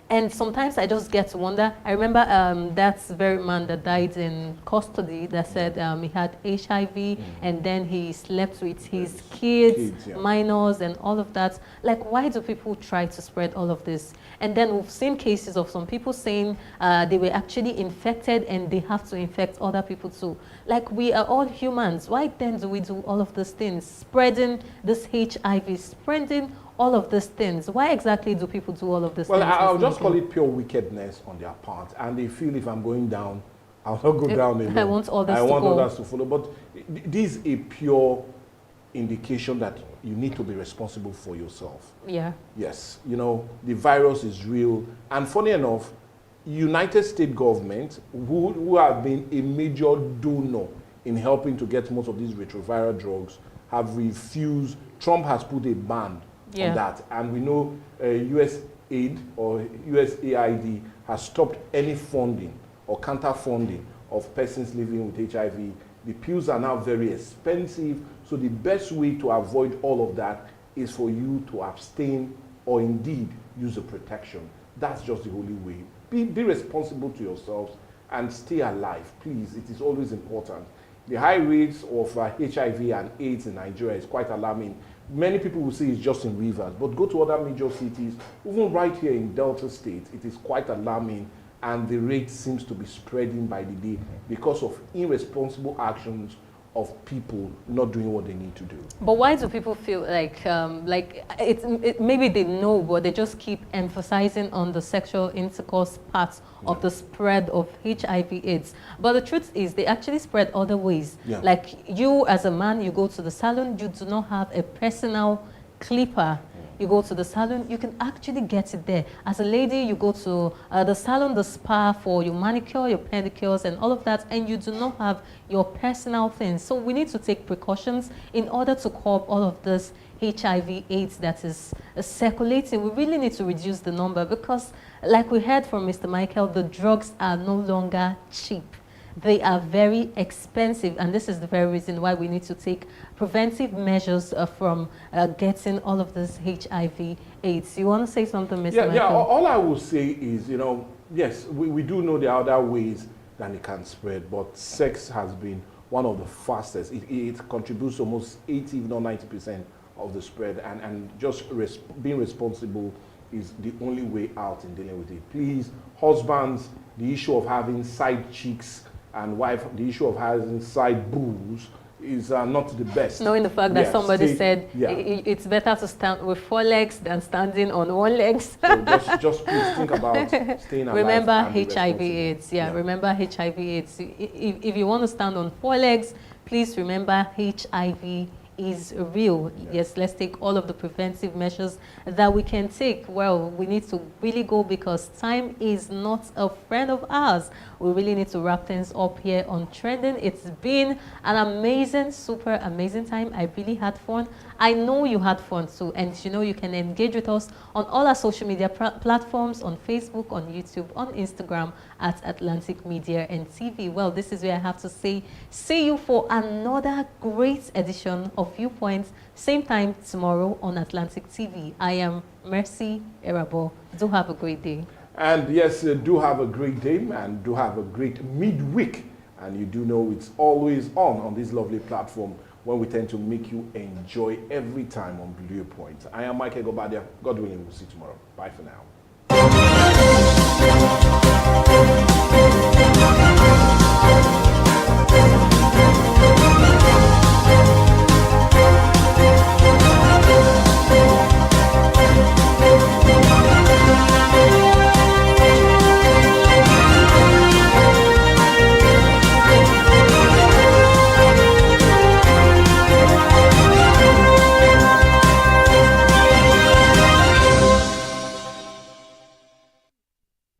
And sometimes I just get to wonder. I remember that very man that died in custody that said he had HIV, and then he slept with his kids, minors, and all of that. Like, why do people try to spread all of this? And then we've seen cases of some people saying they were actually infected and they have to infect other people too. Like, we are all humans. Why then do we do all of these things? Spreading this HIV, spreading all of these things. Why exactly do people do all of these things? Well, I'll just call it pure wickedness on their part. And they feel if I'm going down, I'll not go down alone. I want others I to want go. others to follow. But this is a pure indication that you need to be responsible for yourself. Yeah. Yes. You know, the virus is real. And funny enough, United States government, who have been a major donor in helping to get most of these retroviral drugs, have refused. Trump has put a ban on that. And we know USAID or USAID has stopped any funding or counter-funding of persons living with HIV. The pills are now very expensive, so the best way to avoid all of that is for you to abstain or indeed use a protection. That's just the only way. Be responsible to yourselves and stay alive, please. It is always important. The high rates of HIV and AIDS in Nigeria is quite alarming. Many people will say it's just in Rivers, but go to other major cities, even right here in Delta State, it is quite alarming, and the rate seems to be spreading by the day because of irresponsible actions of people not doing what they need to do. But why do people feel like maybe they know, but they just keep emphasizing on the sexual intercourse part of the spread of HIV/AIDS? But the truth is, they actually spread other ways. Yeah. Like, you as a man, you go to the salon, you do not have a personal clipper. You go to the salon, you can actually get it there. As a lady, you go to the salon, the spa for your manicure, your pedicures, and all of that, and you do not have your personal things. So we need to take precautions in order to curb all of this HIV/AIDS that is circulating. We really need to reduce the number because, like we heard from Mr. Michael, the drugs are no longer cheap. They are very expensive, and this is the very reason why we need to take preventive measures from getting all of this HIV/AIDS. You want to say something, Mr. Michael? Yeah, all I will say is, you know, yes, we do know there are other ways that it can spread, but sex has been one of the fastest. It contributes almost 80, if not 90% of the spread, and just being responsible is the only way out in dealing with it. Please, husbands, the issue of having side chicks, and wife, the issue of having side boos, is not the best. Knowing the fact that somebody said yeah. it's better to stand with 4 legs than standing on 1 leg. So just please think about staying alive. Remember and HIV/AIDS. Yeah, remember HIV/AIDS. If you want to stand on 4 legs, please remember HIV is real. Yes, let's take all of the preventive measures that we can take. Well, we need to really go because time is not a friend of ours. We really need to wrap things up here on Trending. It's been an amazing, super amazing time. I really had fun. I know you had fun too. And you know you can engage with us on all our social media platforms, on Facebook, on YouTube, on Instagram at Atlantic Media and TV. Well, this is where I have to say, see you for another great edition of Viewpoint, same time tomorrow on Atlantic TV. I am Mercy Erabo. Do have a great day. And yes, do have a great day and do have a great midweek. And you do know it's always on this lovely platform when we tend to make you enjoy every time on Viewpoint. I am Michael Gobadia. God willing, we'll see you tomorrow. Bye for now.